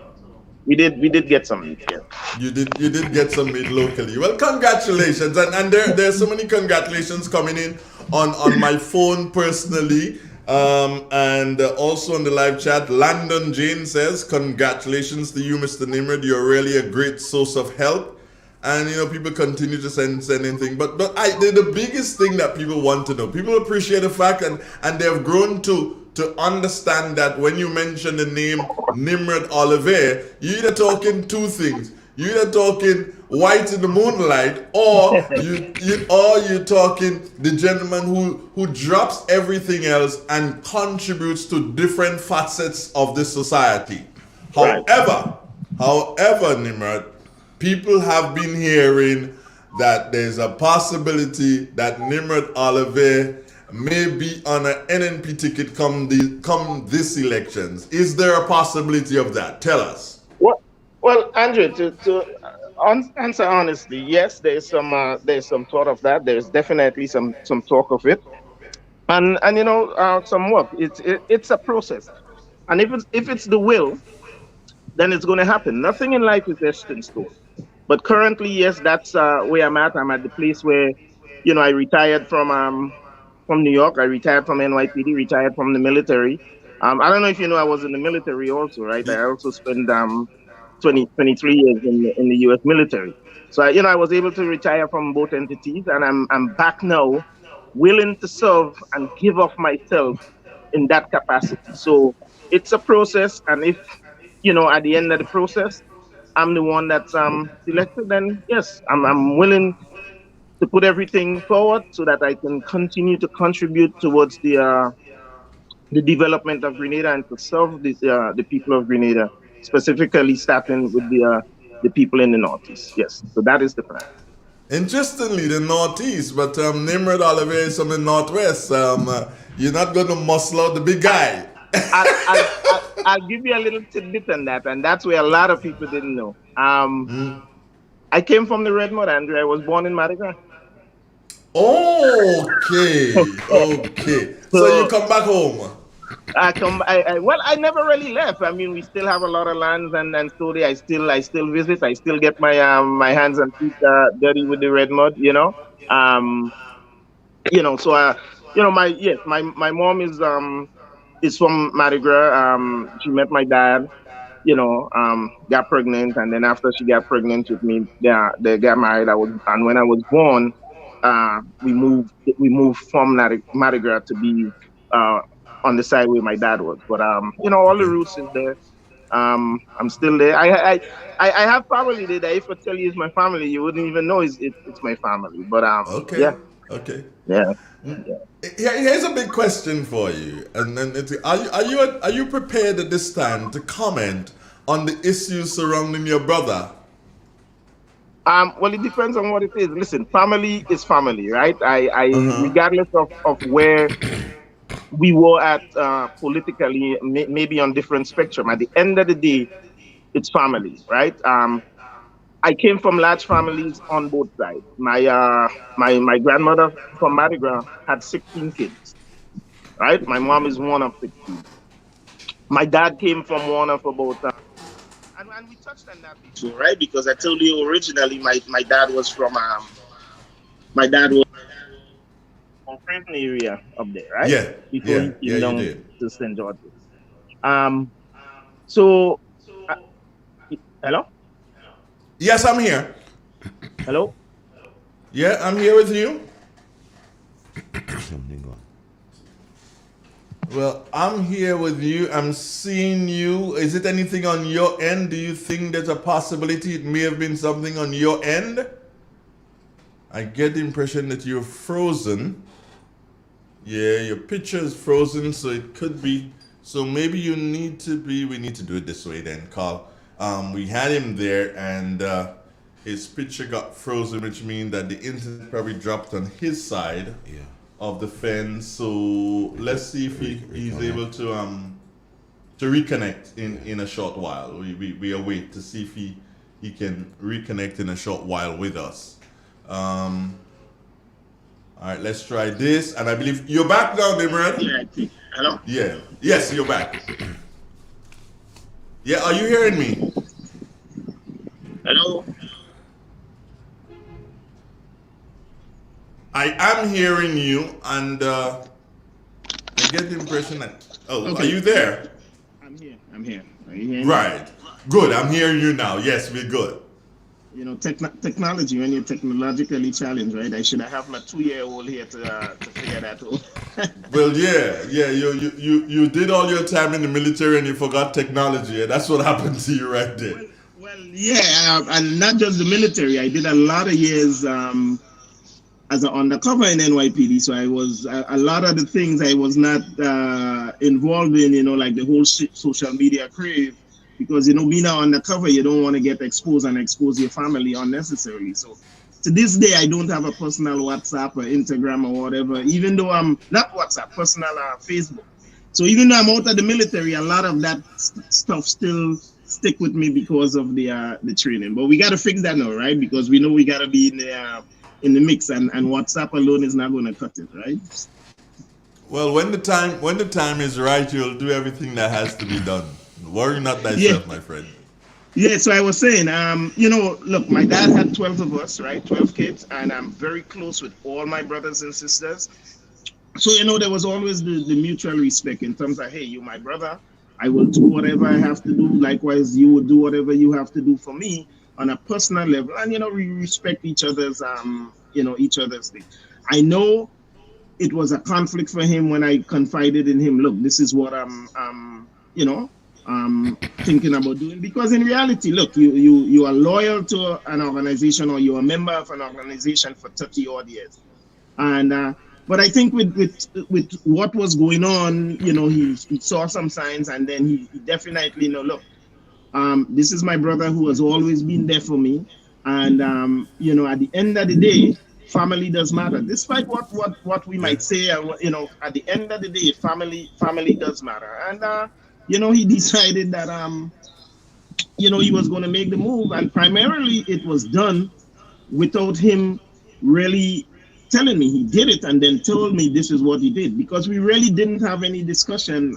we did get some meat. Yes. You did get some meat locally. Well, congratulations, and there's so many congratulations coming in on my phone personally, and also on the live chat. Landon Jane says, "Congratulations to you, Mr. Nimrod. You're really a great source of help." And people continue to send anything, but the biggest thing that people want to know, people appreciate the fact, and they have grown to understand that when you mention the name Nimrod Oliver, you're either talking two things. You're either talking White in the Moonlight, or you're talking the gentleman who drops everything else and contributes to different facets of this society. Right. However, Nimrod, people have been hearing that there's a possibility that Nimrod Oliver may be on an NNP ticket come this elections. Is there a possibility of that? Tell us. Well, Andrew, to answer honestly, yes, there's some thought of that. There's definitely some talk of it, and some work. It's a process, and if it's the will, then it's going to happen. Nothing in life is etched in stone. But currently, yes, that's where I'm at. I'm at the place where, I retired from New York. I retired from NYPD, retired from the military. I don't know if you know, I was in the military also, right? I also spent 23 years in the U.S. military. So I was able to retire from both entities, and I'm back now, willing to serve and give of myself in that capacity. So it's a process, and if at the end of the process, I'm the one that's selected, then yes, I'm willing to put everything forward so that I can continue to contribute towards the development of Grenada and to serve the people of Grenada, specifically starting with the people in the Northeast. Yes, so that is the plan. Interestingly, the Northeast, but Nimrod Oliver is from the Northwest. You're not going to muscle out the big guy. I'll give you a little tidbit on that, and that's where a lot of people didn't know. I came from the Red Mud, Andrew. I was born in Mardi Gras. Okay. So you come back home. I never really left. I mean, we still have a lot of lands, and slowly I still visit. I still get my my hands and feet dirty with the Red Mud. So my mom is from Mardi Gras. She met my dad, got pregnant, and then after she got pregnant with me, they got married. And when I was born, we moved from Mardi Gras to be on the side where my dad was. But all the roots is there. I'm still there. I have family there that if I tell you it's my family, you wouldn't even know it's my family. But Okay. yeah. Okay. Yeah. Here's a big question for you, and then are you prepared at this time to comment on the issues surrounding your brother? Well, it depends on what it is. Listen, family is family, right? I regardless of where we were at politically, maybe on different spectrum. At the end of the day, it's family, right? I came from large families on both sides. My grandmother from Mardi Gras had 16 kids, right? My mom is one of 16. My dad came from one of about, and we touched on that before, right? Because I told you originally my dad was from Franklin area up there, right? Yeah. Before Yeah. he came down You did. to St. George's. So, hello? Yes, I'm here. Hello? Yeah, I'm here with you. Well, I'm here with you. I'm seeing you. Is it anything on your end? Do you think there's a possibility it may have been something on your end? I get the impression that you're frozen. Yeah, your picture is frozen, so it could be. So maybe you need to be. We need to do it this way then, Carl. We had him there, and his picture got frozen, which means that the internet probably dropped on his side of the fence. So let's see if he's able to reconnect in a short while. We await to see if he can reconnect in a short while with us. All right, let's try this. And I believe you're back now, Nimrod. Yeah, I think. Hello? Yeah. Yes, you're back. Yeah, are you hearing me? Hello? I am hearing you, and I get the impression that. Oh, Okay. are you there? I'm here. Are you hearing me? Right. Good. I'm hearing you now. Yes, we're good. You know, technology, when you're technologically challenged, right? I should have my 2-year-old here to figure that out. Well, yeah. You did all your time in the military and you forgot technology, and that's what happened to you right there. Yeah, and not just the military. I did a lot of years as an undercover in NYPD. So I was a lot of the things I was not involved in. You know, like the whole social media crave. Because, you know, being an undercover, you don't want to get exposed and expose your family unnecessarily. So to this day, I don't have a personal WhatsApp or Instagram or whatever, even though I'm not WhatsApp, personal Facebook. So even though I'm out of the military, a lot of that stuff still stick with me because of the training. But we got to fix that now, right? Because we know we got to be in the mix, and WhatsApp alone is not going to cut it, right? Well, when the time is right, you'll do everything that has to be done. Worry not thyself, my friend. Yeah, so I was saying, you know, look, my dad had 12 of us, right? 12 kids, and I'm very close with all my brothers and sisters. So, you know, there was always the mutual respect in terms of, hey, you're my brother. I will do whatever I have to do. Likewise, you will do whatever you have to do for me on a personal level. And, you know, we respect each other's, each other's thing. I know it was a conflict for him when I confided in him, look, this is what I'm thinking about doing, because in reality, look, you are loyal to an organization, or you're a member of an organization for 30 odd years, and but I think with what was going on, you know, he saw some signs, and then he definitely, you know, look, this is my brother who has always been there for me, and you know, at the end of the day, family does matter, despite what we might say, and you know, at the end of the day, family does matter, and you know, he decided that, you know, he was going to make the move. And primarily it was done without him really telling me. He did it and then told me this is what he did, because we really didn't have any discussion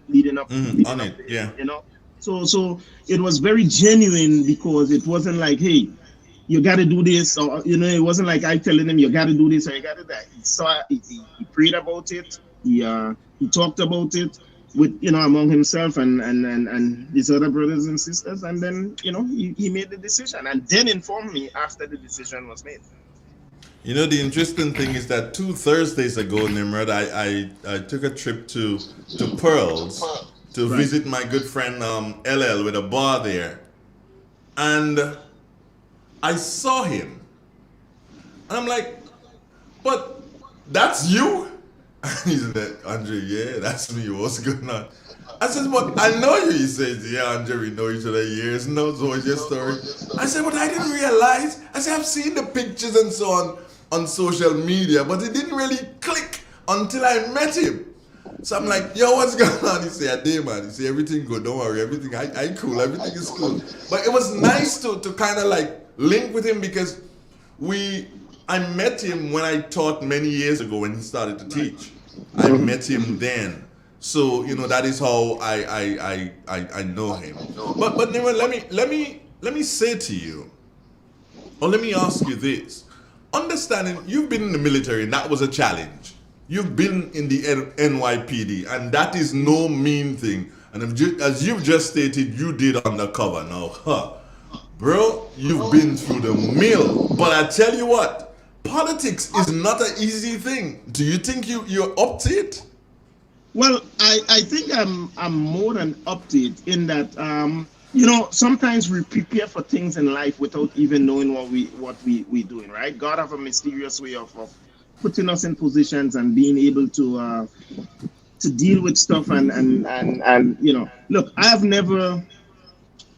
leading up on it. Yeah. You know, so it was very genuine, because it wasn't like, hey, you got to do this, or, you know, it wasn't like I telling him you got to do this or you got to do that. He saw it, he prayed about it, he talked about it with, you know, among himself and his other brothers and sisters, and then, you know, he made the decision and then informed me after the decision was made. You know, the interesting thing is that 2 Thursdays ago, Nimrod, I took a trip to Pearls to visit my good friend LL with a bar there, and I saw him, and I'm like, but that's you? He said, Andre, yeah, that's me. What's going on? I said, but I know you. He says, yeah, Andre, we know each other years. No, so what's your story? I said, but I didn't realize. I said, I've seen the pictures and so on social media, but it didn't really click until I met him. So I'm like, yo, what's going on? He said, I did, man. He said, everything good. Don't worry. Everything, I cool. Everything is cool. But it was nice to kind of like link with him, because I met him when I taught many years ago when he started to teach. I met him then. So, you know, that is how I know him. But Nimrod, let me say to you, or let me ask you this. Understanding you've been in the military and that was a challenge. You've been in the NYPD, and that is no mean thing. And as you've just stated, you did undercover. Now, bro, you've been through the mill. But I tell you what, politics is not an easy thing. Do you think you're up to it? Well, I think I'm more than up to it in that you know, sometimes we prepare for things in life without even knowing what we doing, right? God have a mysterious way of putting us in positions and being able to deal with stuff and you know, look, I have never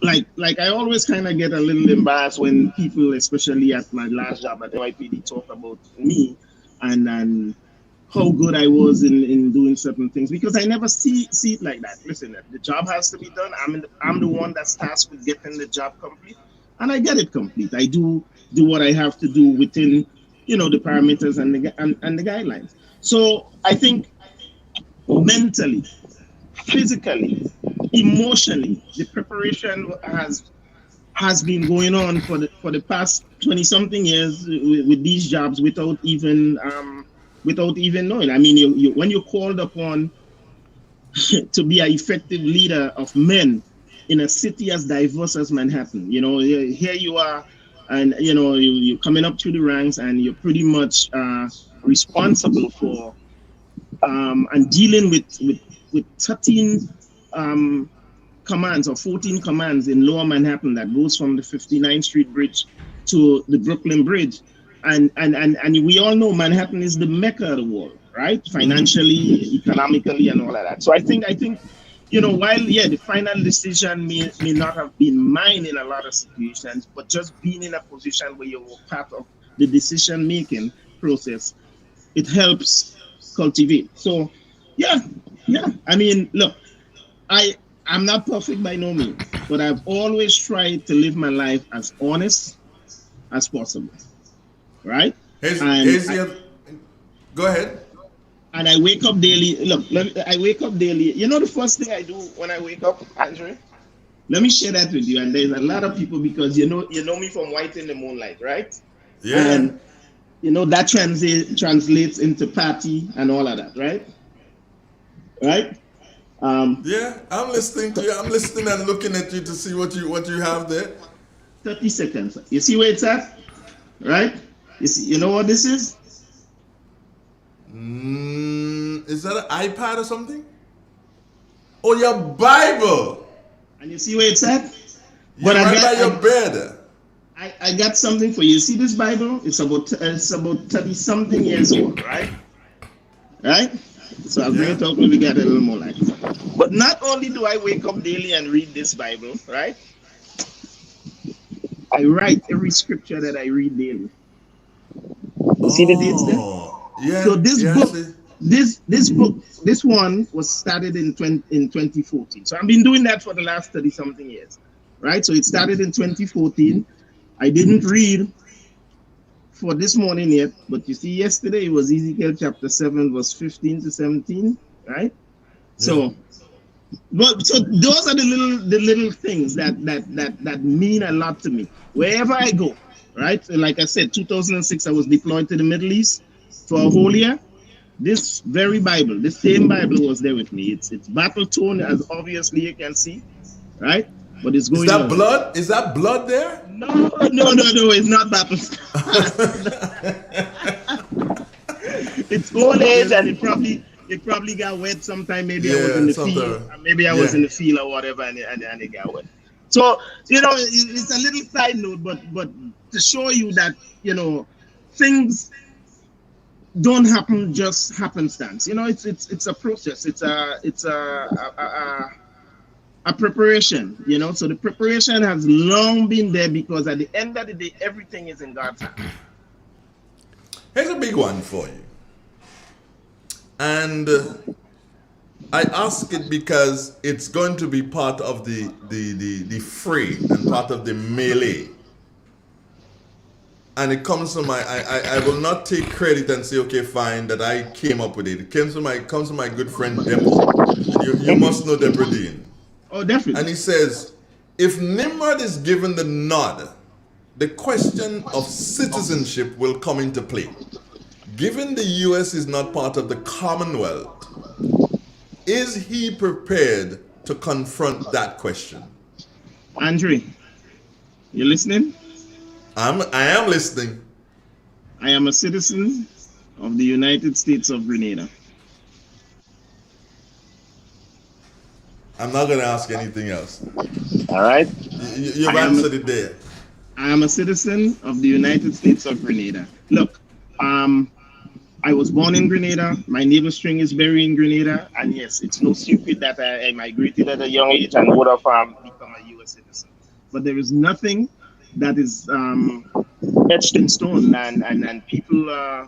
like I always kind of get a little embarrassed when people, especially at my last job at NYPD, talk about me and how good I was in doing certain things because I never see it like that. Listen, the job has to be done. I'm the one that's tasked with getting the job complete, and I get it complete. I do what I have to do within, you know, the parameters and the guidelines. So I think mentally, physically, emotionally, the preparation has been going on for the past 20 something years with these jobs without even knowing. I mean, you when you're called upon to be an effective leader of men in a city as diverse as Manhattan, you know, here you are, and you know you're coming up through the ranks, and you're pretty much responsible for and dealing with 13 um, commands or 14 commands in Lower Manhattan that goes from the 59th Street Bridge to the Brooklyn Bridge. And we all know Manhattan is the mecca of the world, right? Financially, economically, and all of that. So I think, you know, while yeah, the final decision may not have been mine in a lot of situations, but just being in a position where you're part of the decision making process, it helps cultivate. So yeah, yeah. I mean, look, I I'm not perfect by no means, but I've always tried to live my life as honest as possible, right? And Here's the go ahead. I wake up daily. Look, I wake up daily. You know the first thing I do when I wake up, Andrew? Let me share that with you. And there's a lot of people because you know me from White in the Moonlight, right? Yeah. And you know that translates into party and all of that, right? Right? Yeah, I'm listening to you. I'm listening and looking at you to see what you have there. 30 seconds. You see where it's at? Right? You see, you know what this is? Is that an iPad or something? Oh, your Bible. And you see where it's at? You're But right by your bed. I got something for you. See this Bible? It's about 30 something years old, right? Right? So I'll bring it up when we get a little more light. But not only do I wake up daily and read this Bible, right? I write every scripture that I read daily. You see the dates there? Yeah. So this yeah, book, see. this one was started in 2014. So I've been doing that for the last 30 something years, right? So it started in 2014. I didn't read for this morning yet, but you see, yesterday it was Ezekiel chapter 7, verse 15 to 17, right? So, but so those are the little things that mean a lot to me wherever I go, right? So like I said, 2006 I was deployed to the Middle East for a whole year. This very Bible, this same Bible was there with me. It's battle tone, as obviously you can see, right? But it's Is going that well. blood? Is that blood there? No, it's not battle. It's old age, and it probably got wet sometime. Maybe I was in Yeah, the field, something. maybe I was Yeah. in the field or whatever, and it got wet. So you know, it's a little side note, but to show you that you know things don't happen just happenstance. You know, it's a process. It's a preparation. You know, so the preparation has long been there because at the end of the day, everything is in God's hands. Here's a big one for you. And I ask it because it's going to be part of the fray and part of the melee. And it comes to I will not take credit and say, okay, fine, that I came up with it. It comes to my good friend Depo. And you must know Depo Dean. Oh, definitely. And he says, if Nimrod is given the nod, the question of citizenship will come into play. Given the US is not part of the Commonwealth, is he prepared to confront that question? Andre, you listening? I am listening. I am a citizen of the United States of Grenada. I'm not going to ask anything else. All right. You've answered it there. I am a citizen of the United States of Grenada. Look, I was born in Grenada. My navel string is buried in Grenada. And yes, it's no secret that I migrated at a young age and would have become a U.S. citizen. But there is nothing that is etched in stone, and people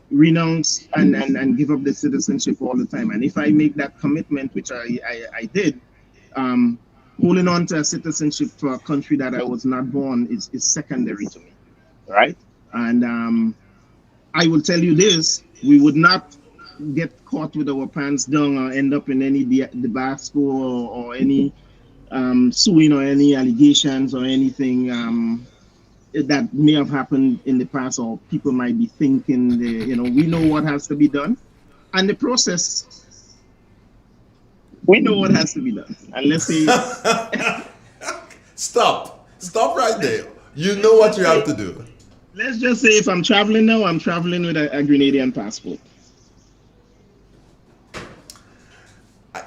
renounce and give up their citizenship all the time. And if I make that commitment, which I did, holding on to a citizenship for a country that I was not born is secondary to me, right? And I will tell you this, we would not get caught with our pants down or end up in any debacle or any suing or any allegations or anything that may have happened in the past, or people might be thinking, we know what has to be done. And the process, we know what has to be done. And let's say... Stop right there. You know what you have to do. Let's just say if I'm traveling now, I'm traveling with a Grenadian passport.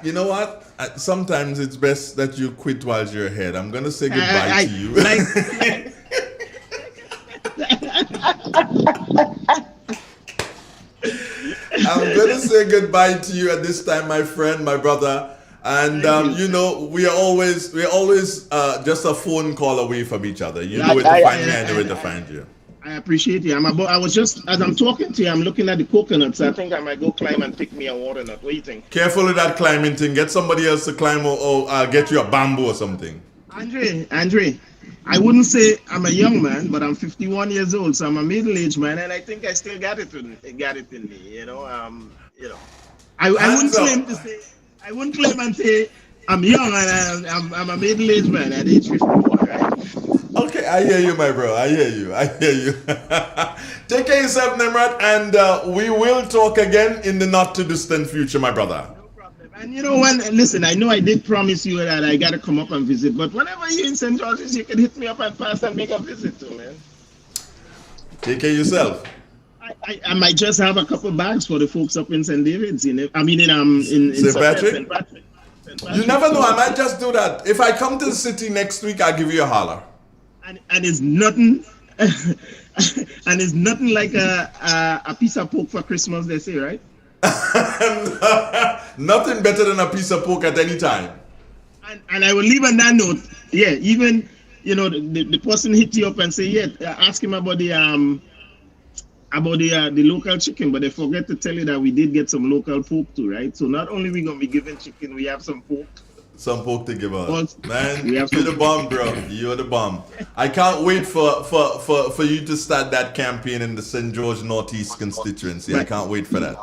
You know what? Sometimes it's best that you quit while you're ahead. I'm going to say goodbye to you. I'm going to say goodbye to you at this time, my friend, my brother. And we're always just a phone call away from each other. You know where to find me, I know where to find you. I appreciate you. I was just, as I'm talking to you, I'm looking at the coconuts. I think I might go climb and pick me a water nut. What do you think? Careful with that climbing thing. Get somebody else to climb or get you a bamboo or something. Andre, I wouldn't say I'm a young man, but I'm 51 years old, so I'm a middle-aged man, and I think I still got it in me. I wouldn't claim and say I'm young and I'm a middle-aged man at age 51, right? Okay, I hear you, my bro. I hear you. Take care of yourself, Nimrod, and we will talk again in the not-too-distant future, my brother. No problem. And listen, I know I did promise you that I got to come up and visit, but whenever you're in St. George's, you can hit me up and pass and make a visit too, man. Take care of yourself. I might just have a couple bags for the folks up in St. David's. In St. Patrick? You never know. I might just do that. If I come to the city next week, I'll give you a holler. And it's nothing, and it's nothing like a piece of pork for Christmas, they say, right? Nothing better than a piece of pork at any time. And I will leave on that note. Yeah, even the person hit you up and say, ask him about the local chicken, but they forget to tell you that we did get some local pork too, right? So not only we gonna be giving chicken, we have some pork. Some pork to give out. Man, you're the bomb, bro. You're the bomb. I can't wait for you to start that campaign in the St. George Northeast constituency. I can't wait for that.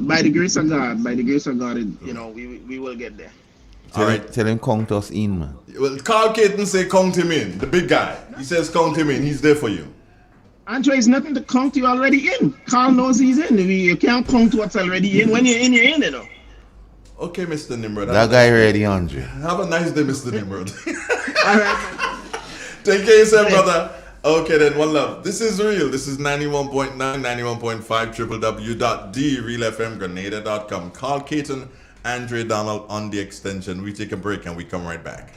By the grace of God, we will get there. Tell him count us in, man. Well, Carl Caton say count him in. The big guy. He says count him in. He's there for you. Andre, it's nothing to count you already in. Carl knows he's in. You can't count what's already in. When you're in, you know. Okay, Mr. Nimrod. That guy ready, Andre. Have a nice day, Mr. Nimrod. All right. Take care of yourself, brother. Okay, then, one love. This is real. This is 91.9, 91.5, www.therealfmgrenada.com. Carl Caton, Andre Donald on the extension. We take a break and we come right back.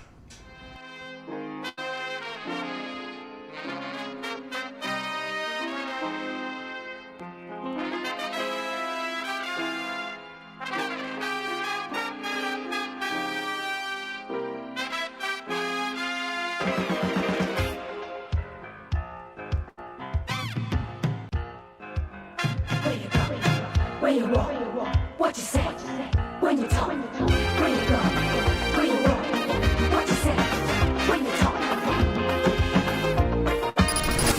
Where you walk, what you say, when you talk, where you go, where you walk, what you say, when you talk.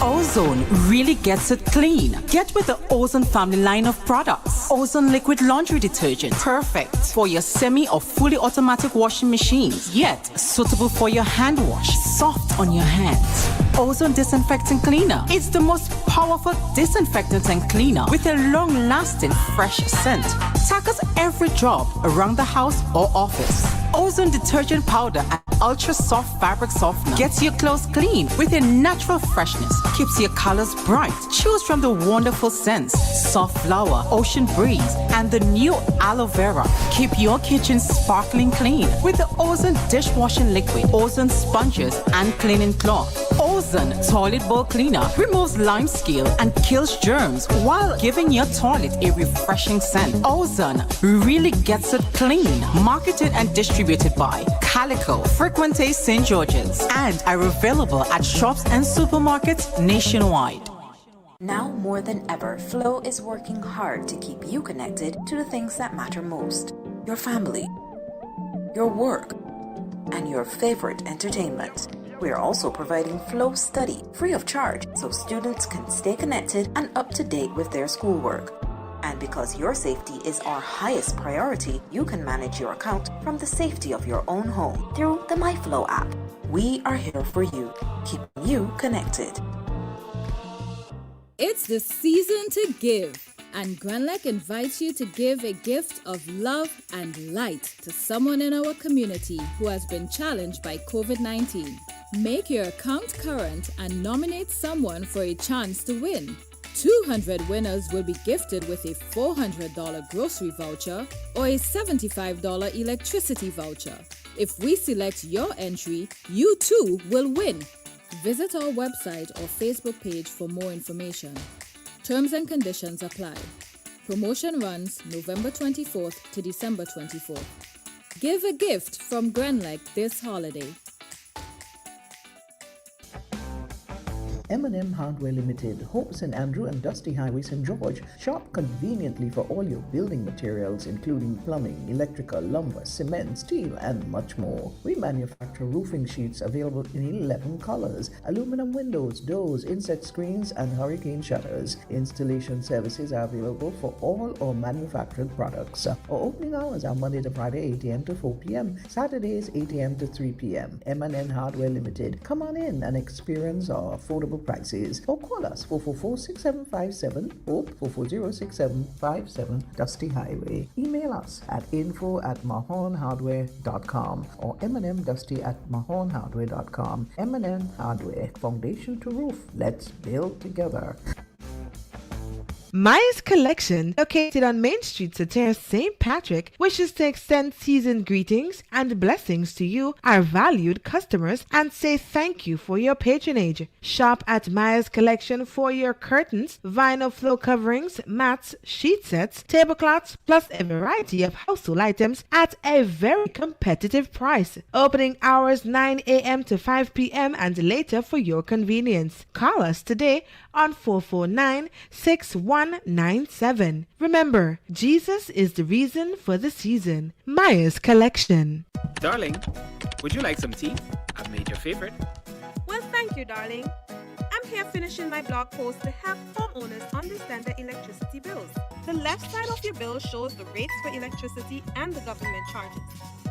Ozone really gets it clean. Get with the Ozone family line of products. Ozone liquid laundry detergent, perfect for your semi or fully automatic washing machines, yet suitable for your hand wash, soft on your hands. Ozone disinfectant cleaner. It's the most powerful disinfectant and cleaner with a long-lasting fresh scent. Tackles every job around the house or office. Ozone detergent powder and ultra soft fabric softener gets your clothes clean with a natural freshness, keeps your colors bright. Choose from the wonderful scents, soft flower, ocean breeze, and the new aloe vera. Keep your kitchen sparkling clean with the Ozone dishwashing liquid, Ozone sponges, and cleaning cloth. Ozone toilet bowl cleaner removes lime scale and kills germs while giving your toilet a refreshing scent. Ozone really gets it clean. Marketed and distributed by Calico, Frequente St. George's, and are available at shops and supermarkets nationwide. Now more than ever, Flow is working hard to keep you connected to the things that matter most. Your family, your work, and your favorite entertainment. We are also providing Flow Study free of charge so students can stay connected and up to date with their schoolwork. And because your safety is our highest priority, you can manage your account from the safety of your own home through the MyFlow app. We are here for you, keeping you connected. It's the season to give, and Granlec invites you to give a gift of love and light to someone in our community who has been challenged by COVID-19. Make your account current and nominate someone for a chance to win. 200 winners will be gifted with a $400 grocery voucher or a $75 electricity voucher. If we select your entry, you too will win. Visit our website or Facebook page for more information. Terms and conditions apply. Promotion runs November 24th to December 24th. Give a gift from Granlec this holiday. M&M Hardware Limited, Hope St. Andrew and Dusty Highway St. George. Shop conveniently for all your building materials including plumbing, electrical, lumber, cement, steel and much more. We manufacture roofing sheets available in 11 colors, aluminum windows, doors, insect screens and hurricane shutters. Installation services are available for all our manufactured products. Our opening hours are Monday to Friday 8 a.m. to 4 p.m., Saturdays 8 a.m. to 3 p.m. M&M Hardware Limited. Come on in and experience our affordable prices or call us 444-6757 or 440-6757 Dusty Highway. Email us at info@mahonhardware.com or mnmdusty@mahonhardware.com. M&M Hardware, foundation to roof. Let's build together. Maya's Collection, located on Main Street, Sater St. Patrick, wishes to extend seasoned greetings and blessings to you, our valued customers, and say thank you for your patronage. Shop at Maya's Collection for your curtains, vinyl floor coverings, mats, sheet sets, tablecloths, plus a variety of household items at a very competitive price. Opening hours 9 a.m. to 5 p.m. and later for your convenience. Call us today on 449-6197. Remember, Jesus is the reason for the season. Maya's Collection. Darling, would you like some tea? I've made your favorite. Well, thank you, darling. I'm here finishing my blog post to help homeowners understand their electricity bills. The left side of your bill shows the rates for electricity and the government charges.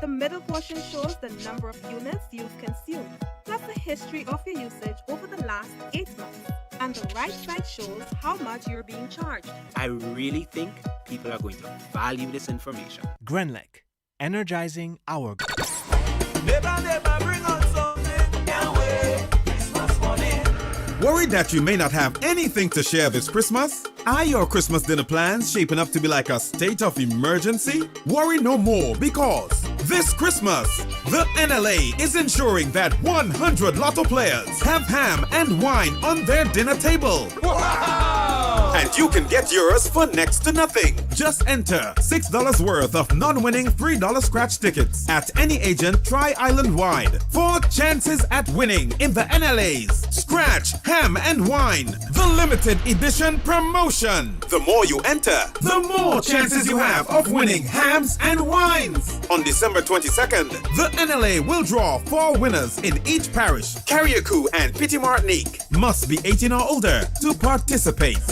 The middle portion shows the number of units you've consumed, plus the history of your usage over the last 8 months. And the right side shows how much you're being charged. I really think people are going to value this information. Grenlec, energizing our... Worried that you may not have anything to share this Christmas? Are your Christmas dinner plans shaping up to be like a state of emergency? Worry no more, because this Christmas, the NLA is ensuring that 100 lotto players have ham and wine on their dinner table. Wow! And you can get yours for next to nothing. Just enter $6 worth of non-winning $3 scratch tickets at any agent Tri-Island-wide for chances at winning in the NLA's Scratch, Ham and Wine, the limited edition promotion. The more you enter, the more chances you have of winning hams and wines. On December 22nd, the NLA will draw 4 winners in each parish, Carriacou and Petit Martinique. Must be 18 or older to participate.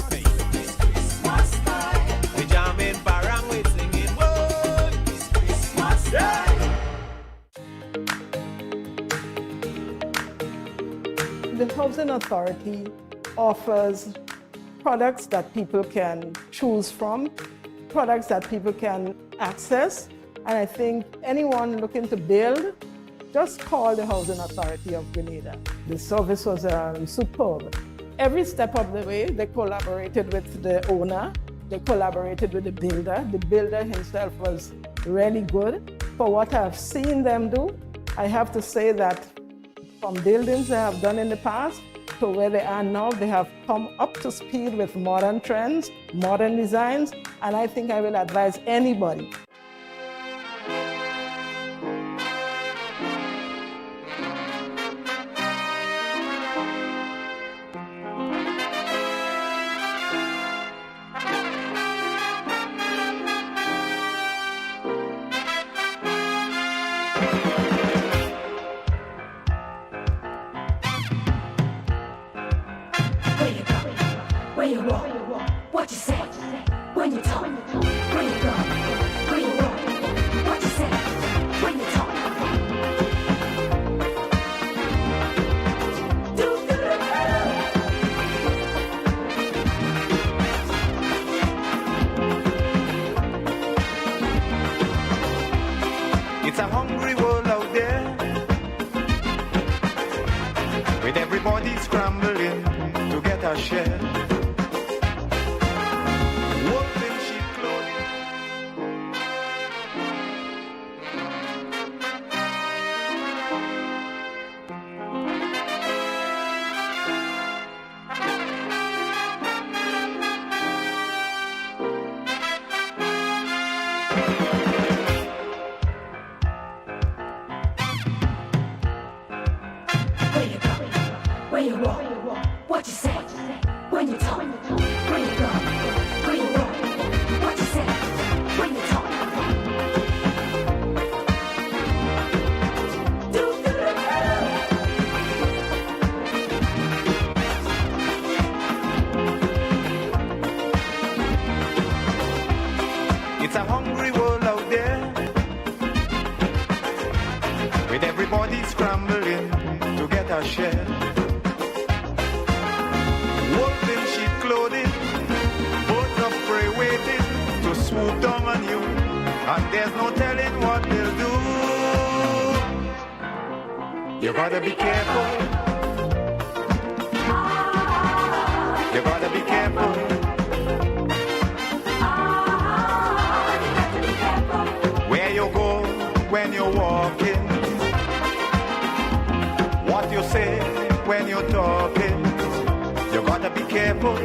The Housing Authority offers products that people can choose from, products that people can access, and I think anyone looking to build just call the Housing Authority of Grenada. The service was superb. Every step of the way, they collaborated with the owner, they collaborated with the builder. The builder himself was really good. For what I've seen them do, I have to say that from buildings they have done in the past to where they are now, they have come up to speed with modern trends, modern designs, and I think I will advise anybody. Where you go? Where you walk? What you say? When you talk? Where you go? Where you walk? What you say? When you talk? It's a hungry world out there, with everybody scrambling to get a share. Wolf in sheep clothing. Where you go? Where you walk? What you say? When you talk? Where you go? Where you walk? What you say? When you talk? It's a hungry world out there, with everybody scrambling to get a share. Wolf in sheep clothing, birds of prey waiting to swoop down on you, and there's no telling what they'll do. You gotta be careful. You gotta be careful. Where you go when you're walking, what you say when you're talking, you gotta be careful.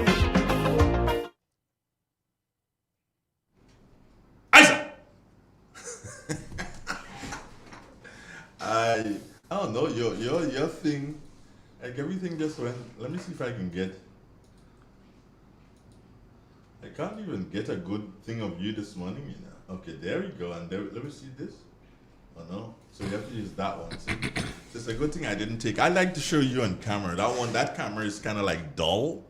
I don't know, your thing, like everything just went. Let me see if I can get. I can't even get a good thing of you this morning, you know. Okay, there we go, and there, let me see this. Oh no, so you have to use that one. See? It's a good thing I didn't take. I like to show you on camera. That camera is kind of like dull.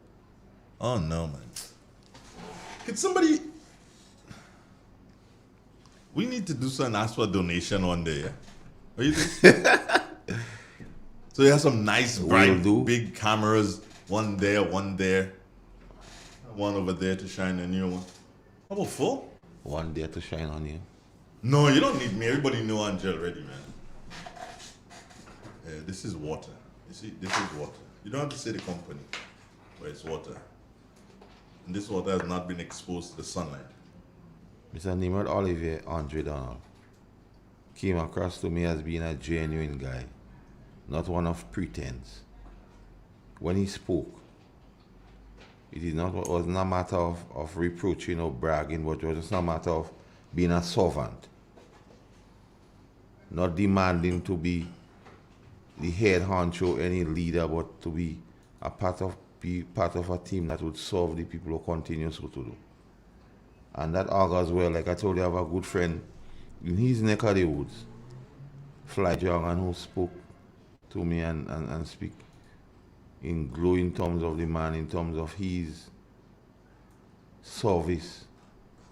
Oh no, man. Could somebody? We need to do some ask for donation one day. Yeah? What do you think? So you have some nice, bright, big cameras. One there, one there. One over there to shine on you. How about full? One there to shine on you. No, you don't need me. Everybody know Angel already, man. Yeah, this is water. You see, this is water. You don't have to say the company, but it's water. And this water has not been exposed to the sunlight. Mr. Nimrod Olivier Andre Donald came across to me as being a genuine guy, not one of pretense. When he spoke, it was not a matter of reproaching or bragging, but it was just a matter of being a servant, not demanding to be the head honcho, any leader, but to be part of a team that would serve the people who continue so to do. And that augurs well. Like I told you, I have a good friend in his neck of the woods, Fly Jargon, who spoke to me and speak in glowing terms of the man, in terms of his service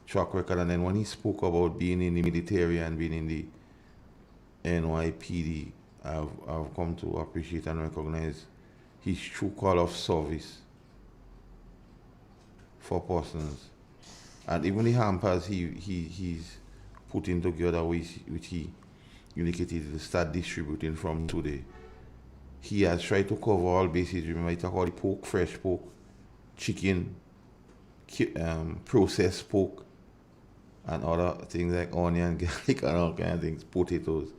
track record. And then when he spoke about being in the military and being in the NYPD, I've come to appreciate and recognize his true call of service for persons. And even the hampers he's putting together which he indicated to start distributing from today. He has tried to cover all bases. Remember, he talked about the pork, fresh pork, chicken, processed pork, and other things like onion, garlic, and all kinds of things, potatoes.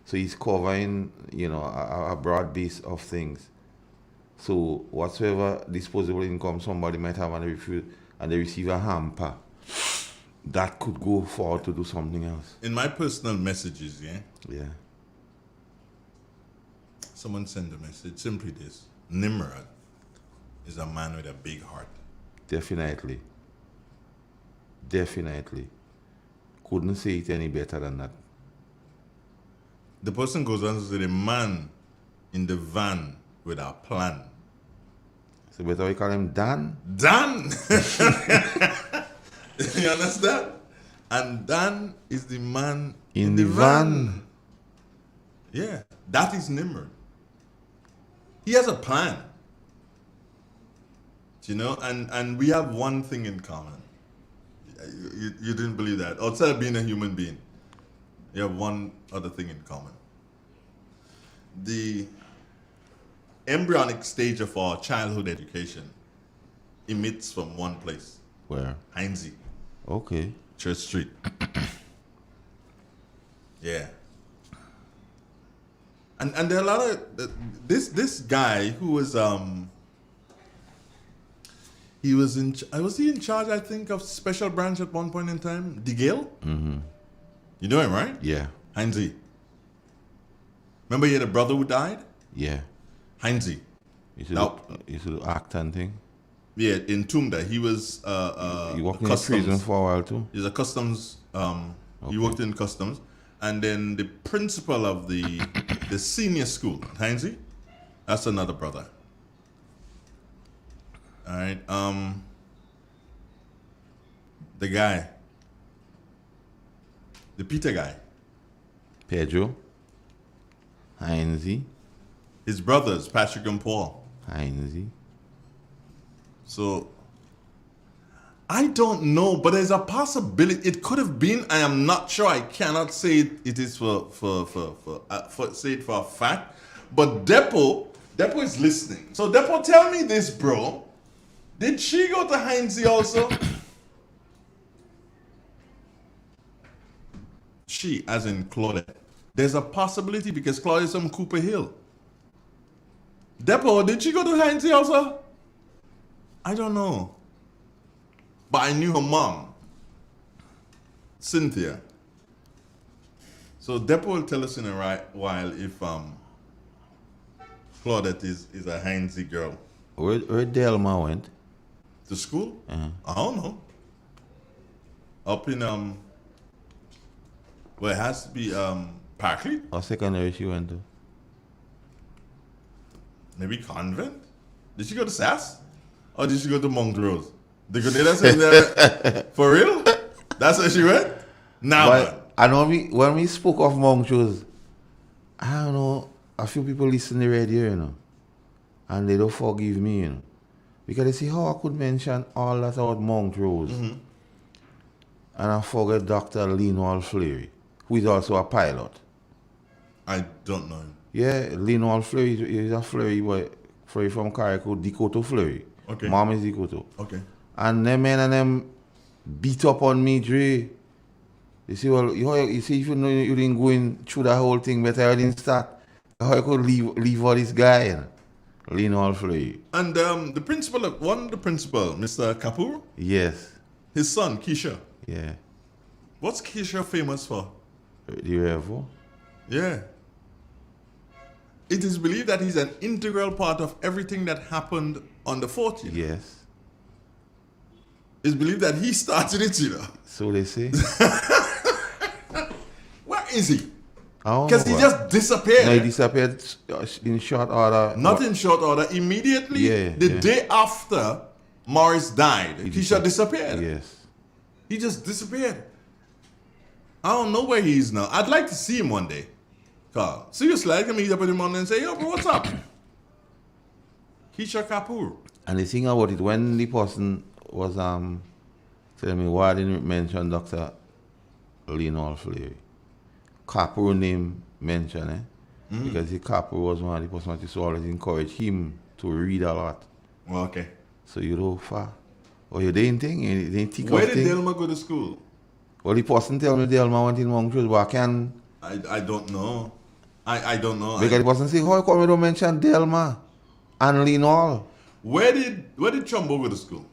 So he's covering, a broad base of things. So whatsoever disposable income somebody might have and they receive a hamper, that could go forward to do something else. In my personal messages, Yeah. Someone sent a message, simply this: Nimrod is a man with a big heart. Definitely. Couldn't say it any better than that. The person goes on to say, the man in the van with a plan. So better we call him Dan? Dan! You understand? And Dan is the man in the van. Yeah, that is Nimrod. He has a plan. And we have one thing in common. You didn't believe that. Outside of being a human being, you have one other thing in common. The embryonic stage of our childhood education emits from one place. Where? Heinze. Okay. Church Street. Yeah. And there are a lot of this guy who was was he in charge, I think, of special branch at one point in time? DeGale? Mm-hmm. You know him, right? Yeah. Heinze. Remember he had a brother who died? Yeah. Heinze. You should do act and thing. Yeah, in Tumda. He was he worked in prison for a while too. He's a customs He worked in customs. And then the principal of the senior school, Heinze, that's another brother. All right. The guy, the Peter guy, Pedro, Heinze, his brothers, Patrick and Paul. Heinze. So I don't know, but there's a possibility. It could have been. I am not sure. I cannot say it is for say it for a fact. But Depo is listening. So Depo, tell me this, bro. Did she go to Heinze also? She, as in Claudette. There's a possibility because Claudette is from Cooper Hill. Depo, did she go to Heinze also? I don't know. But I knew her mom, Cynthia. So Depo will tell us in a while if Claudette is a Heinze girl. Where Delma went? To school? Uh-huh. I don't know. Up in well, it has to be Parkley. Or secondary she went to? Maybe convent. Did she go to SAS? Or did she go to Montrose? The Grenada in there for real? That's where she went? Nah, man. And when we spoke of Montrose, I don't know, a few people listen to the radio, and they don't forgive me, because they see how I could mention all that about Montrose, and I forget Dr. Lionel Fleury, who is also a pilot. I don't know him. Yeah, Lionel Fleury is a Fleury boy, Fleury from Carrico, Decoto Fleury. Okay. Mom is Decoto. Okay. And them men and them beat up on me, Dre. You see, well, you see, if you know you didn't go in through the whole thing, better I didn't start. How I could leave all this guy, lean all Fleury. And the principal, Mr. Kapoor? Yes. His son, Keisha. Yeah. What's Keisha famous for? The Revo. Yeah. It is believed that he's an integral part of everything that happened on the 14th. Yes. It's believed that he started it, So they say. Where is he? Because he just disappeared. No, he disappeared in short order. Not in short order. Immediately, the day after Morris died, Keisha disappeared. Yes. He just disappeared. I don't know where he is now. I'd like to see him one day. Carl. Seriously, I can meet up with him and say, yo, bro, what's up? Keisha Kapoor. And the thing about it, when the person was telling me why I didn't mention Dr. Lionel Fleury, Capo name mentioned, Mm. because the Capo was one of the persons that used to always encourage him to read a lot. Okay. So you know, or you didn't think, you didn't think Where of did things. Delma go to school? Well, the person tell me Delma went in Montrose, but I can. I don't know. I don't know. Because the person say, how come you don't mention Delma and Linol? Where did Chumbo go to school?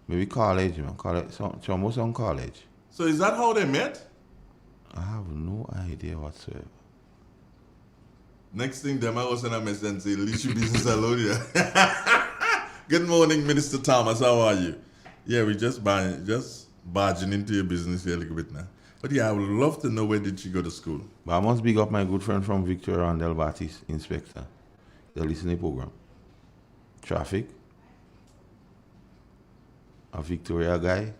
Maybe college, man. College, Chumbo some college. So is that how they met? I have no idea whatsoever. Next thing, them I was send a message and say, leave your business alone here. Good morning, Minister Thomas. How are you? Yeah, we just barging into your business here a little bit now. But yeah, I would love to know where did she go to school. But I must big up my good friend from Victoria, Randall Battis, Inspector. They listen to the program. Traffic. A Victoria guy.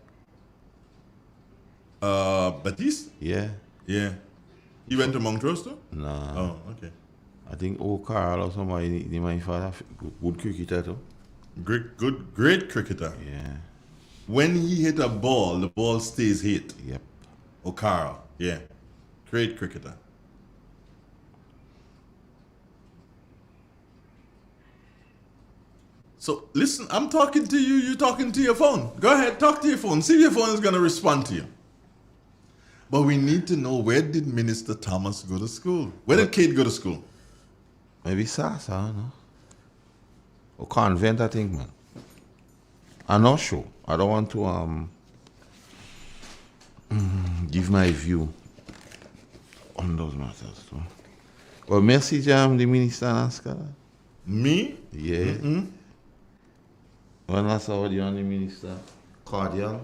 Batiste? Yeah. Yeah. He went to Montrose too? Nah. Oh, okay. I think Carl or somebody, he might have good cricketer too. Great cricketer. Yeah. When he hit a ball, the ball stays hit. Yep. O'Carroll, yeah. Great cricketer. So listen, I'm talking to you, you're talking to your phone. Go ahead, talk to your phone. See if your phone is going to respond to you. But we need to know, where did Minister Thomas go to school? Where did Kate go to school? Maybe SAS, I don't know. Or convent, I think, man. I'm not sure. I don't want to give my view on those matters. So. Well, merci, Jam, the minister Naska. Me? Yeah. Mm-mm. When I saw you on the minister, cordial.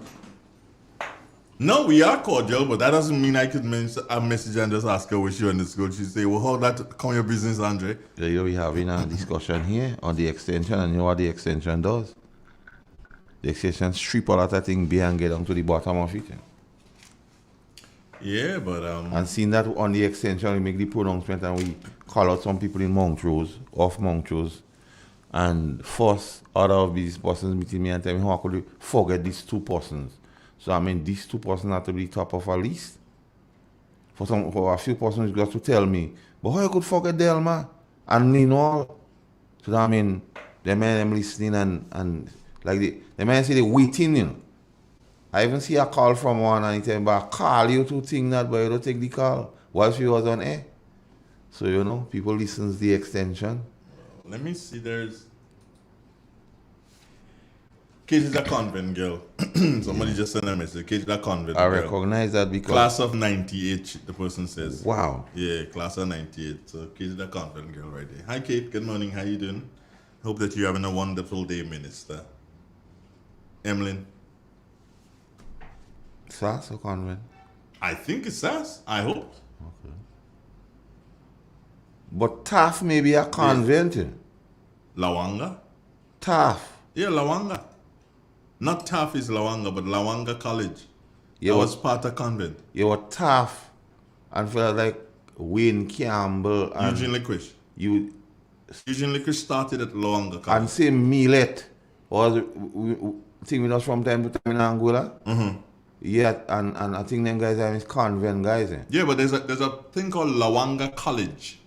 No, we are cordial, but that doesn't mean I could a message and just ask her where she went to school. She say, well, how that come your business, Andre? Yeah, we having a discussion here on the extension, and you know what the extension does? The extension strip all that thing behind and get down to the bottom of it. Yeah, but and seeing that on the extension, we make the pronouncement and we call out some people in Montrose, off Montrose, and force other of these persons meeting me and tell me how could you forget these two persons. So I mean, these two persons have to be top of our list. For a few persons, got to tell me, but how you could forget Delma and Linol? So I mean, the man them listening and like the man say they waiting, you know. I even see a call from one and he tell me, but I call you to think that, but you don't take the call. While she was on air. So you know, people listen to the extension. Let me see, there's Kate is a convent girl. Somebody just sent a message. Kate is a convent girl. I recognize that because... Class of 98, the person says. Wow. Yeah, class of 98. So Kate is a convent girl right there. Hi, Kate. Good morning. How you doing? Hope that you're having a wonderful day, Minister. Emlyn? SAS or convent? I think it's SAS. I hope. Okay. But TAF may be a convent. Yeah. Lawanga? TAF. Yeah, Lawanga. Not TAF is Lawanga, but Lawanga College. Yeah, that was part of convent. You were TAF and for like Wayne Campbell and Eugene Licorice. Eugene Licorice started at Lawanga College. And same Millet was thing with us from time to time in Angola. Mm-hmm. Yeah, and I think them guys are convent guys. Yeah, but there's a thing called Lawanga College,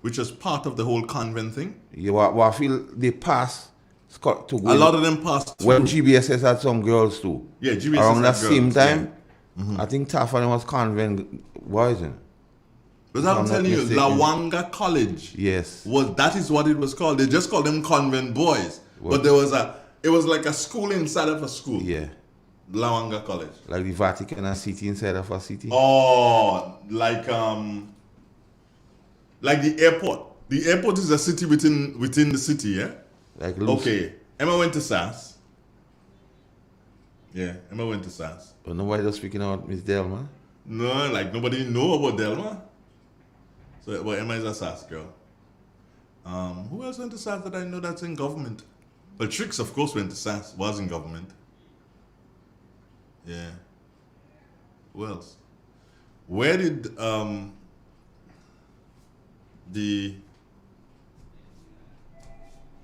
which is part of the whole convent thing. Yeah, well, I feel they pass to a lot of them passed through. When GBSS had some girls too. Yeah, GBSS around had that same girls, time. Yeah. Mm-hmm. I think Taffan was convent boys. But I'm telling you, Lawanga College. Yes. That is what it was called. They just called them convent boys. But it was like a school inside of a school. Yeah. Lawanga College. Like the Vatican city inside of a city. Oh, like the airport. The airport is a city within the city, yeah? Like okay. Emma went to SAS. Yeah, Emma went to SAS. But nobody was speaking about Miss Delma? No, like nobody know about Delma. So, well, Emma is a SAS girl. Who else went to SAS that I know that's in government? Well, Trix, of course, went to SAS, was in government. Yeah. Who else? Where did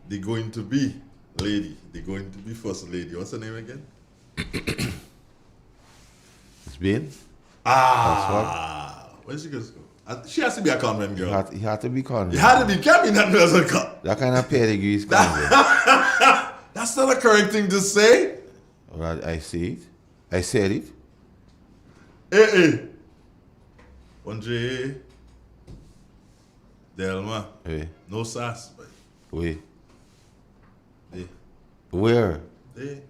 the going to be lady, the going to be first lady, what's her name again? It's been? Ah, Where did she go to school? She has to be a convent girl. He had to be convent. It had to be. Can't be nothing else than convent. That kind of pedigree is convent. That's not a correct thing to say. Well, I see it. I said it. Hey. Andre. Delma. Hey. No sass, boy. Wait. Hey. Where? Hey.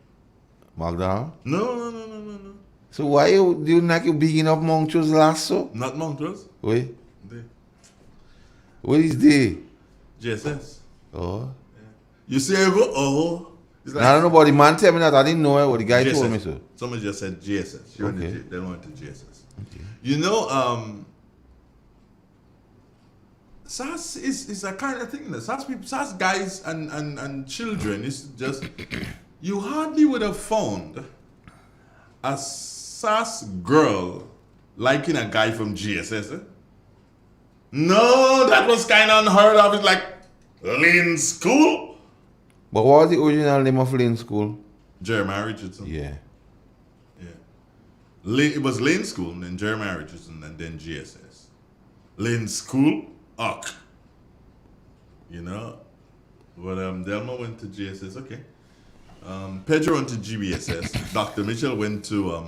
McDonald? No. So why do you like you bigging up Montrose Lasso? Not Montrose. Wait. They. What is they? GSS. Oh. You see how you go, oh. It's I don't know, but the man tell me that. I didn't know what the guy told me so. Someone just said GSS. She went to Okay. they went to GSS. Okay. You know, SAS is a kind of thing. SAS guys and children is just, you hardly would have found a SAS girl liking a guy from GSS. No, that was kind of unheard of. It's like, Lynn School? But what was the original name of Lane School? Jeremiah Richardson. Yeah. It was Lane School, and then Jeremiah Richardson, and then GSS. Lane School, Uck. You know? But Delma went to GSS, okay. Pedro went to GBSS. Dr. Mitchell went to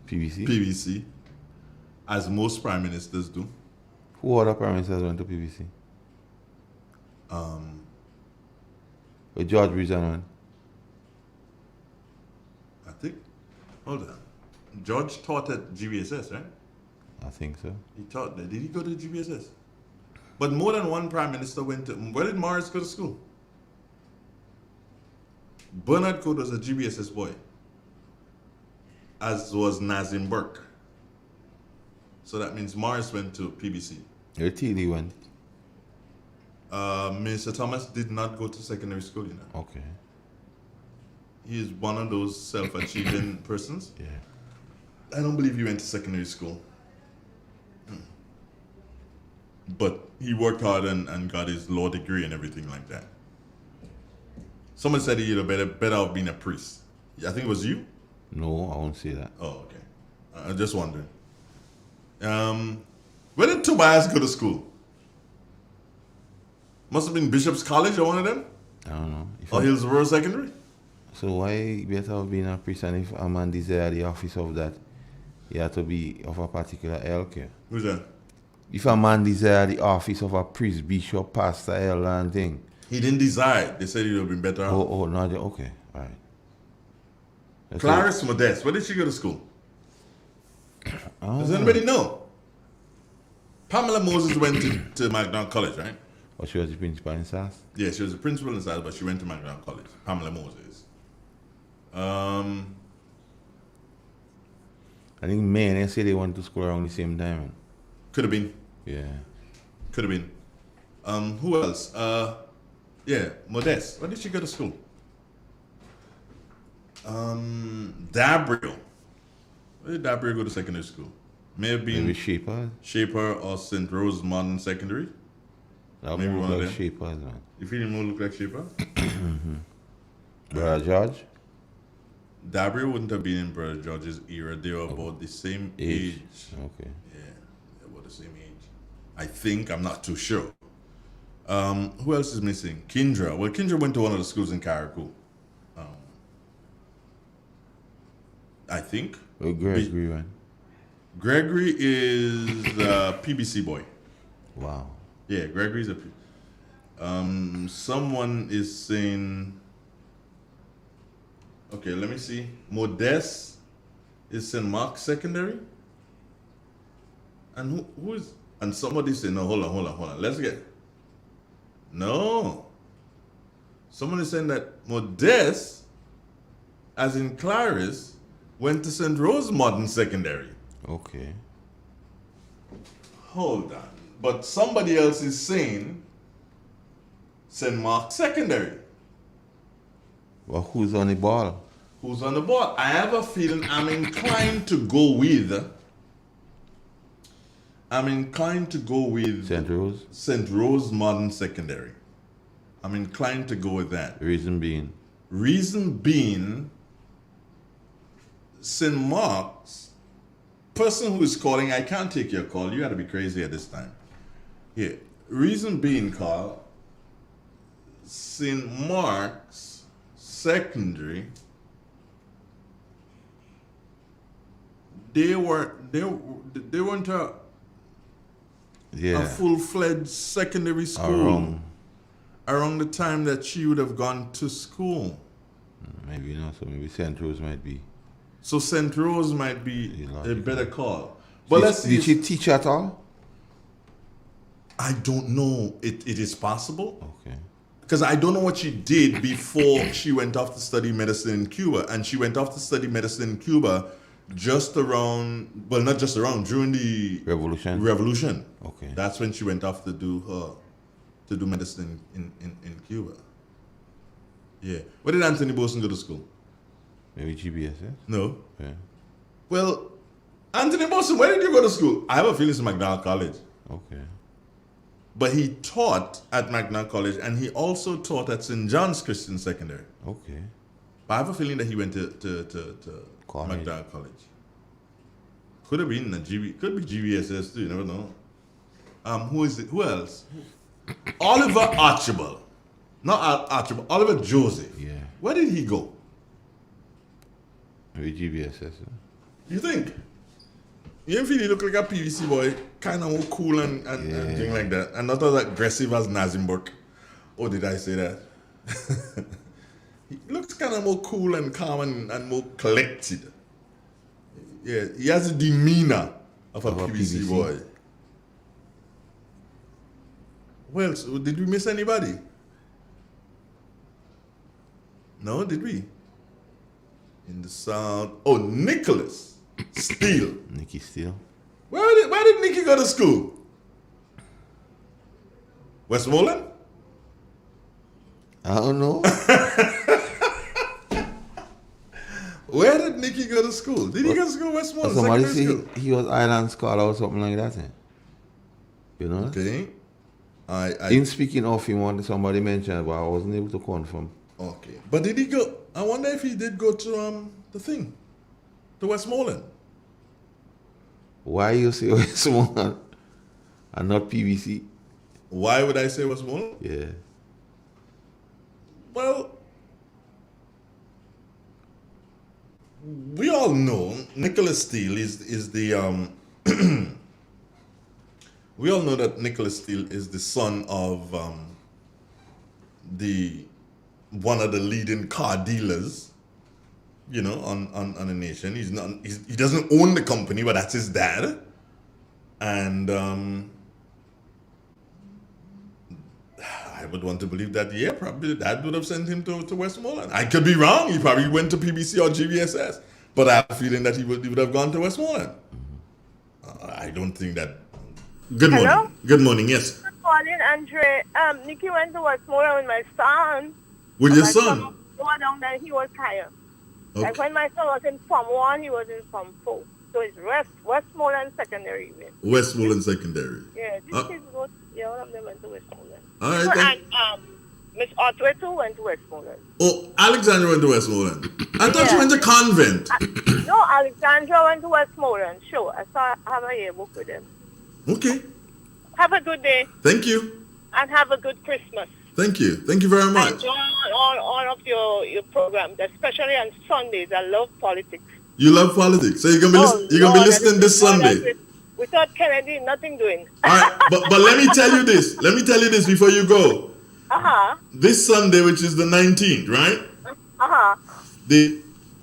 PVC, as most prime ministers do. Who other prime ministers went to PVC? With George Bridgen went. I think. Hold on. George taught at GBSS, right? I think so. He taught there. Did he go to GBSS? But more than one prime minister went to. Where did Morris go to school? Bernard Coate was a GBSS boy, as was Nazim Burke. So that means Morris went to PBC. Where TD went? Mr. Thomas did not go to secondary school, you know. Okay. He is one of those self-achieving persons. Yeah. I don't believe he went to secondary school. But he worked hard and got his law degree and everything like that. Someone said he'd better have been a priest. I think it was you? No, I won't say that. Oh, okay. I'm just wondering. Where did Tobias go to school? Must have been Bishop's College or one of them? I don't know. Or Hillsborough Secondary? So why better have been a priest, and if a man desire the office of that, he had to be of a particular ilk? Who's that? If a man desire the office of a priest, bishop, pastor, elder and thing. He didn't desire. They said he would have been better off. Oh, no, okay, all right. That's Clarice Modeste, where did she go to school? Does know. anybody know? Pamela Moses went to McDonald College, right? Or she was the principal in SAS? Yeah, she was the principal in SAS, but she went to McDonald College. Pamela Moses. I think men, they say they went to school around the same time. Could have been. Yeah. Could have been. Who else? Modeste. Where did she go to school? Dabrio. Where did Dabrio go to secondary school? May have been Maybe Shaper or St. Rose Modern Secondary. That Maybe would one look of like them. Shapers, man. You feel him look like Shaper? Brother George? Dabrio wouldn't have been in Brother George's era. They were about the same age. Okay. Yeah, they were the same age. I think. I'm not too sure. Who else is missing? Kindra. Well, Kindra went to one of the schools in Carriacou. I think. Oh, Gregory, man. Gregory is a PBC boy. Wow. Yeah, Gregory's a. Someone is saying. Okay, let me see. Modeste is St. Mark's Secondary. And who is? And somebody said, no, hold on. Let's get. No. Someone is saying that Modeste, as in Clarice, went to St. Rose Modern Secondary. Okay. Hold on. But somebody else is saying St. Mark's Secondary. Well, who's on the ball? Who's on the ball? I have a feeling I'm inclined to go with St. Rose? St. Rose Modern Secondary. I'm inclined to go with that. Reason being? Reason being, St. Mark's person who is calling, I can't take your call. You got to be crazy at this time. Yeah. Reason being, Carl, St. Mark's Secondary, they weren't a full-fledged secondary school around the time that she would have gone to school. Maybe not. So maybe St. Rose might be. So St. Rose might be a better call. But let's see. Did she teach at all? I don't know. It is possible. Okay. Because I don't know what she did before she went off to study medicine in Cuba. And she went off to study medicine in Cuba just around, well, not just around, during the Revolution. Okay. That's when she went off to do medicine in Cuba. Yeah. Where did Anthony Boson go to school? Maybe GBS, yeah? No. Yeah. Well, Anthony Boson, where did you go to school? I have a feeling it's McDonald College. Okay. But he taught at McDonald College, and he also taught at St. John's Christian Secondary. Okay. But I have a feeling that he went to McDonald College. Could have been could be GBSS too, you never know. Who is it? Who else? Oliver Archibald. Not Archibald, Oliver Joseph. Yeah. Where did he go? Maybe GBSS. You think? You don't feel he look like a PVC boy, kind of more cool and thing like that, and not as aggressive as Nazimburg. Or did I say that? He looks kind of more cool and calm and more collected. Yeah, he has a demeanor of a PVC boy. Well, so did we miss anybody? No, did we? In the South. Oh, Nicholas Steele. Nicky Steele. Where did Nicky go to school? Westmoreland? I don't know. Where did Nicky go to school? Did he go to school Westmoreland? Somebody say he was Island Scholar or something like that. You know? Okay. In speaking of him, somebody mentioned, but I wasn't able to confirm. Okay. But did he go? I wonder if he did go to to Westmoreland. Why you say Westmoreland and not PVC? Why would I say Westmoreland? Yeah. Well, we all know Nicholas Steele is the we all know that Nicholas Steele is the son of one of the leading car dealers, you know, on the nation. He doesn't own the company, but that's his dad. And I would want to believe that, yeah, probably dad would have sent him to Westmoreland. I could be wrong. He probably went to PBC or GBSS. But I have a feeling that he would have gone to Westmoreland. I don't think that. Good morning. Hello? Good morning, yes. Good morning, Andre. Nikki went to Westmoreland with my son. With your My son? was down there, he was higher. Okay. Like when my son was in Form 1, he was in Form 4. So it's Westmoreland Secondary. Even. Westmoreland Secondary. Yeah, these kids go, all of them went to Westmoreland. All right, So, then. and Miss Otway too went to Westmoreland. Oh, Alexandra went to Westmoreland. I thought she went to convent. No, Alexandra went to Westmoreland. Sure, I have a yearbook with them. Okay. Have a good day. Thank you. And have a good Christmas. Thank you. Thank you very much. Enjoy all of your programs, especially on Sundays. I love politics. You love politics. So you're gonna be listening this Sunday. Without Kennedy, nothing doing. All right, but let me tell you this. Let me tell you this before you go. This Sunday, which is the 19th, right?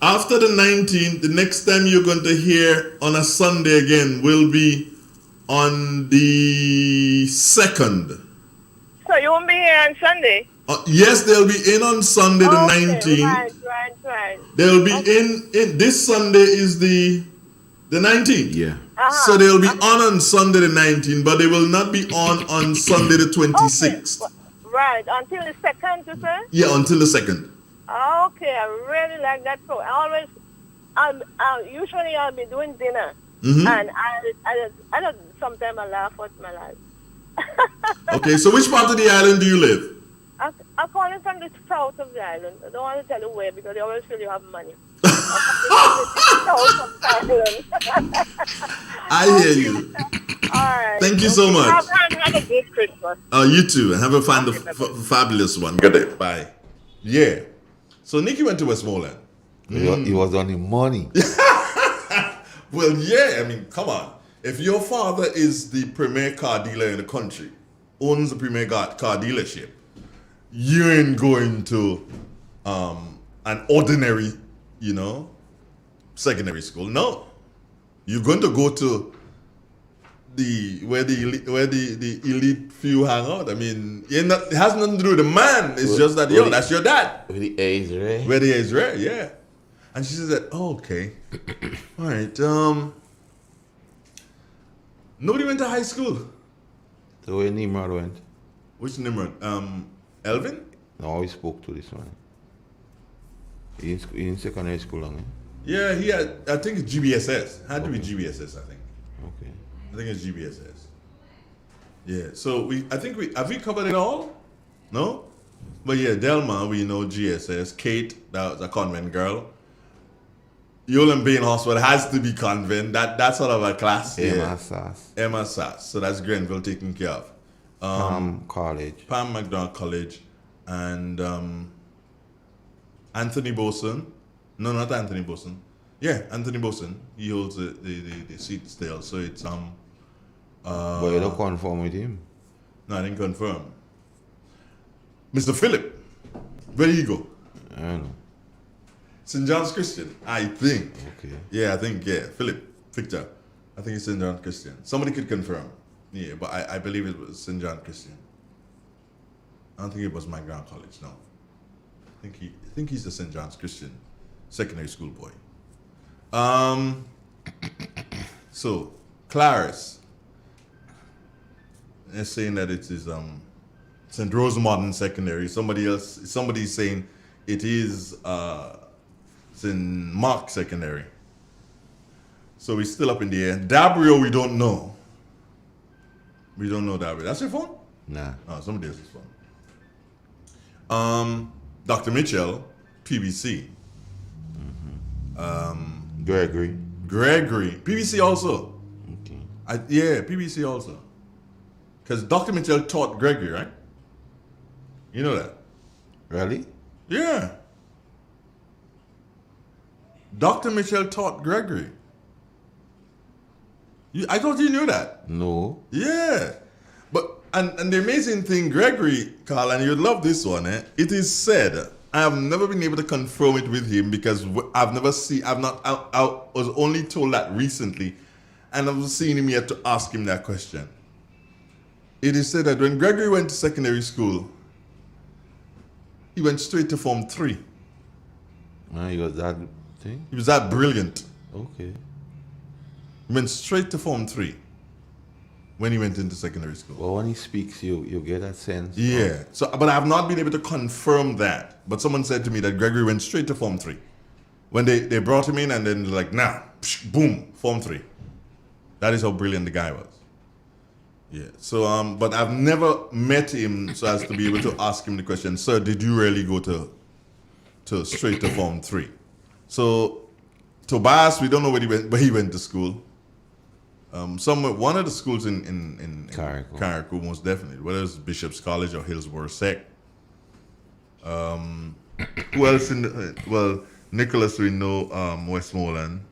After the 19th, the next time you're going to hear on a Sunday again will be on the 2nd. So you won't be here on Sunday? Yes, they'll be in on Sunday the 19th. Right. They'll be in this Sunday is the 19th. Yeah. So they'll be on Sunday the 19th, but they will not be on Sunday the 26th. Right, until the 2nd, you say? Yeah, until the 2nd. Okay, I really like that program. Usually I'll be doing dinner. Mm-hmm. And I don't, sometimes I laugh at my life. Okay, so which part of the island do you live? I'm calling from the south of the island. I don't want to tell you where because they always feel you have money. I hear you. All right. Thank you so much. Have a good Christmas. You too. And have a fabulous one. Good day. Bye. Yeah. So Nicky went to Westmoreland. He was on the money. Well, yeah. I mean, come on. If your father is the premier car dealer in the country, owns the premier car dealership, you ain't going to an ordinary, secondary school. No. You're going to go to where the elite few hang out. I mean, it has nothing to do with the man. It's just that, that's your dad. Where the air is rare. Where the air is rare, yeah. And she said, oh, okay. All right. Nobody went to high school. So where Nimrod went? Which Nimrod? Elvin? No, we spoke to this one. He in secondary school, long. Yeah, he had, I think it's GBSS. Had to be GBSS, I think. Okay. I think it's GBSS. Yeah, so have we covered it all? No? But yeah, Delma, we know GSS. Kate, that was a convent girl. Yolan Bain Hospital has to be convent. That's sort of a class. Emma Sass. Emma Sass. So that's Grenville taken care of. Pam College. Pam McDonald College. And Anthony Boson. No, not Anthony Boson. Yeah, Anthony Boson. He holds the seat still. So it's but you don't confirm with him? No, I didn't confirm. Mr. Philip, where do you go? I don't know. St. John's Christian, I think. Okay. Yeah, I think, Philip, Victor. I think it's St. John's Christian. Somebody could confirm. Yeah, but I believe it was St. John Christian. I don't think it was my ground college, no. I think he's the St. John's Christian secondary school boy. So, Clarice. They're saying that it is St. Rose Modern Secondary. Somebody's saying it is St. Mark Secondary. So we're still up in the air. Dabrio, we don't know. We don't know Dabrio. That's your phone? Nah. Oh, somebody else's phone. Dr. Mitchell, PBC. Gregory. PBC also. Okay. PBC also. Because Dr. Mitchell taught Gregory, right? You know that? Really? Yeah. Dr. Mitchell taught Gregory. I thought you knew that. No. Yeah. But, and the amazing thing, Gregory, Carl, and you'd love this one, it is said, I have never been able to confirm it with him because I was only told that recently, and I've seen him yet to ask him that question. It is said that when Gregory went to secondary school, he went straight to Form 3. He was that thing? He was that brilliant. Okay. He went straight to Form 3 when he went into secondary school. Well, when he speaks, you get that sense. Yeah. So, but I have not been able to confirm that. But someone said to me that Gregory went straight to Form 3. When they brought him in and then like, boom, Form 3. That is how brilliant the guy was. Yeah. So, but I've never met him so as to be able to ask him the question, sir, did you really go to straight to Form 3? So, Tobias, we don't know where he went to school. One of the schools in Carriacou, most definitely, whether it's Bishop's College or Hillsborough Sec. Who else Nicholas, we know, Westmoreland.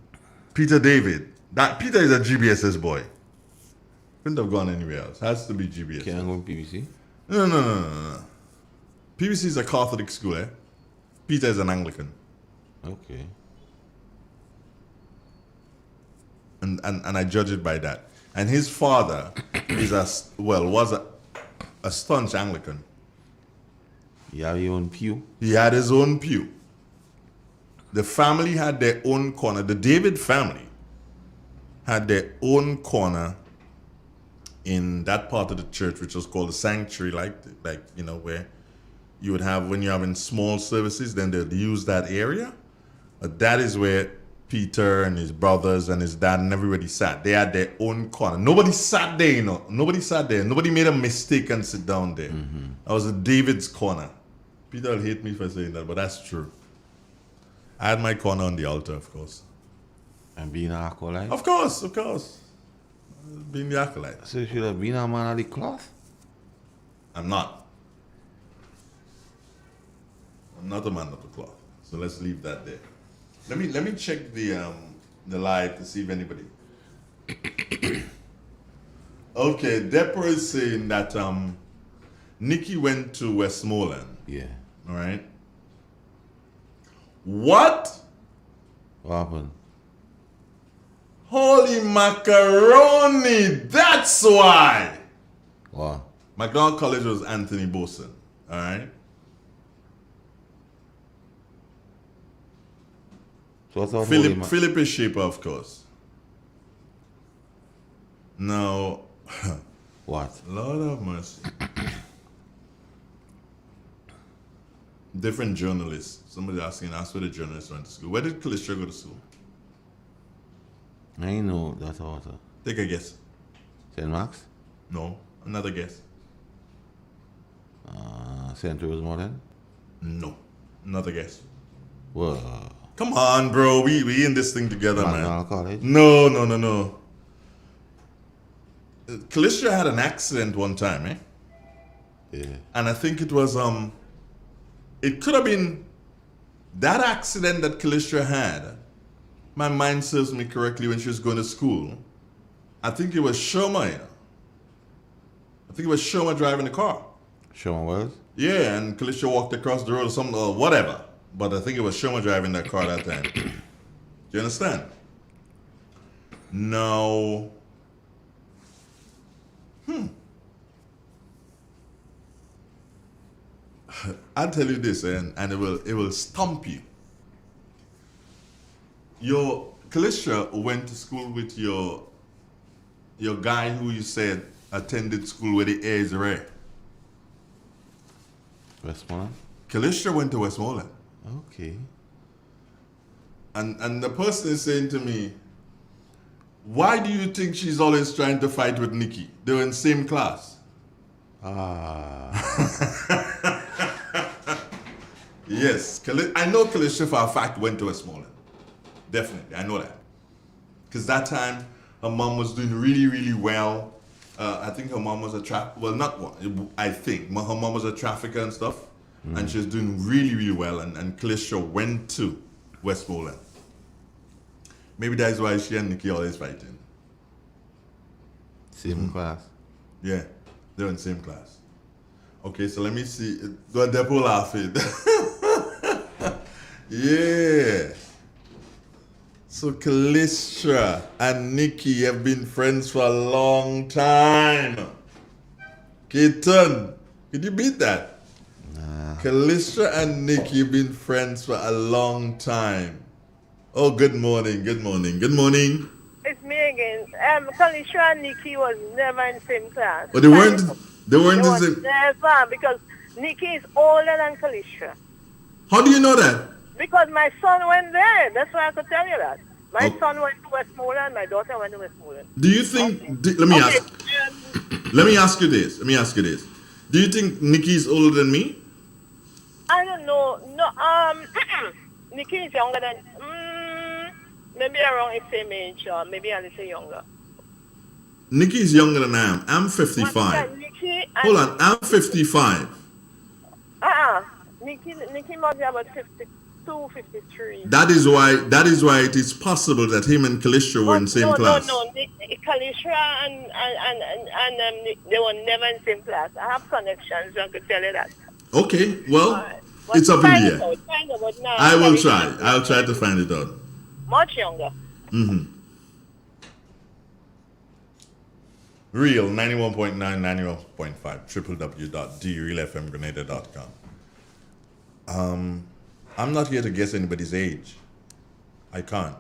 Peter David. Peter is a GBSS boy. Couldn't have gone anywhere else. Has to be GBSS. Can't go to PBC? No. PBC is a Catholic school, eh? Peter is an Anglican. Okay. And I judge it by that. And his father was a staunch Anglican. He had his own pew? He had his own pew. The family had their own corner. The David family had their own corner in that part of the church, which was called the sanctuary, where you would have, when you're having small services, then they'd use that area. But that is where Peter and his brothers and his dad and everybody sat. They had their own corner. Nobody sat there, Nobody sat there. Nobody made a mistake and sit down there. That was David's corner. Peter will hate me for saying that, but that's true. I had my corner on the altar, of course. And being an acolyte? Of course. Being the acolyte. So you should have been a man of the cloth? I'm not. I'm not a man of the cloth. So let's leave that there. Let me check the live to see if anybody. Okay, Deborah is saying that Nikki went to Westmoreland. Yeah. All right. What? What happened? Holy macaroni! That's why. What? McDonald College was Anthony Boson. All right. So what's up, Philip is Shaper, of course. Now, what? Lord have mercy. Different journalists. Somebody asking, ask where the journalists went to school. Where did Callistra go to school? I know that author. Take a guess. St. Max? No, another guess. St. Rosemont? No, another guess. Well, come on, bro. We in this thing together, McDonald man. College? No. Callistra had an accident one time, eh? Yeah. And I think it was it could have been that accident that Callistra had. My mind serves me correctly when she was going to school. I think it was Shoma, you know. I think it was Shoma driving the car. Shoma was? Yeah, and Callistra walked across the road or something or whatever. But I think it was Shoma driving that car that time. Do you understand? No. I'll tell you this, and it will stump you. Your Callistra went to school with your guy who you said attended school where the air is rare. Westmoreland? Callistra went to Westmoreland. Okay. And the person is saying to me, why do you think she's always trying to fight with Nikki? They were in the same class. Yes. I know Callistra for a fact went to Westmoreland. Definitely. I know that. Because that time, her mom was doing really, really well. I think her mom was a I think. Her mom was a trafficker and stuff. And she was doing really, really well. And Callistra went to Westmoreland. Maybe that's why she and Nikki always fighting. Same class. Yeah, they're in the same class. Okay, so let me see. The Depo laughing. Yeah. So Callistra and Nikki have been friends for a long time. Keaton, could you beat that? Nah. Callistra and Nikki have been friends for a long time. Oh, good morning. It's me again. Callistra and Nikki was never in the same class. But they weren't in the same. Never, because Nikki is older than Callistra. How do you know that? Because my son went there. That's why I could tell you that. My son went to Westmoreland. My daughter went to Westmoreland. Do you think? Let me ask you this. Do you think Nikki is older than me? I don't know. No. Nikki is younger than. Maybe around the same age, or maybe a little younger. Nikki is younger than I am. I'm 55. Hold on, I'm 55. Nikki must be about 52, 53. That is why it is possible that him and Callistra were in the same class. No. Callistra and they were never in the same class. I have connections, I could tell you that. Okay, well, it's up in the air. I will try. I'll try to find it out. Much younger. Real 91.9, 91.5, www.drealfmgrenada.com. I'm not here to guess anybody's age. I can't.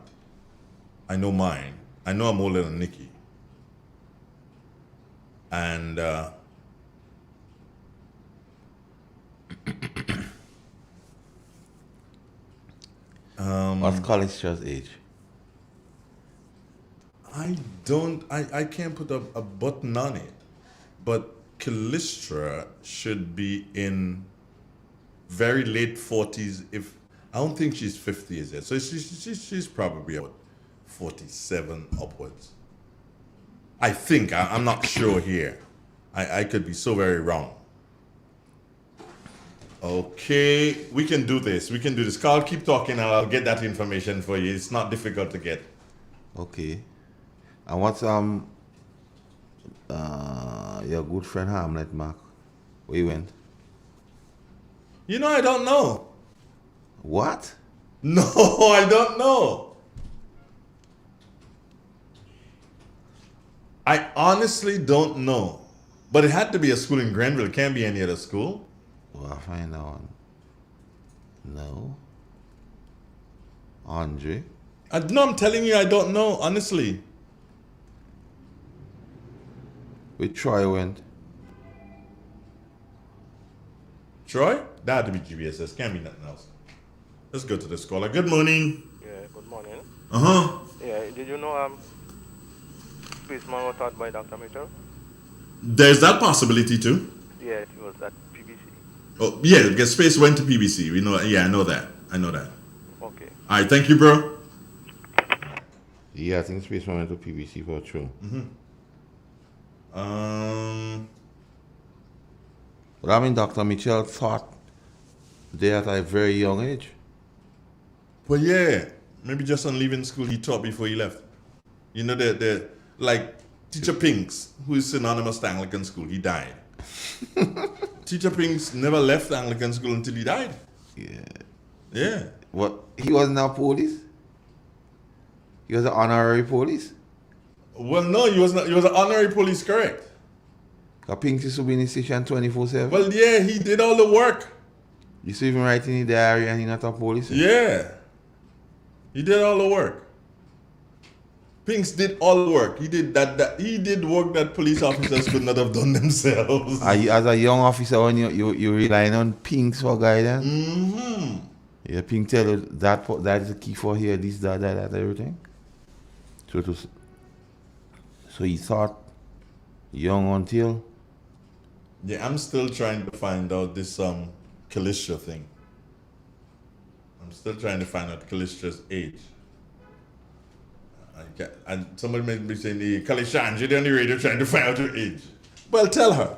I know mine. I know I'm older than Nikki. And what's Callistra's age? I can't put a button on it. But Callistra should be in very late 40s, if I don't think she's 50 years yet. So she's probably about 47 upwards. I think. I'm not sure here. I could be so very wrong. Okay, we can do this. We can do this. Carl, keep talking and I'll get that information for you. It's not difficult to get. Okay. And what's your good friend Hamlet, Mark? Where you went? You know, I don't know. What? No, I don't know. I honestly don't know. But it had to be a school in Grenville. It can't be any other school. Well, I'll find out. No. Andre? No, I'm telling you, I don't know, honestly. Where Troy went? Troy? That had to be GBSS. Can't be nothing else. Let's go to the scholar. Good morning. Yeah, good morning. Uh-huh. Yeah, did you know Spaceman was taught by Dr. Mitchell? There's that possibility too. Yeah, it was at PBC. Oh, yeah, because Space went to PBC. We know. Yeah, I know that. Okay. All right, thank you, bro. Yeah, I think Spaceman went to PBC for true. But I mean, Dr. Mitchell thought they at a very young age. Well, yeah, maybe just on leaving school, he taught before he left. You know, the like Teacher Pinks, who is synonymous to Anglican school, he died. Teacher Pinks never left Anglican school until he died. Yeah. What? He wasn't a police? He was an honorary police? Well, no, he was not. He was an honorary police, correct? Pinks used to be in the station 24/7. Well, yeah, he did all the work. You see him writing in the diary and he's not a police? Yeah. He did all the work. Pinks did all the work. He did that. He did work that police officers could not have done themselves. As a young officer, when you relying on Pinks for guidance? Mm-hmm. Yeah, Pink tell you that is the key for here, this, that, everything. So he thought young until. Yeah, I'm still trying to find out this Callistra thing. I'm still trying to find out Callistra's age. And somebody may be saying, the Kalishanji on the radio trying to find out her age. Well, tell her.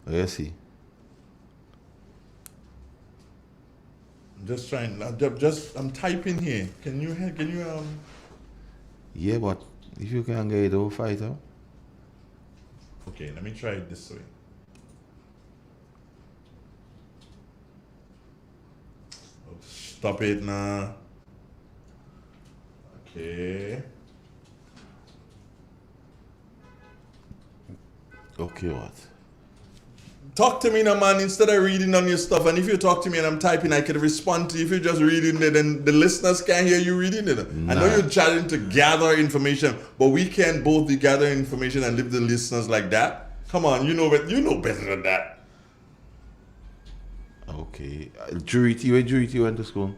Let's see. I'm just trying. I'm typing here. Can you Yeah, but if you can get it over, fight out. Okay, let me try it this way. Oh, stop it now. Okay. Okay, what? Talk to me now, man, instead of reading on your stuff. And if you talk to me and I'm typing, I can respond to you. If you're just reading it, then the listeners can't hear you reading it. Nah. I know you're trying to gather information, but we can't both gather information and leave the listeners like that. Come on, you know better than that. Okay. Jurity, where Jurity went to school?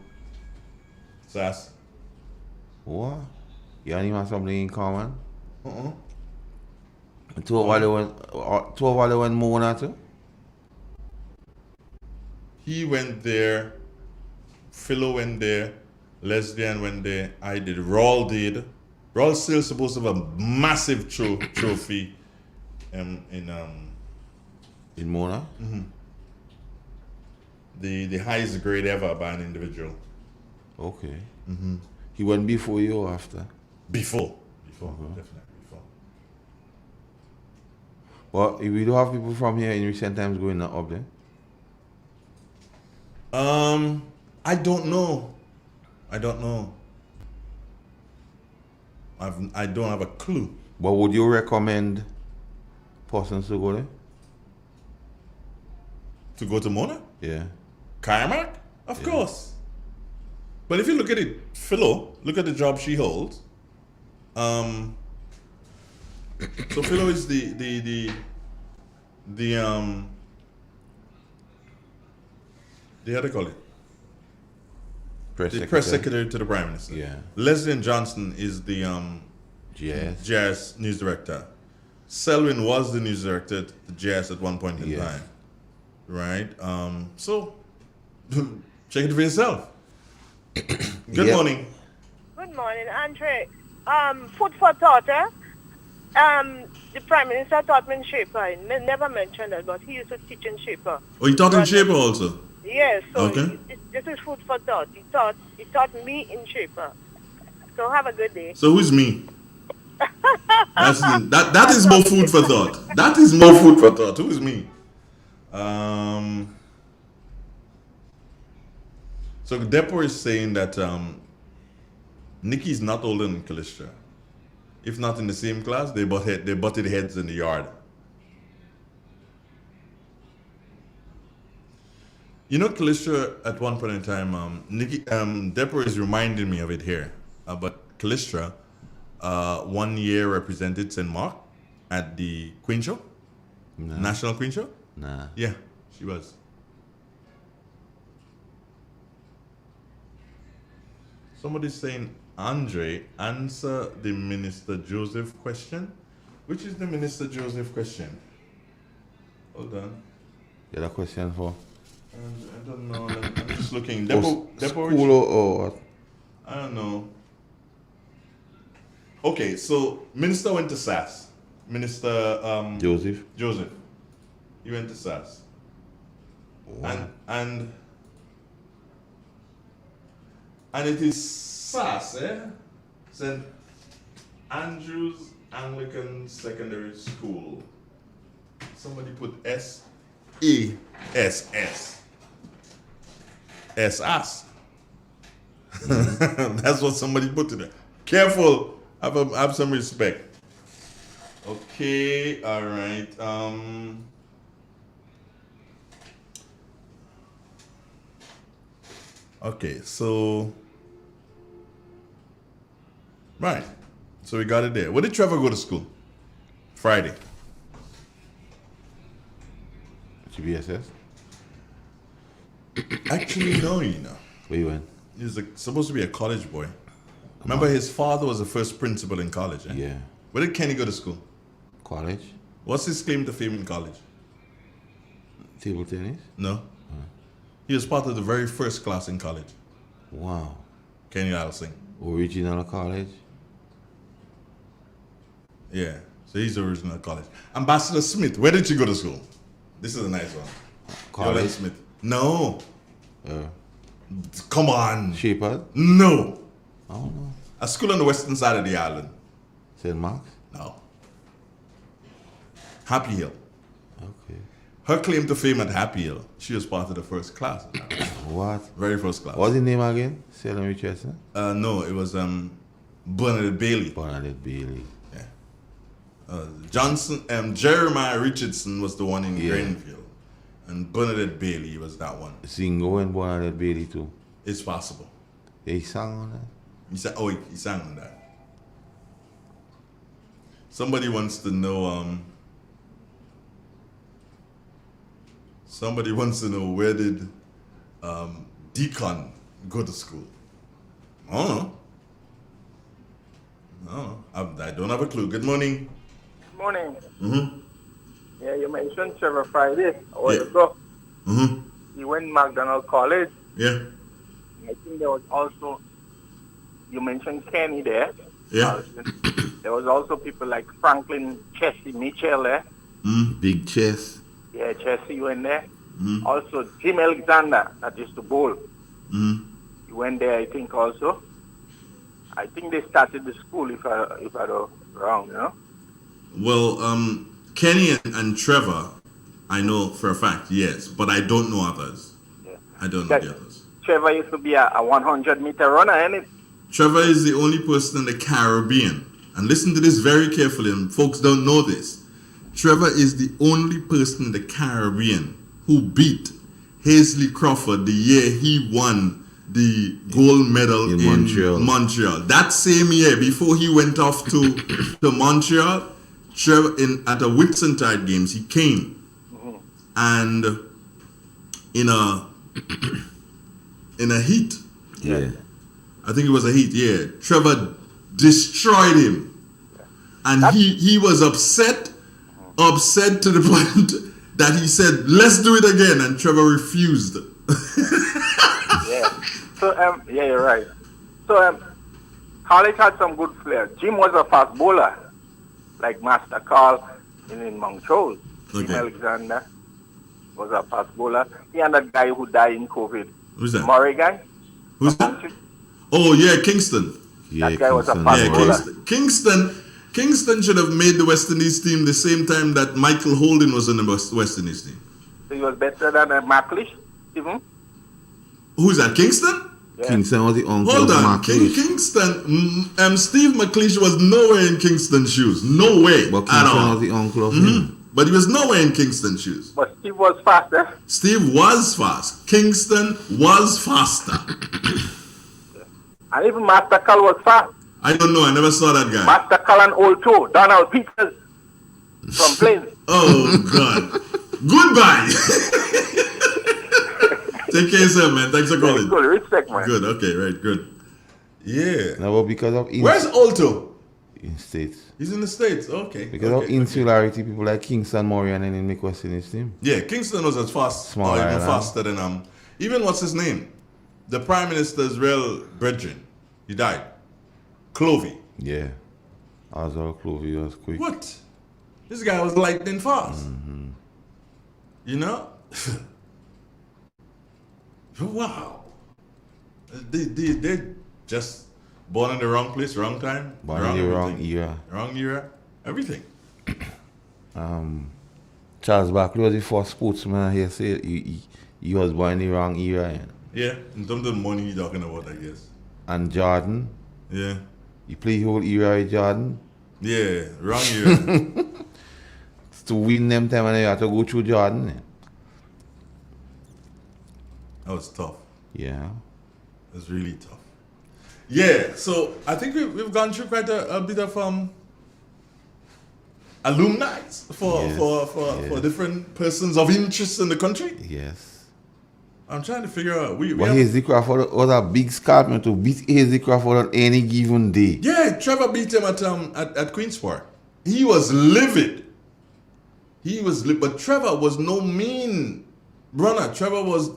SAS. What? You and him have something in common? Uh-uh. Two of them went Mona too? He went there, Philo went there, Lesbian went there, I did, Raul did. Raul's still supposed to have a massive trophy in Mona? Mm-hmm. The highest grade ever by an individual. Okay. Mm-hmm. He went before you or after? Before, definitely before. Well, we do have people from here in recent times going up there. I don't know. I don't have a clue. But would you recommend persons to go there? To go to Mona? Yeah. Kayamak? Of course. But if you look at it, Philo, look at the job she holds. So Philo is the how do you call it? Press secretary to the Prime Minister. Yeah. Leslie Johnson is the jazz news director. Selwyn was the news director to jazz at one point in time. right? So check it for yourself. Good Yeah. morning. Good morning, Andre. Food for thought, eh? The Prime Minister taught me in Shaper. He never mentioned that, but he used to teach in Shaper. Oh, you taught in Shaper also? Yes, so Okay. this is food for thought. He taught me in Shaper. So have a good day. So who's me? That is more food for thought. That is more food for thought. Who is me? So Depo is saying that Nikki is not older than Callistra. If not in the same class, they butted heads in the yard. You know, Callistra at one point in time, Nikki, Depo is reminding me of it here. But Callistra, 1 year represented St. Mark at the Queen Show, National Queen Show. Nah. Yeah, she was. Somebody's saying, Andre, answer the Minister Joseph question. Which is the Minister Joseph question? Hold on. You had a question for? I don't know. I'm just looking. Oh, Depo school or what? I don't know. Okay, so Minister went to SAS. Minister Joseph. He went to SAS. Wow. And it is SAS, St. Andrew's Anglican Secondary School. Somebody put S-E-S-S. S-S. That's what somebody put in there. Careful. Have some respect. Okay, all right. Okay, so right. So we got it there. Where did Trevor go to school? Friday. GBSS? Actually, no, you know. Where you went? He's supposed to be a college boy. Remember, his father was the first principal in college, eh? Yeah. Where did Kenny go to school? College? What's his claim to fame in college? Table tennis? No. He was part of the very first class in college. Wow. Kenny Alsing. Original college? Yeah. So he's the original college. Ambassador Smith, where did you go to school? This is a nice one. College? Yolanda Smith. No. Come on. Shepherd? No. I don't know. A school on the western side of the island. St. Mark's? No. Happy Hill. Okay. Her claim to fame at Happy Hill, she was part of the first class. What? Very first class. What's the name again? Salem Richardson? No, it was Bernadette Bailey. Bernadette Bailey. Yeah. Jeremiah Richardson was the one in Greenfield. And Bernadette Bailey was that one. Zingo and Bernadette Bailey too. It's possible. He sang on that? He sang on that. Somebody wants to know where did Deacon go to school? I don't know. I don't have a clue. Good morning. Morning. Mm-hmm. Yeah, you mentioned Trevor Friday a while ago. Mm-hmm. He went to McDonald College. Yeah. I think there was also, you mentioned Kenny there. Yeah. There was also people like Franklin Chessie Mitchell there. Big Chess. Yeah, Chessie went there. Also Jim Alexander, that used to bowl. He went there, I think, also. I think they started the school, if I don't wrong, you know. Well, Kenny and Trevor, I know for a fact, yes, but I don't know others. Yeah. I don't know the others. Trevor used to be a 100-meter runner, ain't it? Trevor is the only person in the Caribbean, and listen to this very carefully, and folks don't know this. Trevor is the only person in the Caribbean who beat Hazley Crawford the year he won the gold medal in Montreal. That same year, before he went off to Montreal, Trevor at a Whitsuntide Games, he came and in a heat. Yeah. I think it was a heat. Yeah. Trevor destroyed him, and he was upset to the point that he said, let's do it again, and Trevor refused. Yeah. So, yeah, you're right. So, college had some good players. Jim was a fast bowler, like Master Carl in Montrose. Jim Okay. Alexander was a fast bowler. He and that guy who died in COVID. Who's that? Murray guy. Who's that? Oh, yeah, Kingston. That guy was a fast bowler. Kingston should have made the West Indies team the same time that Michael Holden was in the West Indies team. So he was better than McLeish, even. Who's that? Kingston? Yeah. Kingston was the uncle Hold of on, McLeish. Kingston. Steve McLeish was nowhere in Kingston's shoes. No way. But at Kingston all. was the uncle of him. But he was nowhere in Kingston's shoes. But Steve was faster. Steve was fast. Kingston was faster. And even Master Carl was fast. I don't know. I never saw that guy. Master Carl and old too. Donald Peters from Plains. Oh, God. Goodbye. Take care, sir, man. Thanks for calling. Good, respect, man. Good, okay, right, good. Yeah. No, but because of Where's Alto? In States. He's in the States. Okay. Because okay. of insularity, people like Kingston, Murray, and then make West Indies team. Yeah, Kingston was as fast, Small or even island. faster than even what's his name, the Prime Minister's real brethren. He died. Clovey. Yeah. Oswald Clovey was quick. What? This guy was lightning fast. Mm-hmm. You know? Wow. They just born in the wrong place, wrong time, Born in the wrong era. Wrong era, everything. Charles Barkley was the first sportsman here say he was born in the wrong era. Yeah, in terms of money you're talking about, I guess. And Jordan. Yeah. He played whole era with Jordan. Yeah, wrong era. To win them time and you have to go through Jordan. That was tough. Yeah. It was really tough. Yeah, so I think we've gone through quite a bit of alumni for different persons of interest in the country. Yes. I'm trying to figure out. But Hazy Crawford was a big scout to beat Hazy Crawford on any given day. Yeah, Trevor beat him at Queen's Park. He was livid. But Trevor was no mean runner. Trevor was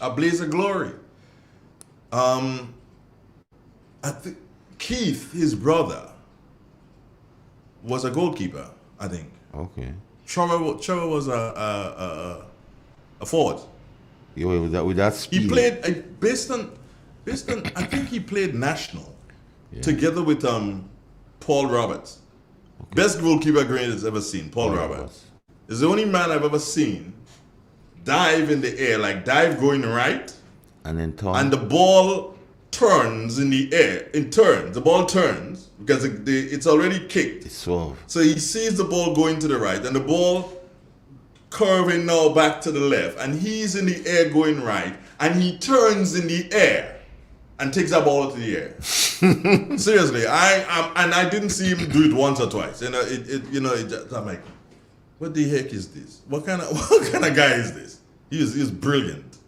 a blaze of glory. I think Keith, his brother, was a goalkeeper, I think. Okay. Trevor was a forward. Yeah, with that speed. He played based on I think he played national together with Paul Roberts. Okay. Best goalkeeper Green has ever seen, Paul Roberts. Is the only man I've ever seen dive in the air, like dive going right, and then turn. And the ball turns in the air. It turns. The ball turns because it's already kicked. It's swerve. So he sees the ball going to the right and the ball curving now back to the left, and he's in the air going right, and he turns in the air and takes that ball to the air. Seriously, I didn't see him do it once or twice. I'm like, what the heck is this? What kind of guy is this? He's brilliant.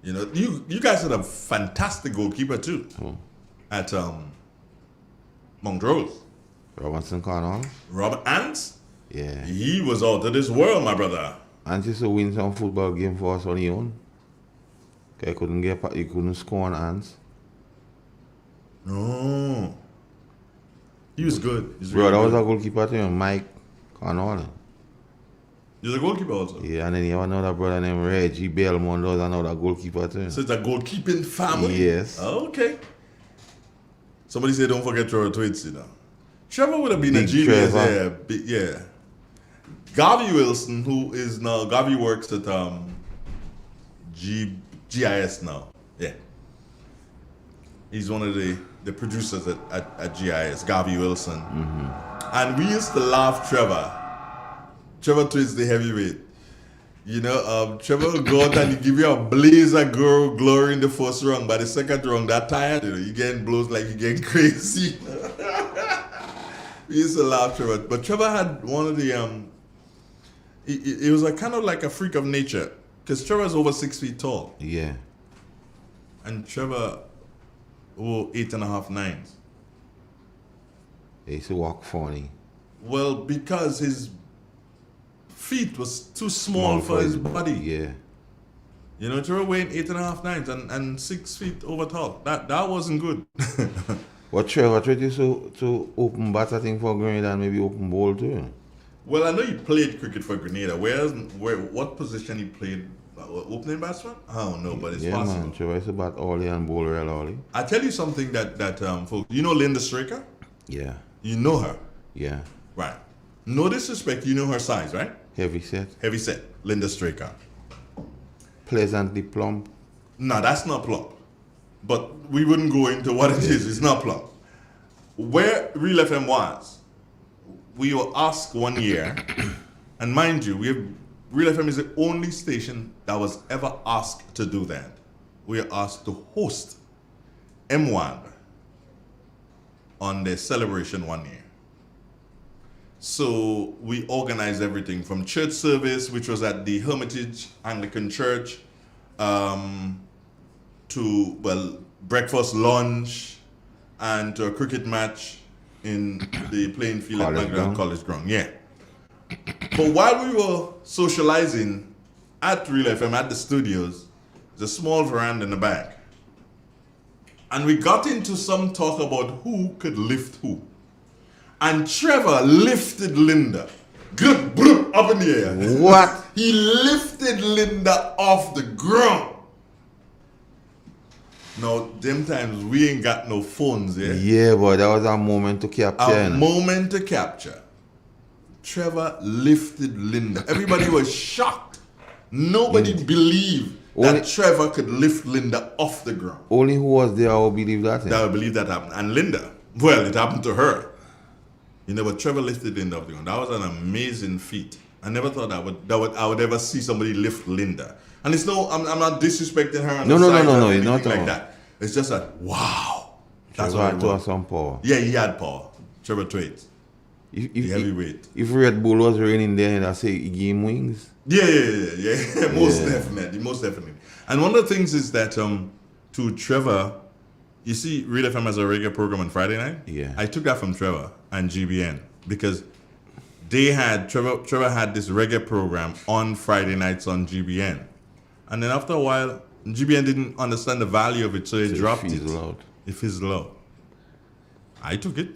You know, you guys had a fantastic goalkeeper too at Montrose. Robinson Cornwall. Robert Ants. Yeah. He was out of this world, my brother. Ants used to win some football game for us on his own. He couldn't score on Ants. No. He was good. Brother was a goalkeeper too, Mike Cornwall. He's a goalkeeper also? Yeah, and then you have another brother named Reggie Belmont was another goalkeeper too. So it's a goalkeeping family? Yes. Okay. Somebody said don't forget Trevor Twits, you know. Trevor would have been Big a genius. Trevor. Yeah. Garvey Wilson, who is now, Garvey works at GIS now. Yeah. He's one of the producers at GIS, Garvey Wilson. Mm-hmm. And we used to laugh Trevor Twits, the heavyweight. You know, Trevor will go out and he give you a blazer glory in the first round. By the second round, that tired, you know, you getting blows like you getting crazy. We used to laugh Trevor. But Trevor had one of the, it was kind of like a freak of nature. Because Trevor's over 6 feet tall. Yeah. And Trevor, 8.5, 9. He used to walk funny. Well, because his feet was too small for his body. Yeah. You know, Trevor weighing 8.5, 9 and 6 feet over tall. That wasn't good. What Trevor tried to open batter thing for Grenada and maybe open bowl too? Well, I know he played cricket for Grenada. What position he played? Opening batsman? I don't know, but it's possible. Man, Trevor is about Ollie and bowl real Ollie. I tell you something that folks, you know Linda Straker? Yeah. You know her? Yeah. Right. No disrespect, you know her size, right? Heavy set. Heavy set. Linda Straker. Pleasantly plump. No, that's not plump. But we wouldn't go into what it is. It's not plump. Where Real FM was, we were asked one year, and mind you, Real FM is the only station that was ever asked to do that. We were asked to host M1 on their celebration one year. So we organized everything from church service, which was at the Hermitage Anglican Church, to, well, breakfast, lunch, and to a cricket match in the playing field at Background College Ground. Yeah. But while we were socializing at Real FM, at the studios, there's a small veranda in the back. And we got into some talk about who could lift who. And Trevor lifted Linda. Good, bloop, up in the air. What? He lifted Linda off the ground. Now, them times we ain't got no phones, yeah? Yeah, boy, that was a moment to capture. A moment to capture. Trevor lifted Linda. Everybody was shocked. Nobody believed that Trevor could lift Linda off the ground. Only who was there would believe that. That would believe that happened. And Linda, well, it happened to her. You know, but Trevor lifted Linda off the ground. That was an amazing feat. I never thought I would ever see somebody lift Linda. And it's no, I'm not disrespecting her. No, it's not like that. It's just that, wow. That's Trevor what it was. had some power. Yeah, he had power. Trevor Twait. The heavyweight. If Red Bull was raining there, I'd say he gave him wings. Yeah. Most definitely. And one of the things is that to Trevor, you see, Real FM has a regular program on Friday night. Yeah. I took that from Trevor and GBN because they had Trevor had this reggae program on Friday nights on GBN, and then after a while, GBN didn't understand the value of it, so they dropped it. It fizzled out. I took it.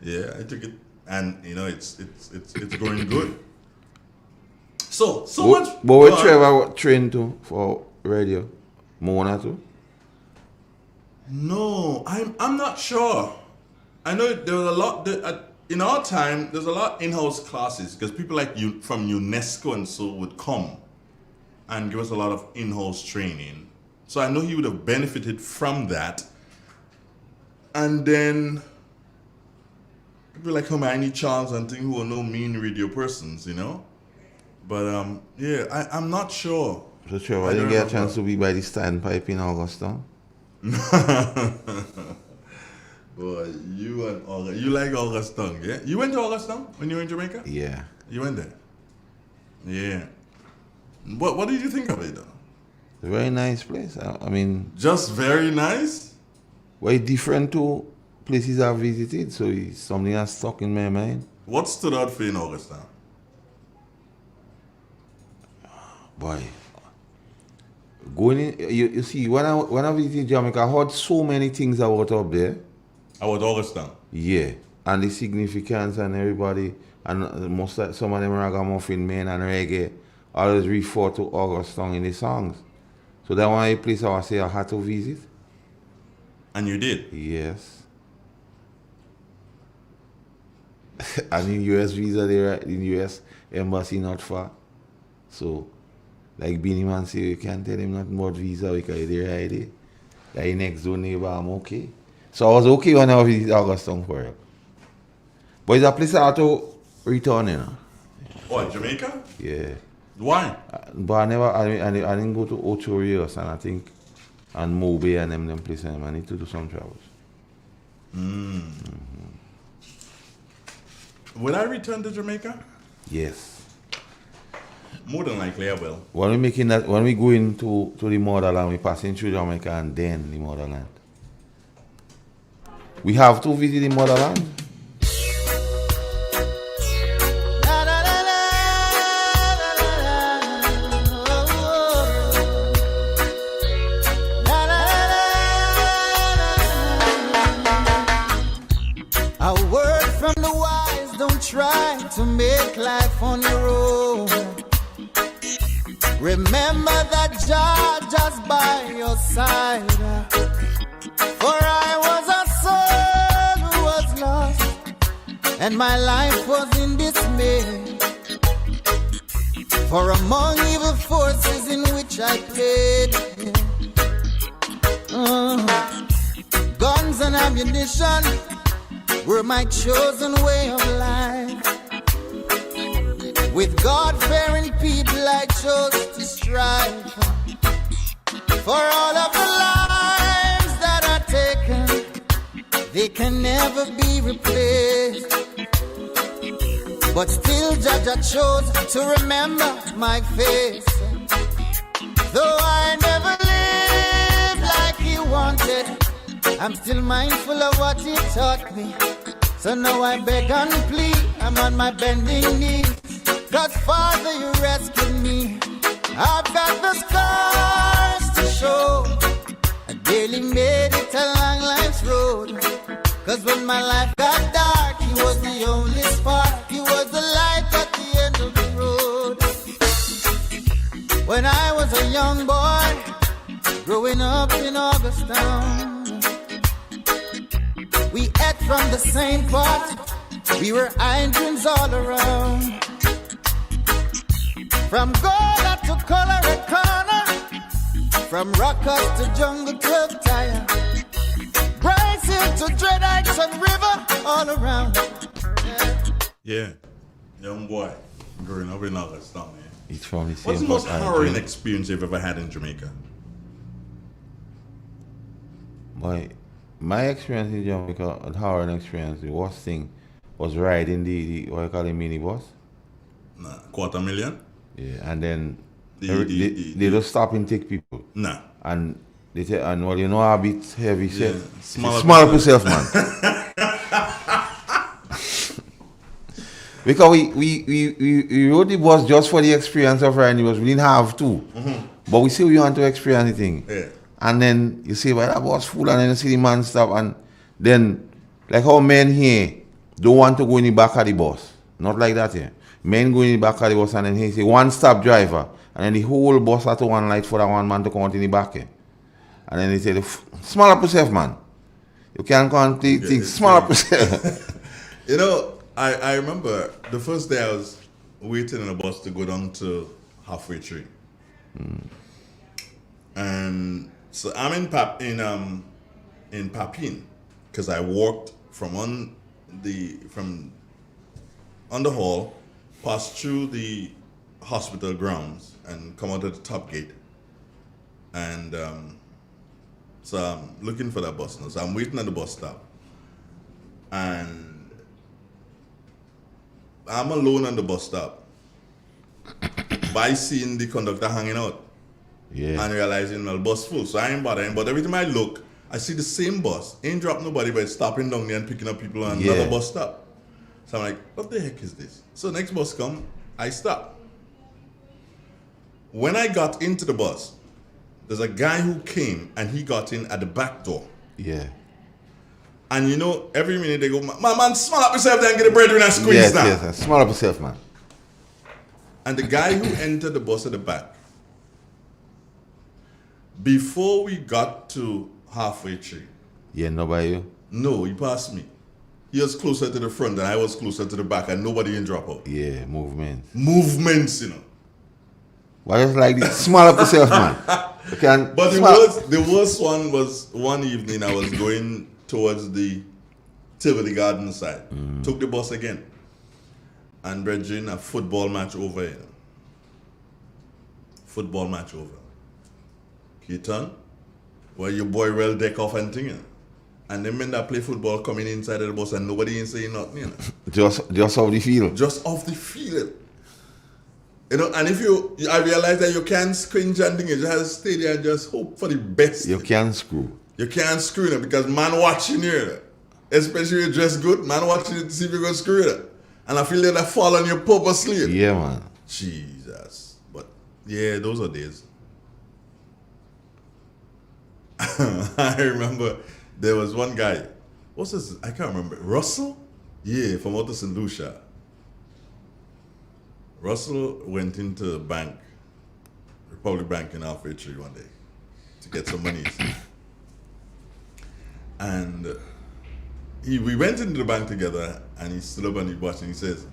Yeah, I took it, and you know it's going good. So much. But what Trevor trained to for radio, Mona too. No, I'm not sure. I know there was a lot in our time. There's a lot of in-house classes because people like you from UNESCO and so would come and give us a lot of in-house training. So I know he would have benefited from that. And then people like Hermione Charles and things who are no mean radio persons, you know. But yeah, I'm not sure. So Trevor, I didn't get a chance to be by the standpipe in Augusta. Boy, you like Augustine, yeah? You went to Augustine when you were in Jamaica? Yeah. You went there? Yeah. What did you think of it though? It's a very nice place. I mean, just very nice? Very different to places I've visited, so it's something that's stuck in my mind. What stood out for you in Augustine? Boy, going in, you see, when I visited Jamaica, I heard so many things about up there. About Augustine? Yeah, and the significance and everybody, and some of them ragamuffin men and reggae always refer to Augustine in the songs. So that one place I would say I had to visit. And you did? Yes. And in US visa there, in US embassy not far. So like Beanie Man say, you can't tell him nothing about visa because they're right there. Like next door neighbor, I'm okay. So I was okay when I visited Augustine for it. But it's a place I had to return, you know. What, Jamaica? Yeah. Why? But I didn't go to Ocho Rios and I think, and Mobe and them places. I need to do some travels. Will I return to Jamaica? Yes. More than likely I will. When we go into the motherland, we passing through Jamaica and then the motherland. We have to visit the motherland. A word from the wise, don't try to make life on your own. Remember that Jah just by your side. For I was a soul who was lost, and my life was in dismay. For among evil forces in which I played, guns and ammunition were my chosen way of life. With God-fearing people I chose to strive. For all of the lives that are taken, they can never be replaced. But still Jaja chose to remember my face. Though I never lived like he wanted, I'm still mindful of what he taught me. So now I beg and plead, I'm on my bending knees. Cause Father, you rescued me. I've got the scars to show. I daily made it along life's road. Cause when my life got dark, he was the only spark. He was the light at the end of the road. When I was a young boy, growing up in Augustown, we ate from the same pot. We were iron dreams all around. From Gola to Colorado Corner, from Rockers to Jungle 12 Tire, Bryce Hill to Dreadites and River, all around. Yeah, young boy, growing up in Augustown. It's from the same. What's the most harrowing experience you've ever had in Jamaica? My experience in Jamaica, a harrowing experience, the worst thing was riding the what you call the minibus. Nah, 250,000? Yeah, and then they just stop and take people. Nah. And they say, and well, you know how a bit heavy, Yeah, small up yourself, man. Because we rode the bus just for the experience of riding the bus. We didn't have to. Mm-hmm. But we say we want to experience the thing. Yeah. And then you see, well, that bus full, and then you see the man stop, and then, like how men here don't want to go in the back of the bus. Not like that here. Men go in the back of the bus, and then he say, one stop driver. And then the whole bus had to one light for that one man to come out in the back here. And then he say, small up yourself, man. You can't come and think small up yourself. You know, I remember the first day I was waiting on a bus to go down to Halfway Tree. And so I'm in Papine, because I walked from on the hall, passed through the hospital grounds, and come out at the top gate. And so I'm looking for that bus now. So I'm waiting at the bus stop. And I'm alone on the bus stop by seeing the conductor hanging out. Yeah. And realizing the bus full. So I ain't bothering. But every time I look, I see the same bus. Ain't drop nobody, but it's stopping down there and picking up people on another bus stop. So I'm like, what the heck is this? So next bus come, I stop. When I got into the bus, there's a guy who came and he got in at the back door. Yeah. And you know, every minute they go, man, small up yourself there and get the bread when I squeeze now. Yes, small up yourself, man. And the guy who entered the bus at the back, before we got to Halfway Tree. Yeah, nobody you? No, he passed me. He was closer to the front and I was closer to the back, and nobody in drop out. Yeah, movements, you know. Why just like this? Small up yourself, man. You can but the worst one was one evening I was going towards the Tivoli Garden side. Took the bus again. And brethren, a football match over here. Football match over. Keaton, where your boy well deck off and thing, you know? And them men that play football coming inside of the bus and nobody ain't saying nothing, you know? Just off the field. Just off the field. You know, and I realize that you can't scringe and thing, you just have to stay there and just hope for the best. You can't screw. You can't screw it because man watching you, especially if you dress good, man watching you to see if you're going to screw it. And I feel like that fall on you purposely. Yeah, man. Jesus. But yeah, those are days. I remember there was one guy what's his? I can't remember. Russell? Yeah, from out of St. Lucia. Russell went into the bank, Republic Bank in Alpha Tree one day to get some money. And we went into the bank together, and he stood up and he watched and he says,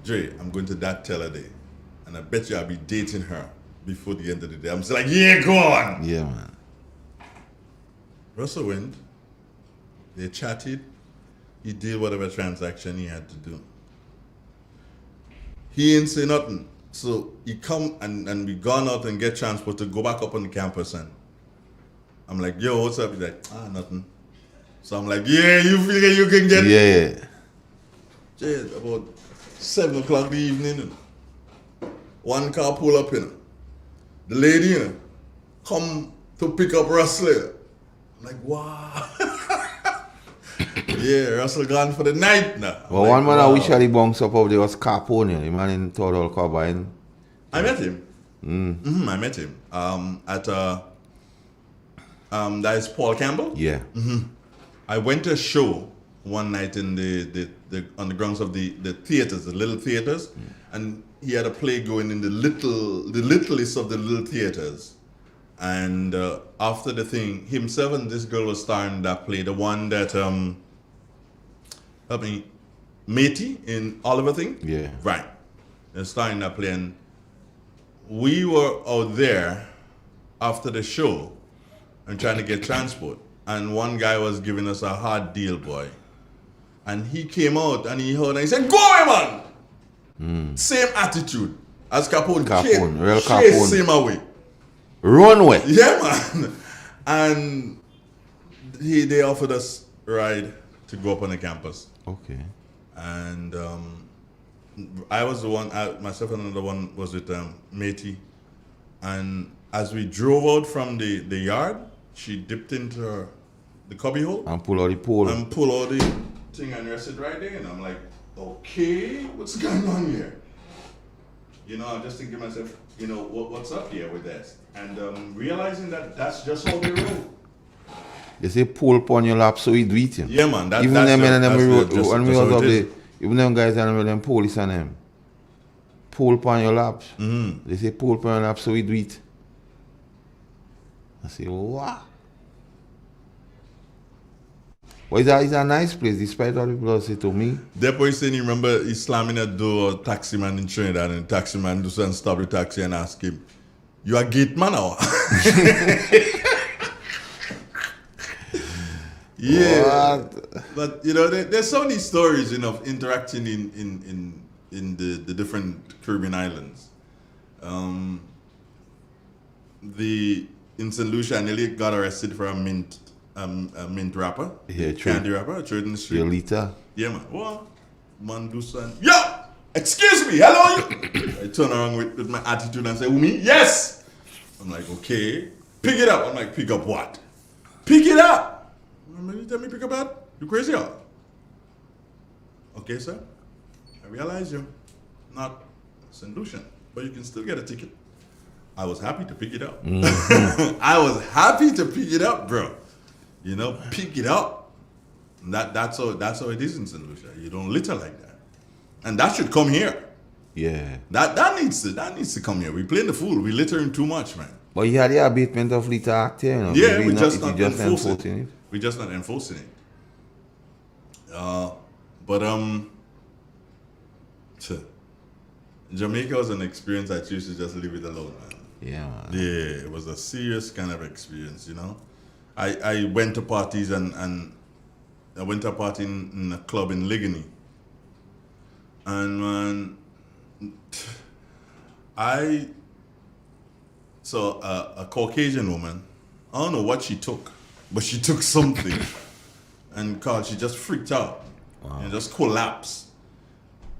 Dre, I'm going to that teller day, and I bet you I'll be dating her before the end of the day. I'm just like, yeah, go on. Yeah, man. Russell went, they chatted, he did whatever transaction he had to do. He ain't say nothing. So he come and we gone out and get transport to go back up on the campus, and I'm like, yo, what's up? He's like, nothing. So I'm like, yeah, you figure you can get Yeah. Jay, about 7 o'clock in the evening, one car pull up, the lady, come to pick up Russell. I'm like, wow. Yeah, Russell gone for the night now. Well, like, one man I wish I bunks up there was Capone, the man in Total Carbine. I met him. I met him at that is Paul Campbell. Yeah. I went to a show one night in the on the grounds of the theaters, the little theaters, and he had a play going in the littlest of the little theaters. And after the thing, himself and this girl was starring in that play, the one that help me, Matey in Oliver thing. Yeah. Right. They're starring in that play, and we were out there after the show and trying to get transport. And one guy was giving us a hard deal, boy. And he came out and he heard and he said, go away, man! Same attitude as Capone. Real Capone. Same away. Run away. Yeah, man. And they offered us a ride to go up on the campus. Okay. And I was the one, myself and another one was with Matey. And as we drove out from the yard, she dipped into the cubby hole. And pull out the pole. And pull out the thing and rested right there. And I'm like, okay, what's going on here? You know, I'm just thinking to myself, you know, what's up here with that? And realizing that that's just how they roll. They say pull upon your lap so you do it. Yeah, man. Even them when we was up there, even them guys and them police and them. Pull upon your lap. They say pull upon your lap so you do it. I say, what? Well, it's a nice place, despite all the people say to me. That boy saying he remember he slamming a door taxi man in Trinidad, and the taxi man just and stop the taxi and ask him, you a gate man or? Yeah. What? But you know, there's so many stories, you know, interacting in the different Caribbean islands. In St. Lucia, I nearly got arrested for a mint wrapper, candy wrapper, trading the street. Lita. Yeah, man. Well, man, do something. Yo, excuse me, hello. I turn around with my attitude and say, who me? Yes. I'm like, okay, pick it up. I'm like, pick up what? Pick it up. You tell me pick up that? You crazy, huh? Okay, sir. I realize you're not St. Lucian, but you can still get a ticket. I was happy to pick it up. I was happy to pick it up, bro. You know, pick it up. That's how it is in St. Lucia. You don't litter like that, and that should come here. Yeah. That needs to come here. We playing the fool. We littering too much, man. But you had the abatement of litter act here, you know? Yeah, we just not enforcing it. We're just not enforcing it. Jamaica was an experience I choose to just leave it alone, man. Yeah, man. Yeah, it was a serious kind of experience, you know. I went to parties and I went to a party in a club in Ligony. And man, I saw a Caucasian woman. I don't know what she took, but she took something. And she just freaked out. Wow. And just collapsed.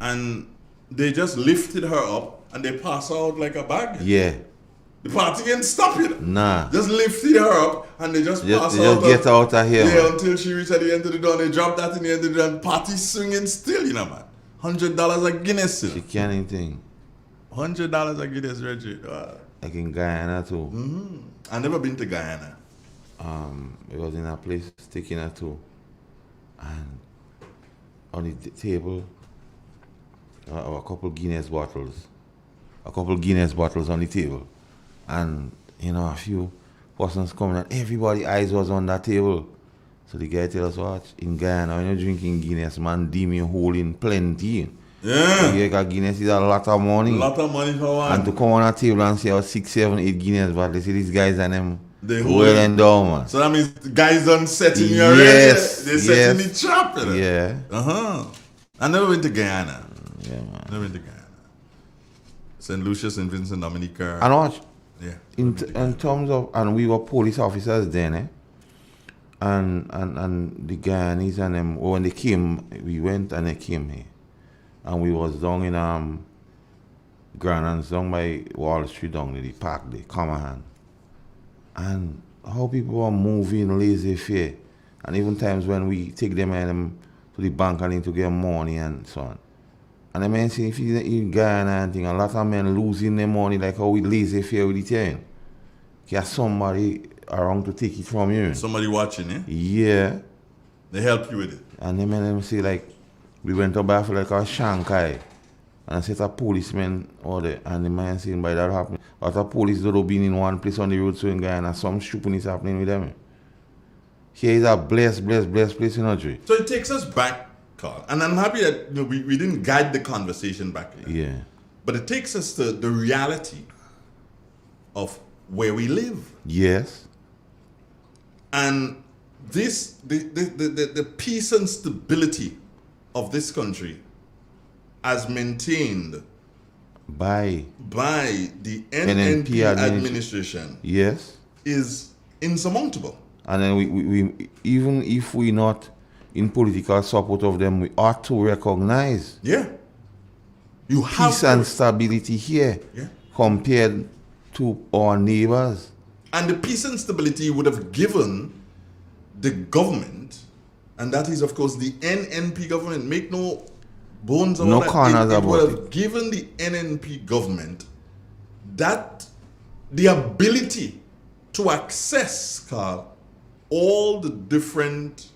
And they just lifted her up and they passed out like a bag. Yeah. The party didn't stop it. Nah. Just lifted her up and they just passed out. Just get out of here. Yeah, until she reached at the end of the door. And they dropped that in the end of the door and party swinging still, you know, man. $100 a Guinness. She can't anything. $100 a Guinness, Reggie. Like in Guyana too. I've never been to Guyana. It was in a place sticking at too. And on the table, a couple Guinness bottles. A couple Guinness bottles on the table. And, a few persons coming and everybody's eyes was on that table. So the guy tell us, what, in Guyana, when you're drinking Guinness, man, deem you holding plenty. Yeah. Because Guinness is a lot of money. A lot of money for one. And to come on a table and say, 6, 7, 8 Guinness bottles, see these guys and them They well endowed, man. So that means the guys done setting you already. Yes. They setting the trap. You know? Yeah. I never went to Guyana. Yeah, man. Never went to Guyana. St. Lucia, St. Vincent, Dominica. And watch. Yeah. In terms of, and we were police officers then, and the Guyanese and them, when they came, we went and they came here. And we was down in Grand and down by Wall Street, down in the park, the Comerhan. And how people were moving laissez-faire. And even times when we take them and them to the bank and to get money and so on. And I mean, see, if you in Guyana and thing, a lot of men losing their money like how we laissez-faire with the thing. There's somebody around to take it from you. Somebody watching, eh? Yeah. They help you with it. And then them say like, we went up by for like a Shanghai. And I said a policeman over there. And the man saying by that happening. But the police don't been in one place on the road so in Guyana. Some shooting is happening with them. Here is a blessed place in Audrey. So it takes us back, Carl. And I'm happy that we didn't guide the conversation back there. Yeah. But it takes us to the reality of where we live. Yes. And the peace and stability of this country as maintained by the NNP administration yes, is insurmountable. And then we even if we're not in political support of them, we ought to recognize you have peace and stability here compared to our neighbors. And the peace and stability would have given the government, and that is of course the NNP government, make no bones about no corners it about would have it. given the NNP government that the ability to access, Carl, all the different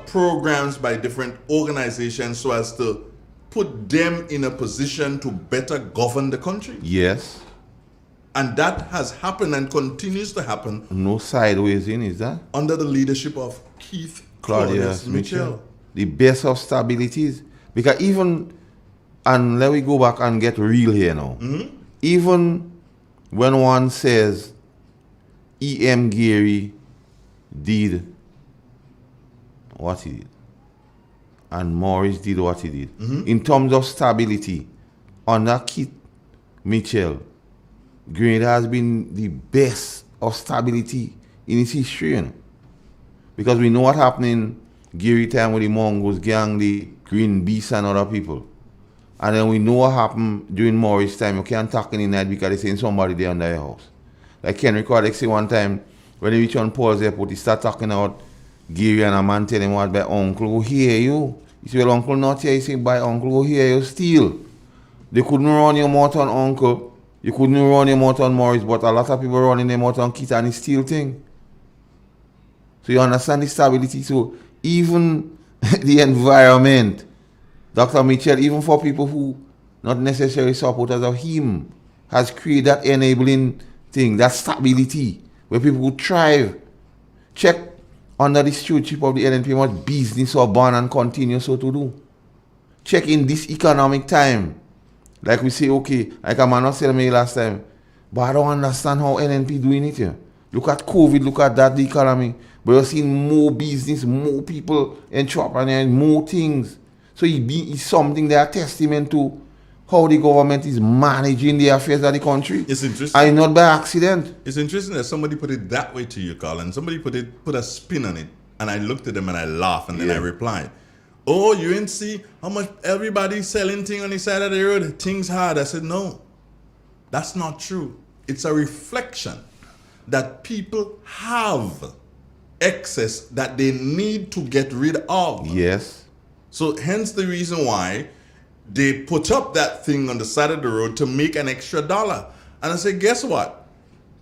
programs by different organizations so as to put them in a position to better govern the country. Yes. And that has happened and continues to happen. No sideways in, is that? Under the leadership of Keith Claudius Mitchell. The best of stabilities. Because even, and let me go back and get real here now. Mm-hmm. Even when one says E.M. Gary did what he did, and Morris did what he did, in terms of stability, under Keith Mitchell, Grenada has been the best of stability in its history. You know? Because we know what happened in Gary time with the Mongols gang, the Green Beasts and other people. And then we know what happened during Morris time. You can't talk in the night because they saying somebody there under your house. Like Ken Ricardo say one time, when he reached on Paul's airport, he start talking about Gary and a man tell him what by uncle go hear you. He said, well, uncle not here. He said, by uncle go hear you still. They couldn't run your mouth on uncle. You couldn't run your mouth on Morris, but a lot of people running their mouth on Keith and it's still thing. So you understand the stability. So even the environment, Dr. Mitchell, even for people who not necessarily supporters of him, has created that enabling thing, that stability, where people would thrive. Check under the stewardship of the NNP what business or born and continue so to do. Check in this economic time. Like we say, okay, like a man was telling me last time, but I don't understand how NNP doing it here. Look at COVID, look at that, the economy. But you're seeing more business, more people, entrepreneurs, more things. So it's something that a testament to how the government is managing the affairs of the country. It's interesting. And not by accident. It's interesting that somebody put it that way to you, Carl, and somebody put a spin on it. And I looked at them and I laughed and then I replied, oh, you didn't see how much everybody's selling things on the side of the road? Things hard. I said, no, that's not true. It's a reflection that people have excess that they need to get rid of. Yes. So hence the reason why they put up that thing on the side of the road to make an extra dollar. And I said, guess what?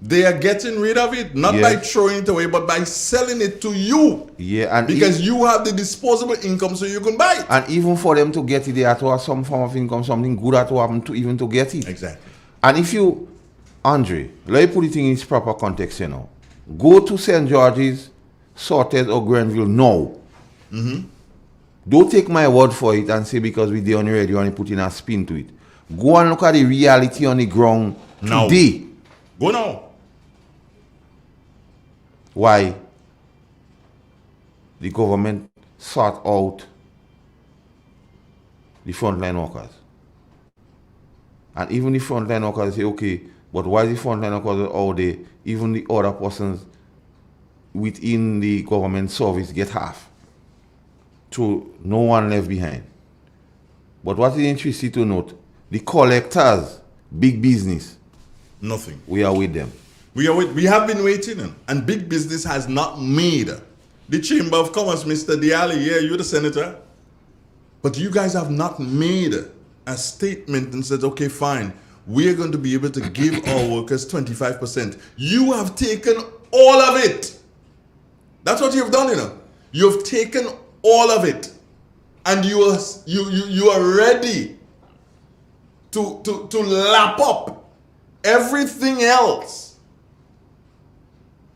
They are getting rid of it, not by throwing it away, but by selling it to you. Yeah, and because you have the disposable income, so you can buy it. And even for them to get it, they have to have some form of income, something good have to happen to even to get it. Exactly. And if you, Andre, let me put it in its proper context, you know. Go to St. George's, Sorted or Grenville now. Mm-hmm. Don't take my word for it and say because we did on the radio and put in a spin to it. Go and look at the reality on the ground today. Go now. Why? The government sought out the frontline workers. And even the frontline workers say, okay, but why the frontline workers all day, even the other persons within the government service get half. So no one left behind. But what is interesting to note, the collectors, big business, nothing. We are with them. We have been waiting, and big business has not made the Chamber of Commerce, Mr. Dialli. Yeah, you're the senator. But you guys have not made a statement and said, okay, fine, we're going to be able to give our workers 25%. You have taken all of it. That's what you've done, you know. You've taken all of it, and you are ready to lap up everything else.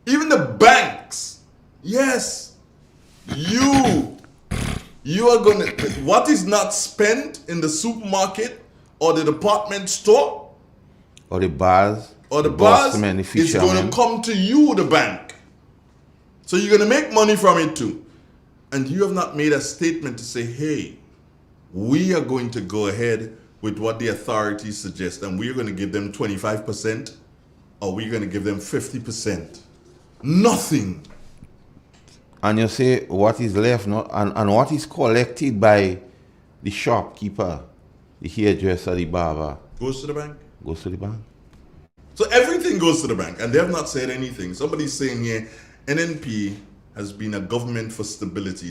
Even the banks. Yes. You are going to, what is not spent in the supermarket or the department store or the bars is going to come to you, the bank. So you're going to make money from it too. And you have not made a statement to say, hey, we are going to go ahead with what the authorities suggest, and we're going to give them 25%, or we're going to give them 50%. Nothing. And you say what is left, and what is collected by the shopkeeper, the hairdresser, the barber. Goes to the bank? Goes to the bank. So everything goes to the bank, and they have not said anything. Somebody's saying here, NNP has been a government for stability.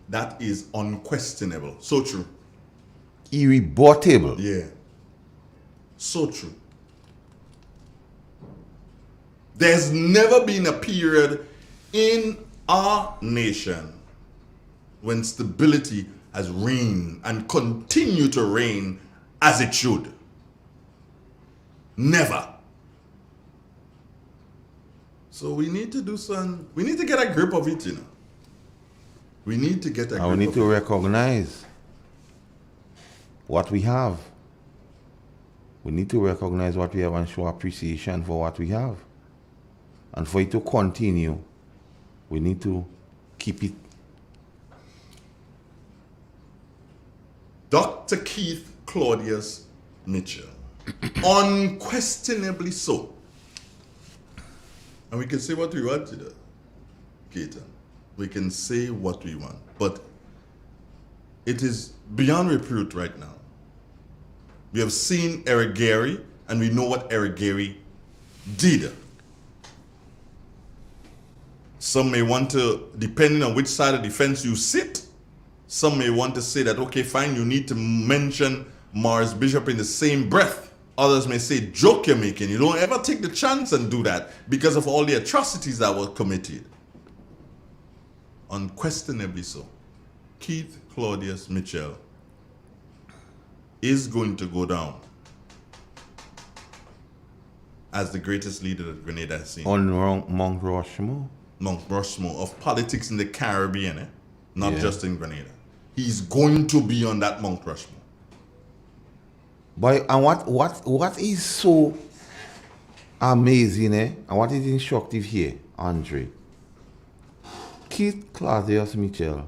That is unquestionable. So true. Irrebuttable. Yeah. So true. There's never been a period in our nation when stability has reigned and continue to reign as it should. Never. So we need to we need to get a grip of it, you know. We need to get a grip of it. And we need to recognize what we have. We need to recognize what we have and show appreciation for what we have. And for it to continue, we need to keep it. Dr. Keith Claudius Mitchell. Unquestionably so. And we can say what we want, you know, Keita. We can say what we want. But it is beyond repute right now. We have seen Eric Gary, and we know what Eric Gary did. Some may want to, depending on which side of the fence you sit, some may want to say that, okay, fine, you need to mention Morris Bishop in the same breath. Others may say, joke you're making. You don't ever take the chance and do that because of all the atrocities that were committed. Unquestionably so. Keith Claudius Mitchell is going to go down as the greatest leader that Grenada has seen. On Mount Rushmore? Mount Rushmore of politics in the Caribbean, not just in Grenada. He's going to be on that Mount Rushmore. But and what is so amazing, and what is instructive here, Andre? Keith Claudius Mitchell,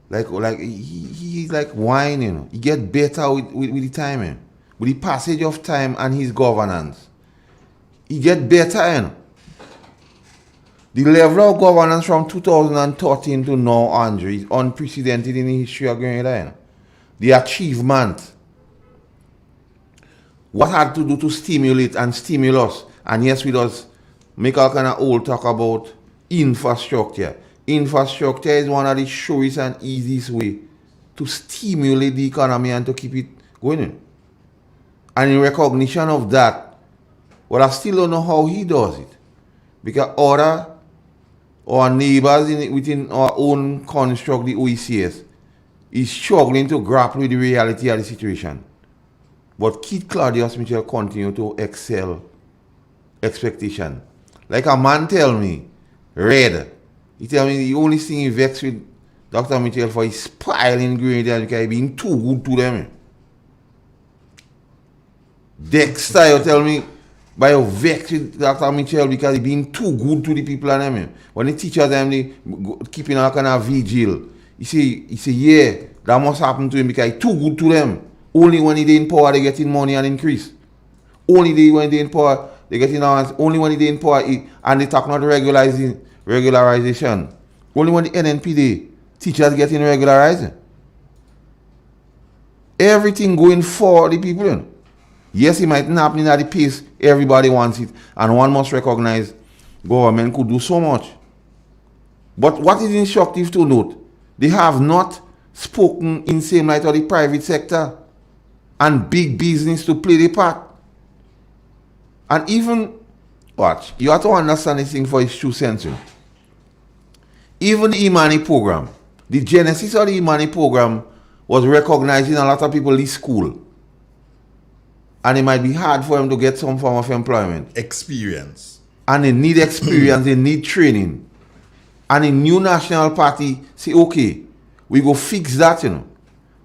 like he's like wine, you know. He get better with the time, with the passage of time and his governance. He get better, you know. The level of governance from 2013 to now, Andre, is unprecedented in the history of Grenada, you know. The achievement. What had to do to stimulate and stimulus, and yes, we does make all kind of old talk about infrastructure. Infrastructure is one of the surest and easiest way to stimulate the economy and to keep it going. And in recognition of that, But I still don't know how he does it. Because our neighbors within our own construct, the OECS, is struggling to grapple with the reality of the situation. But Keith Claudius Mitchell continue to excel expectation. Like a man tell me, Red, he tell me the only thing he vexed with Dr. Mitchell for is piling ingredients because he being too good to them. Dexter, you tell me, by your vex with Dr. Mitchell because he being too good to the people and them. When the teachers them they keeping a kind of vigil, he say, yeah, that must happen to him because he's too good to them. Only when he in power they getting money and increase. Only when they in power they getting allowance. Only when they in power and they talk not regularization. Only when the NNPD teachers getting regularized. Everything going for the people. You know? Yes, it might not happen at the pace everybody wants it, and one must recognize government could do so much. But what is instructive to note, they have not spoken in same light of the private sector and big business to play the part. And even, watch, you have to understand this thing for its true sense. You know? Even the Imani program, the genesis of the Imani program was recognizing a lot of people in school. And it might be hard for them to get some form of employment. Experience. And they need experience, they need training. And the new national party say, okay, we go fix that, you know.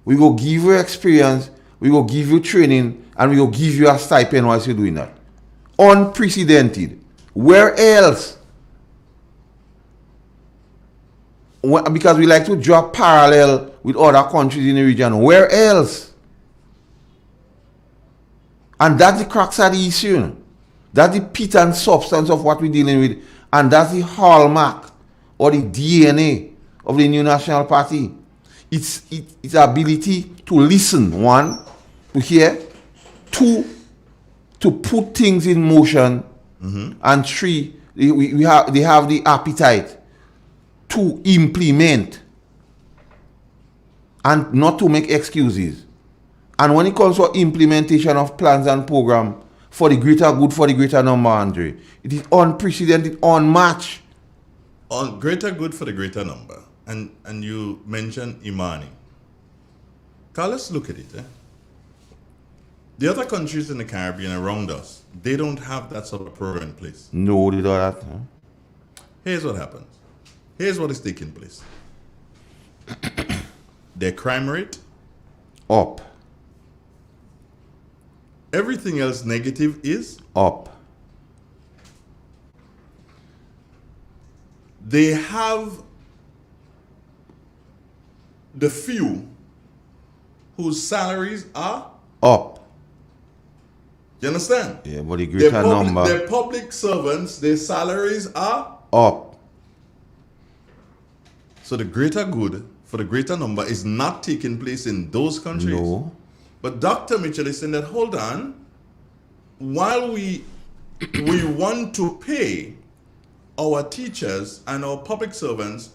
We go give you experience, we go give you training, and we go give you a stipend while you're doing that. Unprecedented. Where else? Because we like to draw parallel with other countries in the region. Where else? And that's the crux of the issue. You know? That's the pith and substance of what we're dealing with. And that's the hallmark or the DNA of the new national party. It's ability to listen, one, to hear, two, to put things in motion, and three, they have the appetite to implement and not to make excuses. And when it comes to implementation of plans and programs for the greater good, for the greater number, Andre, it is unprecedented, unmatched. On greater good for the greater number. And you mentioned Imani. Carl, let's look at it. The other countries in the Caribbean around us, they don't have that sort of program in place. No, they don't have that. Here's what happens. Here's what is taking place. Their crime rate up. Everything else negative is up. They have the few whose salaries are up. You understand? Yeah, but the greater number. Their public servants, their salaries are up. So the greater good for the greater number is not taking place in those countries. No. But Dr. Mitchell is saying that, hold on, while we want to pay our teachers and our public servants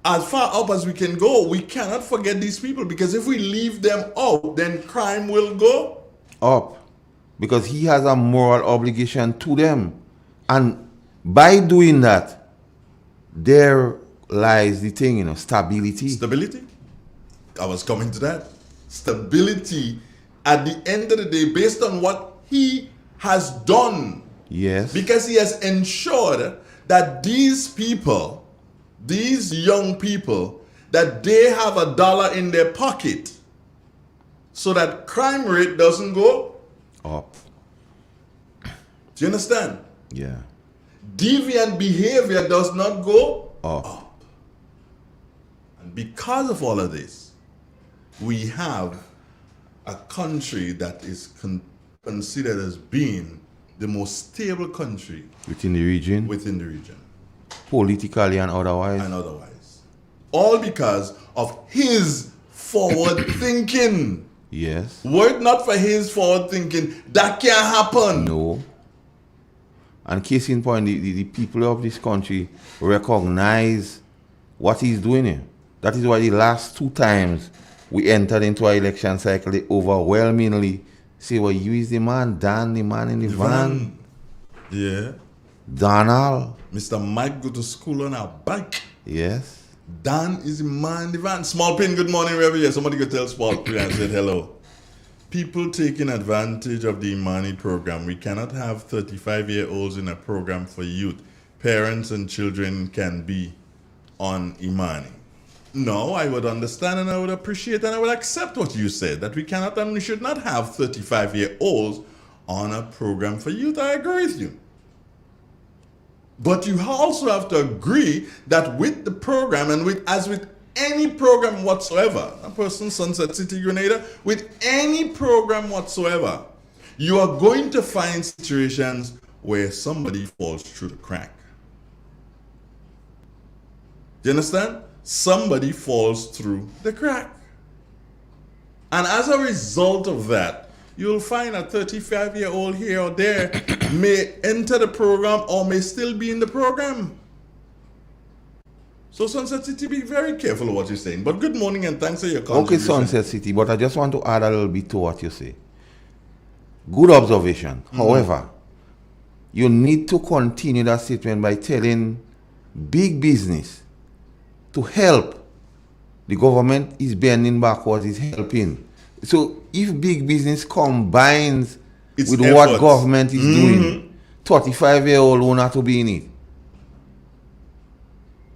as far up as we can go, we cannot forget these people, because if we leave them out, then crime will go up. Because he has a moral obligation to them. And by doing that, there lies the thing, you know, stability. Stability? I was coming to that. Stability at the end of the day, based on what he has done. Yes. Because he has ensured that these people, these young people, that they have $1 in their pocket so that crime rate doesn't go up. Do you understand? Yeah. Deviant behavior does not go up. And because of all of this, we have a country that is considered as being the most stable country within the region. Politically and otherwise. All because of his forward thinking. Yes. Were it not for his forward thinking, that can't happen. No. And case in point, the people of this country recognize what he's doing here. That is why the last 2 times we entered into our election cycle, they overwhelmingly Say, well, you is the man, Dan, the man in the van. Yeah. Donald. Mr. Mike go to school on a bike. Yes. Dan is the man in the van. Small Pin, good morning, wherever you are. Somebody could tell Small Pin and said hello. People taking advantage of the Imani program. We cannot have 35-year-olds in a program for youth. Parents and children can be on Imani. No, I would understand and I would appreciate and I would accept what you said, that we cannot and we should not have 35-year-olds on a program for youth. I agree with you. But you also have to agree that with the program and as with any program whatsoever, a person Sunset City Grenada, with any program whatsoever, you are going to find situations where somebody falls through the crack. Do you understand? Somebody falls through the crack. And as a result of that, you'll find a 35-year-old here or there may enter the program or may still be in the program. So Sunset City, be very careful of what you're saying. But good morning and thanks for your contribution. Okay, Sunset City, but I just want to add a little bit to what you say. Good observation. However, you need to continue that statement by telling big business to help. The government is bending backwards, is helping. So if big business combines with what government is doing, 35-year-old will not to be in it.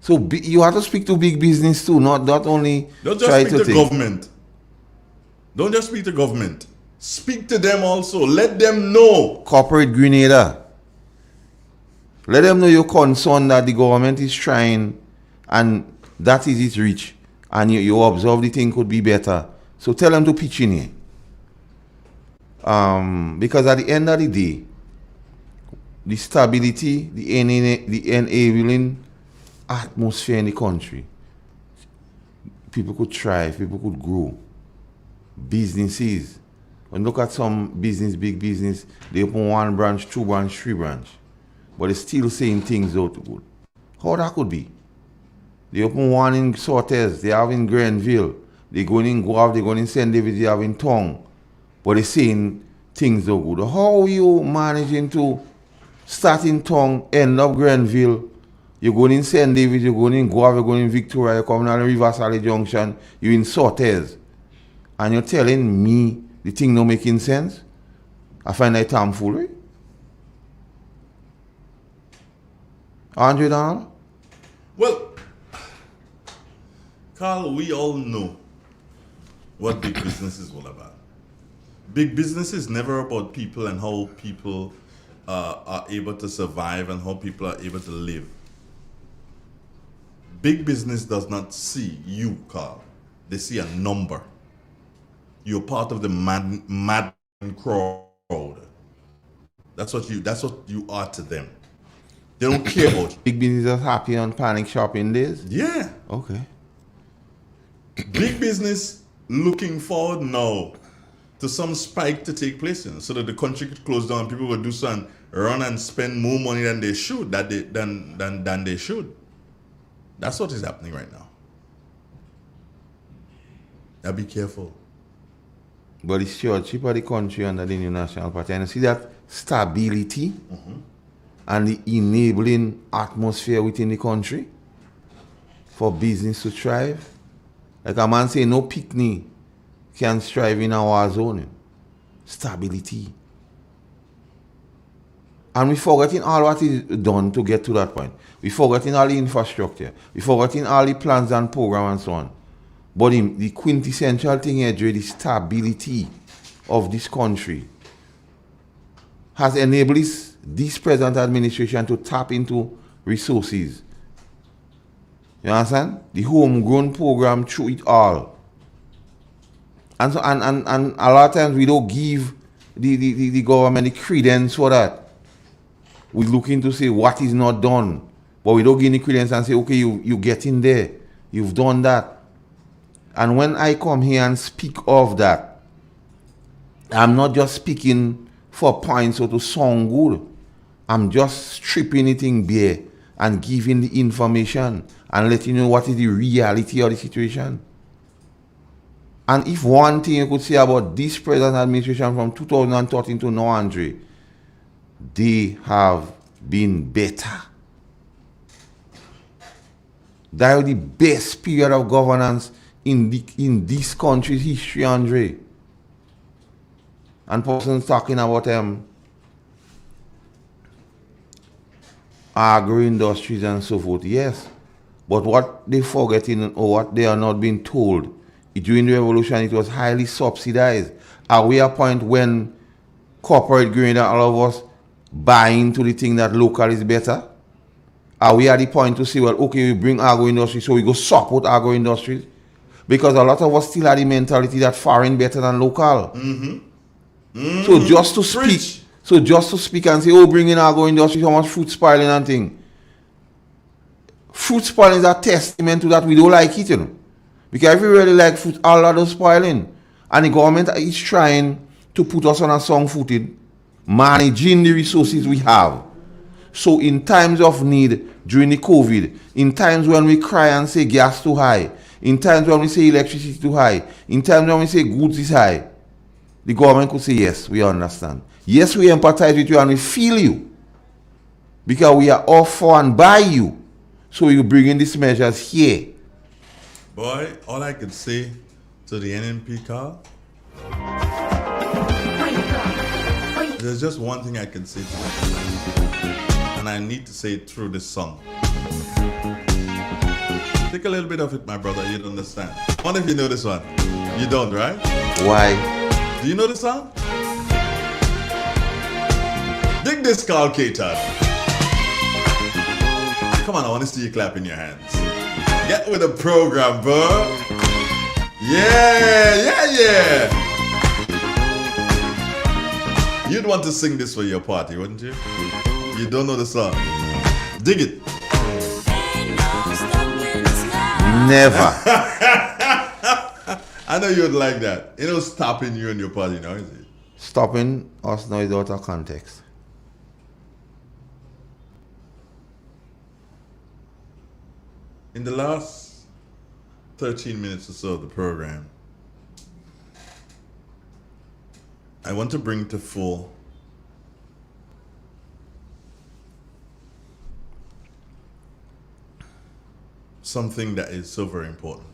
So you have to speak to big business too, not only don't just speak to government. Don't just speak to government. Speak to them also. Let them know. Corporate Grenada. Let them know you're concerned that the government is trying and that is its reach. And you observe the thing could be better. So tell them to pitch in here. Because at the end of the day, the stability, the enabling atmosphere in the country, people could thrive, people could grow. Businesses. When you look at some business, big business, they open 1 branch, 2 branch, 3 branch. But they're still saying things out good. How that could be? They open 1 in Sortes, they have in Grenville, they going in Guave, they going in St. David, they have in Tongue. But they're saying things are good. How are you managing to start in Tongue, end up Grenville? You're going in St. David, you're going in Guave, you're going in Victoria, you're coming out of River Valley Junction, you're in Sortes. And you're telling me the thing not making sense? I find that tomfoolery. Andre Donald? Well, Carl, we all know what big business is all about. Big business is never about people and how people are able to survive and how people are able to live. Big business does not see you, Carl. They see a number. You're part of the mad crowd. That's what you are to them. They don't care about you. Big business is happy on panic shopping days? Yeah. Okay. Big business looking forward now to some spike to take place so that the country could close down. People will do some run and spend more money than they should, than they should. That's what is happening right now. Now be careful. But it's stewardship of the country under the new national party. And you see that stability and the enabling atmosphere within the country for business to thrive. Like a man say, no picnic can strive in our zone. Stability. And we forgetting all what is done to get to that point. We forgetting all the infrastructure. We forgetting all the plans and programs and so on. But the quintessential thing here, the stability of this country has enabled this present administration to tap into resources. You understand? The homegrown program through it all. And so and a lot of times we don't give the government the credence for that. We look into say what is not done. But we don't give the credence and say, okay, you get in there. You've done that. And when I come here and speak of that, I'm not just speaking for points or to sound good. I'm just stripping anything bare and giving the information and letting you know what is the reality of the situation. And if one thing you could say about this present administration from 2013 to now, Andre, they have been better. That is the best period of governance in this country's history, Andre. And persons talking about agro industries and so forth, yes. But what they forgetting or what they are not being told, during the revolution it was highly subsidized. Are we at a point when corporate grain and all of us buy into the thing that local is better? Are we at the point to say, well, okay, we bring agro industry, so we go support agro industries? Because a lot of us still have the mentality that foreign better than local. So just to speak, and say, oh, bring in agro industry, how much fruit spoiling and thing. Fruit spoiling is a testament to that we don't like it, you know. Because if we really like fruit, all of those spoiling. And the government is trying to put us on a song footing, managing the resources we have. So in times of need, during the COVID, in times when we cry and say gas too high, in times when we say electricity too high, in times when we say goods is high, the government could say, yes, we understand. Yes, we empathize with you and we feel you. Because we are all for and by you. So you bring in these measures here. Boy, all I could say to the NNP car, there's just one thing I can say to you. And I need to say it through this song. Take a little bit of it, my brother, you'd understand. I wonder if you know this one. You don't, right? Why? Do you know this song? Dig this, Carl Caton. Come on, I want to see you clapping your hands. Get with the program, bro. Yeah. You'd want to sing this for your party, wouldn't you? You don't know the song. Dig it. Never. I know you'd like that. You know, stopping you and your party now, is it? Stopping us now is out of context. In the last 13 minutes or so of the program, I want to bring to full something that is so very important.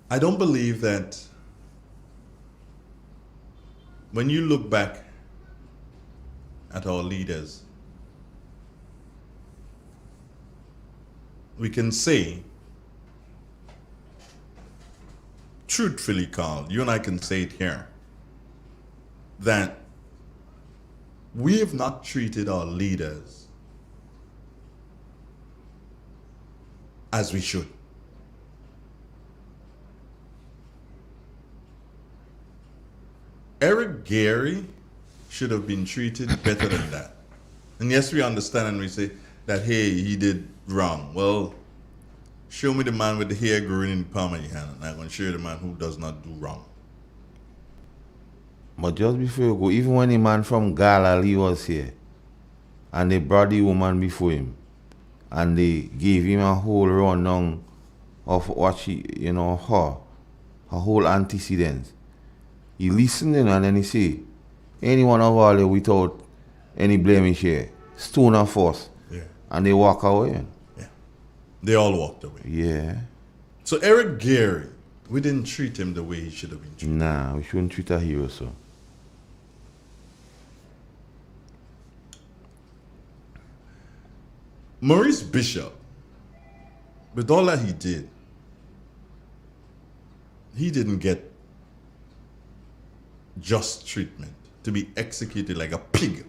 I don't believe that when you look back at our leaders, we can say, truthfully, Carl, you and I can say it here, that we have not treated our leaders as we should. Eric Gary should have been treated better than that. And yes, we understand and we say that, hey, he did wrong. Well, show me the man with the hair growing in the palm of your hand, and I'm going to show you the man who does not do wrong. But just before you go, even when the man from Galilee was here, and they brought the woman before him, and they gave him a whole rundown of what she, her whole antecedents. He listened in and then he say, any one of all without any blemish here, stone and force. Yeah. And they walk away. Yeah. They all walked away. Yeah. So Eric Gary, we didn't treat him the way he should have been treated. Nah, we shouldn't treat a hero so. Maurice Bishop, with all that he didn't get just treatment, to be executed like a pig.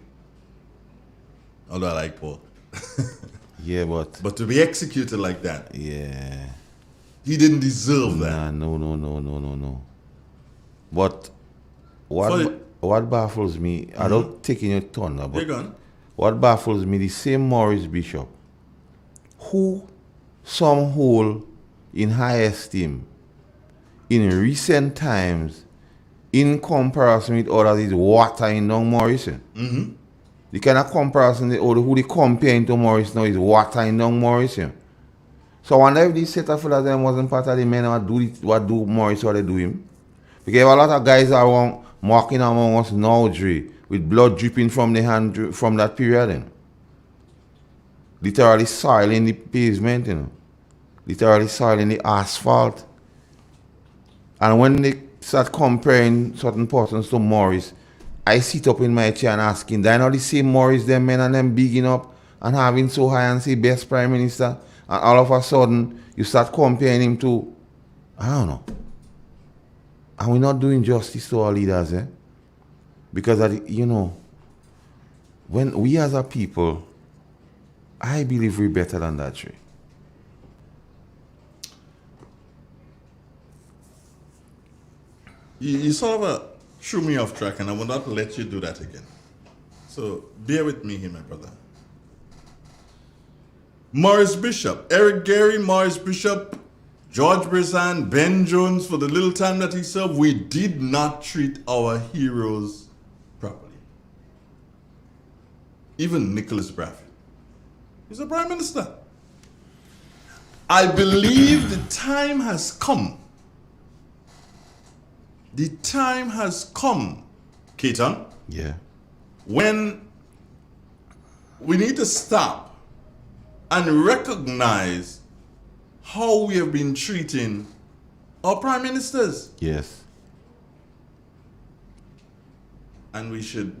Although I like pork. Yeah, but to be executed like that. Yeah. He didn't deserve that. No. But what baffles me, I don't taking your thunder, but you're gone. What baffles me, the same Maurice Bishop, who some hold in high esteem in recent times, in comparison with others, is watering down Morrison. The kind of comparison who they comparing to Morris now is watering down Morris. You know? So I wonder if this set of fellas them wasn't part of the men what do Morris what they do him. Because a lot of guys are walking among us now, Dre, with blood dripping from the hand from that period. You know? Literally soiling the pavement, you know. Literally soiling the asphalt. And when they start comparing certain persons to Morris, I sit up in my chair and asking, do I know the same Morris, them men and them bigging up and having so high and say best prime minister? And all of a sudden, you start comparing him to, I don't know. And we're not doing justice to our leaders, eh? Because, when we as a people, I believe we're better than that, Trey. You sort of threw me off track, and I will not let you do that again. So bear with me here, my brother. Morris Bishop, Eric Gary, Morris Bishop, George Brizan, Ben Jones, for the little time that he served, we did not treat our heroes properly. Even Nicholas Bradford. He's a prime minister. I believe the time has come. The time has come, Keaton. Yeah. When we need to stop and recognize how we have been treating our prime ministers. Yes. And we should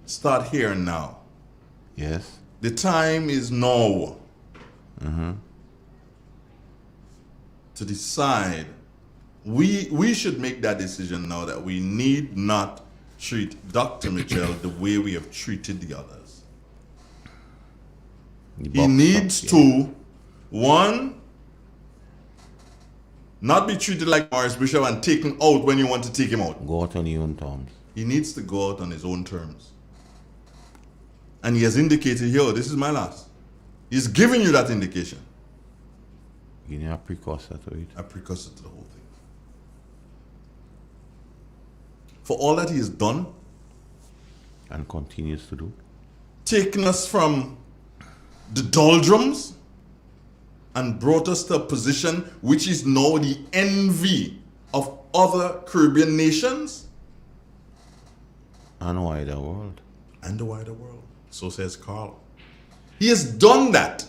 start here now. Yes. The time is now to decide. We should make that decision now that we need not treat Dr. Mitchell the way we have treated the others. He needs to, one, not be treated like Morris Bishop and taken out when you want to take him out. Go out on your own terms. He needs to go out on his own terms. And he has indicated, yo, this is my last. He's giving you that indication. Give you a precursor to it. A precursor to the whole thing. For all that he has done. And continues to do. Taking us from the doldrums and brought us to a position which is now the envy of other Caribbean nations. And the wider world. And the wider world. So says Carl. He has done that.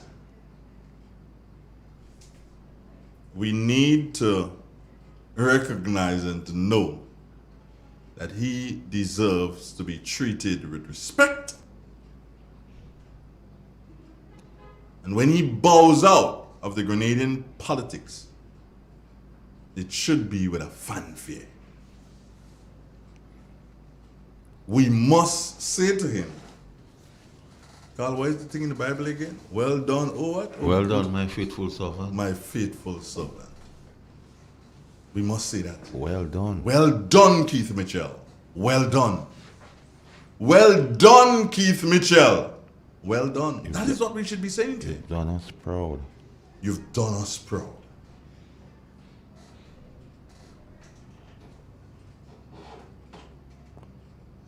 We need to recognize and to know that he deserves to be treated with respect. And when he bows out of the Grenadian politics, it should be with a fanfare. We must say to him, Carl, what is the thing in the Bible again? Well done, oh what? Well done, my faithful servant. My faithful servant. We must say that. Well done. Well done, Keith Mitchell. Well done. Well done, Keith Mitchell. Well done. That is what we should be saying to him. You've done us proud. You've done us proud.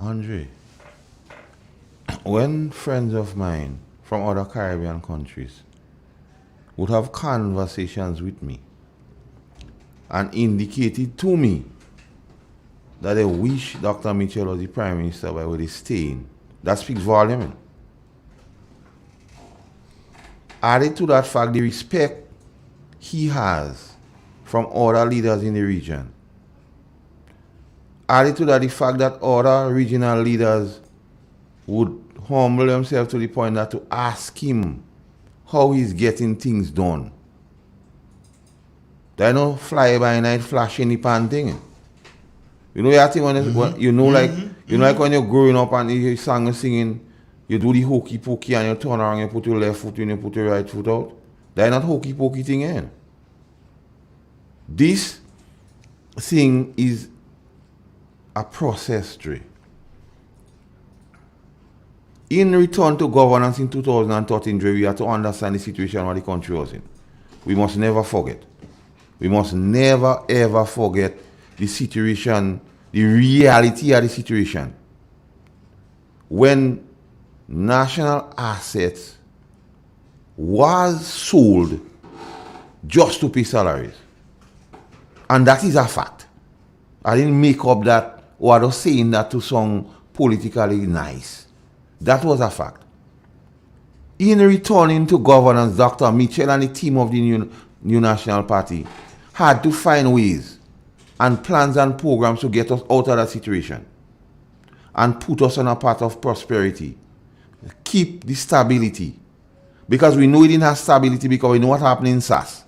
Andre, when friends of mine from other Caribbean countries would have conversations with me and indicated to me that they wish Dr. Mitchell was the Prime Minister by where they staying, that speaks volume. Added to that fact, the respect he has from other leaders in the region. Added to that, the fact that other regional leaders would humble themselves to the point that to ask him how he's getting things done. They don't fly by night flashing the pan thing. You know that thing when like when you're growing up and you sang and singing, you do the hokey pokey and you turn around and you put your left foot in and you put your right foot out. They're not hokey pokey thing in. This thing is a process tree. In return to governance in 2013, we have to understand the situation where the country was in. We must never forget. We must never ever forget the situation, the reality of the situation. When national assets was sold just to pay salaries. And that is a fact. I didn't make up that, or I was saying that to sound politically nice. That was a fact. In returning to governance, Dr. Mitchell and the team of the new National Party had to find ways and plans and programs to get us out of that situation and put us on a path of prosperity. Keep the stability. Because we know we didn't have stability because we know what happened in SAS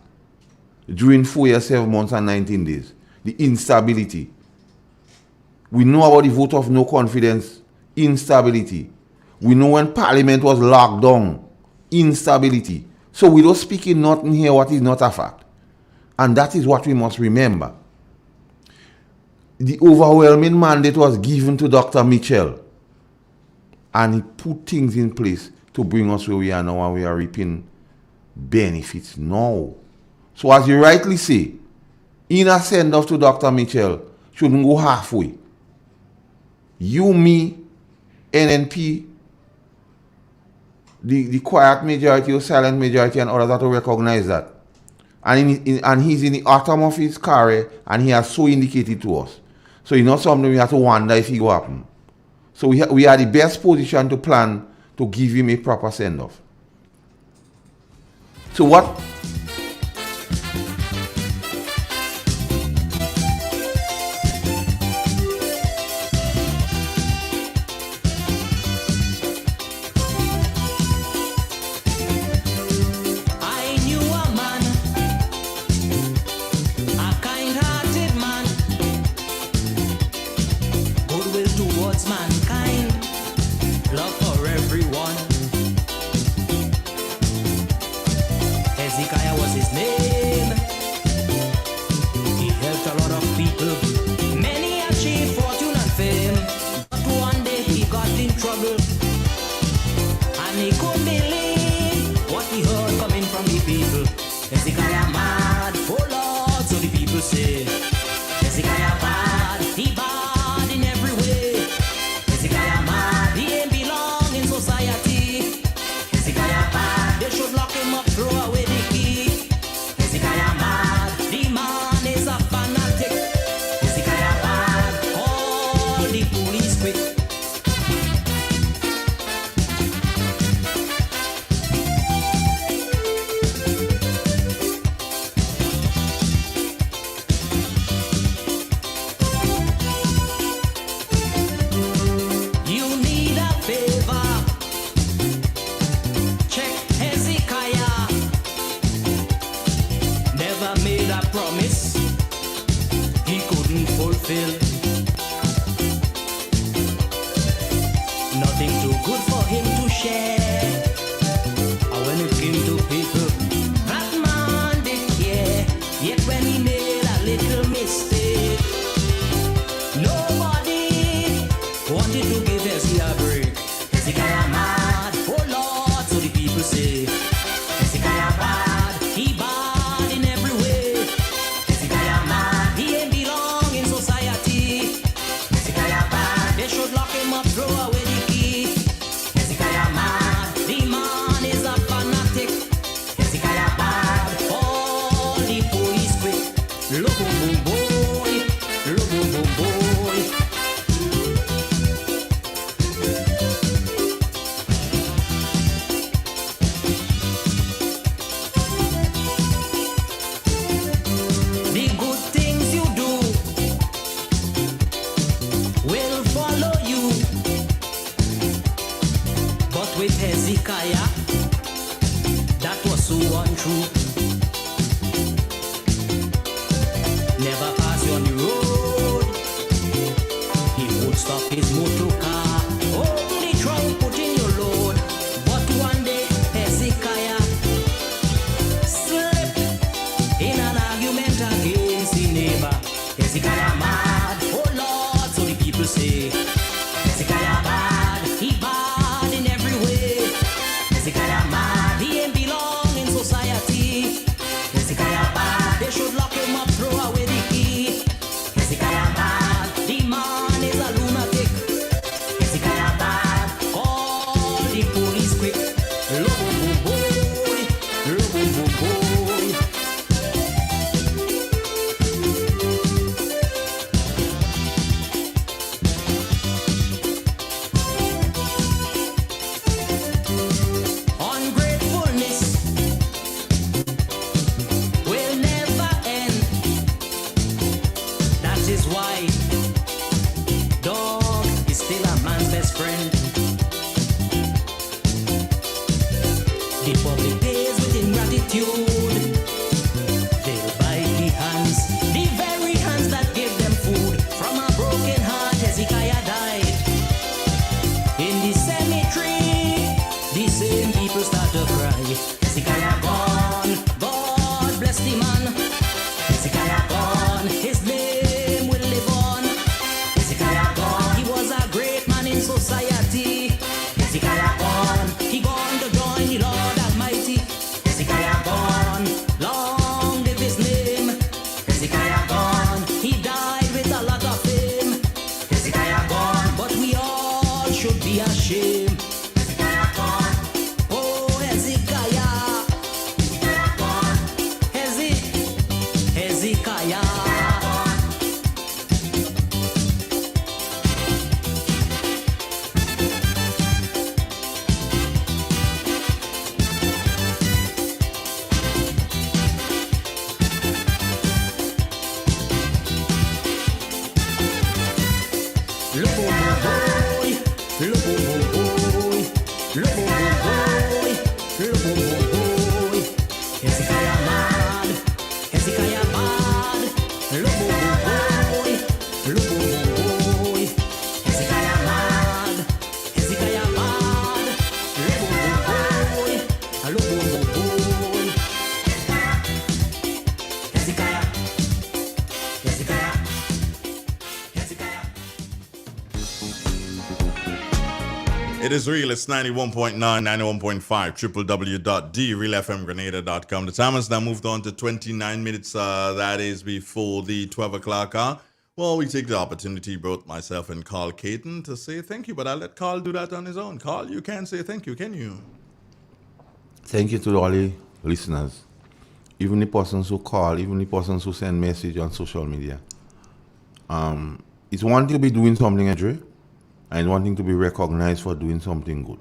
during 4 years, 7 months, and 19 days. The instability. We know about the vote of no confidence, instability. We know when Parliament was locked down, instability. So we don't speak in nothing here what is not a fact. And that is what we must remember. The overwhelming mandate was given to Dr. Mitchell. And he put things in place to bring us where we are now, and we are reaping benefits now. So as you rightly say, in a send-off to Dr. Mitchell, shouldn't go halfway. You, me, NNP, the quiet majority or silent majority, and others have to recognize that. And he's in the atom of his career, and he has so indicated to us. So it's not something we have to wonder if it will happen. So we are the best position to plan to give him a proper send-off. So what? I knew a man, a kind-hearted man, goodwill towards mankind, love for everyone. Hezekiah was his name. He helped a lot of people. Many achieved fortune and fame. But one day he got in trouble, and he couldn't believe what he heard coming from the people. Hezekiah mad, oh Lord, so the people say. Hezekiah bad, he bad in every way. Hezekiah mad, he ain't belong in society. Hezekiah bad, they should lock him up, throw away the key. Hezekiah mad, the man is a fanatic. Hezekiah bad, call the police quick. You need a favor. Check Hezekiah. Never made a promise he couldn't fulfill. Nothing too good for him to share. And when it came to people, that man did care. Yet when he made a little mistake, nobody wanted to give Hezekiah a break. Hezekiah mad, oh Lord, so the people say. Hezekiah bad, he bad in every way. Hezekiah mad, he ain't belong in society. Hezekiah bad, they should lock him up, throw away the key. Hezekiah mad, the man is a fanatic. Hezekiah bad, all the police quick. Look, boom, boom, boy, look, boom, boom, boy. The good things you do will follow you. But with Hezekiah, that was so untrue. Never pass you on the road. He would stop his motor car. Open the trunk, put in your load. But one day, Hezekiah slipped in an argument against the neighbor. Hezekiah mad, oh Lord, so the people say. Hezekiah bad, he bad in every way. Hezekiah mad, he ain't belong in society. Hezekiah bad, they should lock him up, throw away the key. gratitude. They'll bite the hands, the very hands that gave them food. From a broken heart, Hezekiah died. In the cemetery, the same people start to cry. Hezekiah gone, God bless the man. Hezekiah gone, his name will live on. Hezekiah gone, he was a great man in society. Hezekiah gone, he gone to join the Lord Almighty. Hezekiah gone, long live his name. Hezekiah gone, he died with a lot of fame. Hezekiah gone, but we all should be ashamed. Hezekiah gone, oh Hezekiah. Hezekiah gone, Hezekiah. Hezekiah mad, Hezekiah bad. Hezekiah mad, Hezekiah bad. Hezekiah, Hezekiah, Hezekiah. It is real. It's 91.9, 91.5, www.drealfmgrenada.com. The time has now moved on to 29 minutes. That is before the 12 o'clock hour. Well, we take the opportunity, both myself and Carl Caton, to say thank you, but I'll let Carl do that on his own. Carl, you can't say thank you, can you? Thank you to all the listeners. Even the persons who call, even the persons who send message on social media. It's one thing to be doing something, Andre, and one thing to be recognized for doing something good.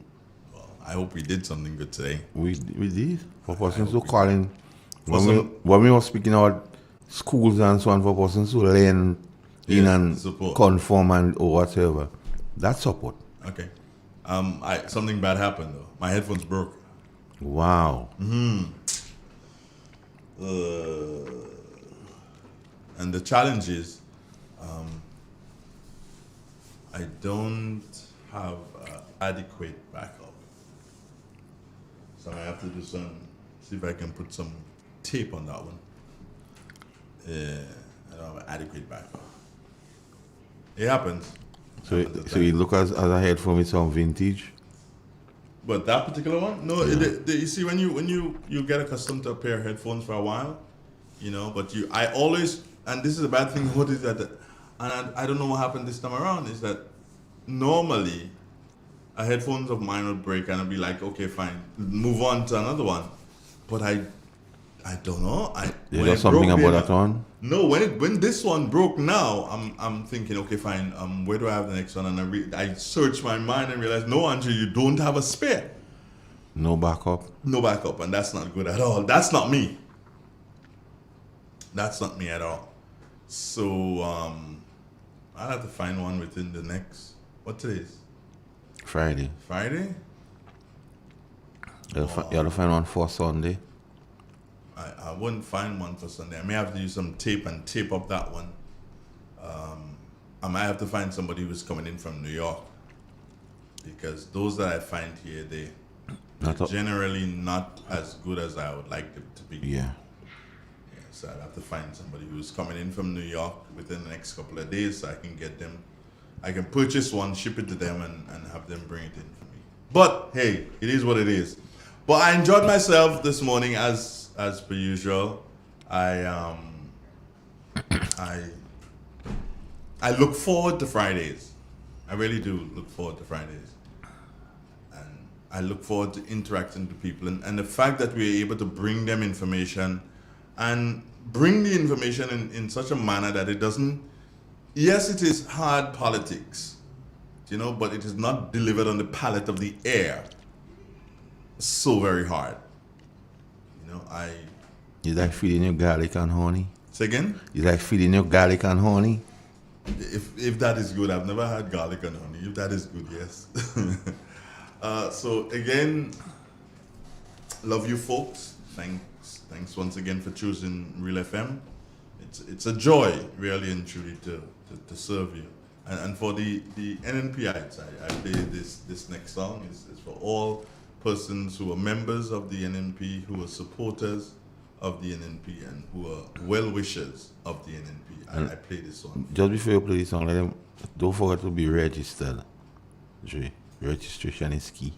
Well, I hope we did something good today. We did. For persons who calling, when we were speaking about schools and so on, for persons who learn in and support. conform and or whatever, that's support. Okay. Something bad happened, though. My headphones broke. Wow. And the challenge is, I don't have adequate backup. So I have to do see if I can put some tape on that one. I don't have adequate backup. It happens. So you look as a headphone with some vintage? But that particular one? No, Yeah. you see, when you get accustomed to a pair of headphones for a while, but I always, and this is a bad thing, what is that? And I don't know what happened this time around, is that normally a headphones of mine would break and I'd be like, okay, fine, move on to another one. But I don't know. There's something about that one? No, when this one broke now, I'm thinking, okay, fine, where do I have the next one? And I search my mind and realize, no, Andrew, you don't have a spare. No backup? No backup, and that's not good at all. That's not me. That's not me at all. So I'll have to find one within the next, what today is? Friday. Friday? You have to find one for Sunday. I wouldn't find one for Sunday. I may have to use some tape and tape up that one. I might have to find somebody who's coming in from New York, because those that I find here, they're generally not as good as I would like them to be. Yeah. So I'd have to find somebody who's coming in from New York within the next couple of days, so I can get them. I can purchase one, ship it to them, and have them bring it in for me. But hey, it is what it is. But I enjoyed myself this morning as per usual. I look forward to Fridays. I really do look forward to Fridays. And I look forward to interacting with people. And the fact that we're able to bring them information and bring the information in such a manner that it doesn't, yes, it is hard politics, but it is not delivered on the palate of the air. So very hard. You like feeding your garlic and honey? Say again? You like feeding your garlic and honey? If that is good, I've never had garlic and honey. If that is good, yes. So again, love you folks. Thanks once again for choosing Real FM. It's a joy, really and truly, to serve you. And for the NNPites, I play this next song is for all persons who are members of the NNP, who are supporters of the NNP, and who are well-wishers of the NNP. I play this song. Just before you play this song, don't forget to be registered. Registration is key.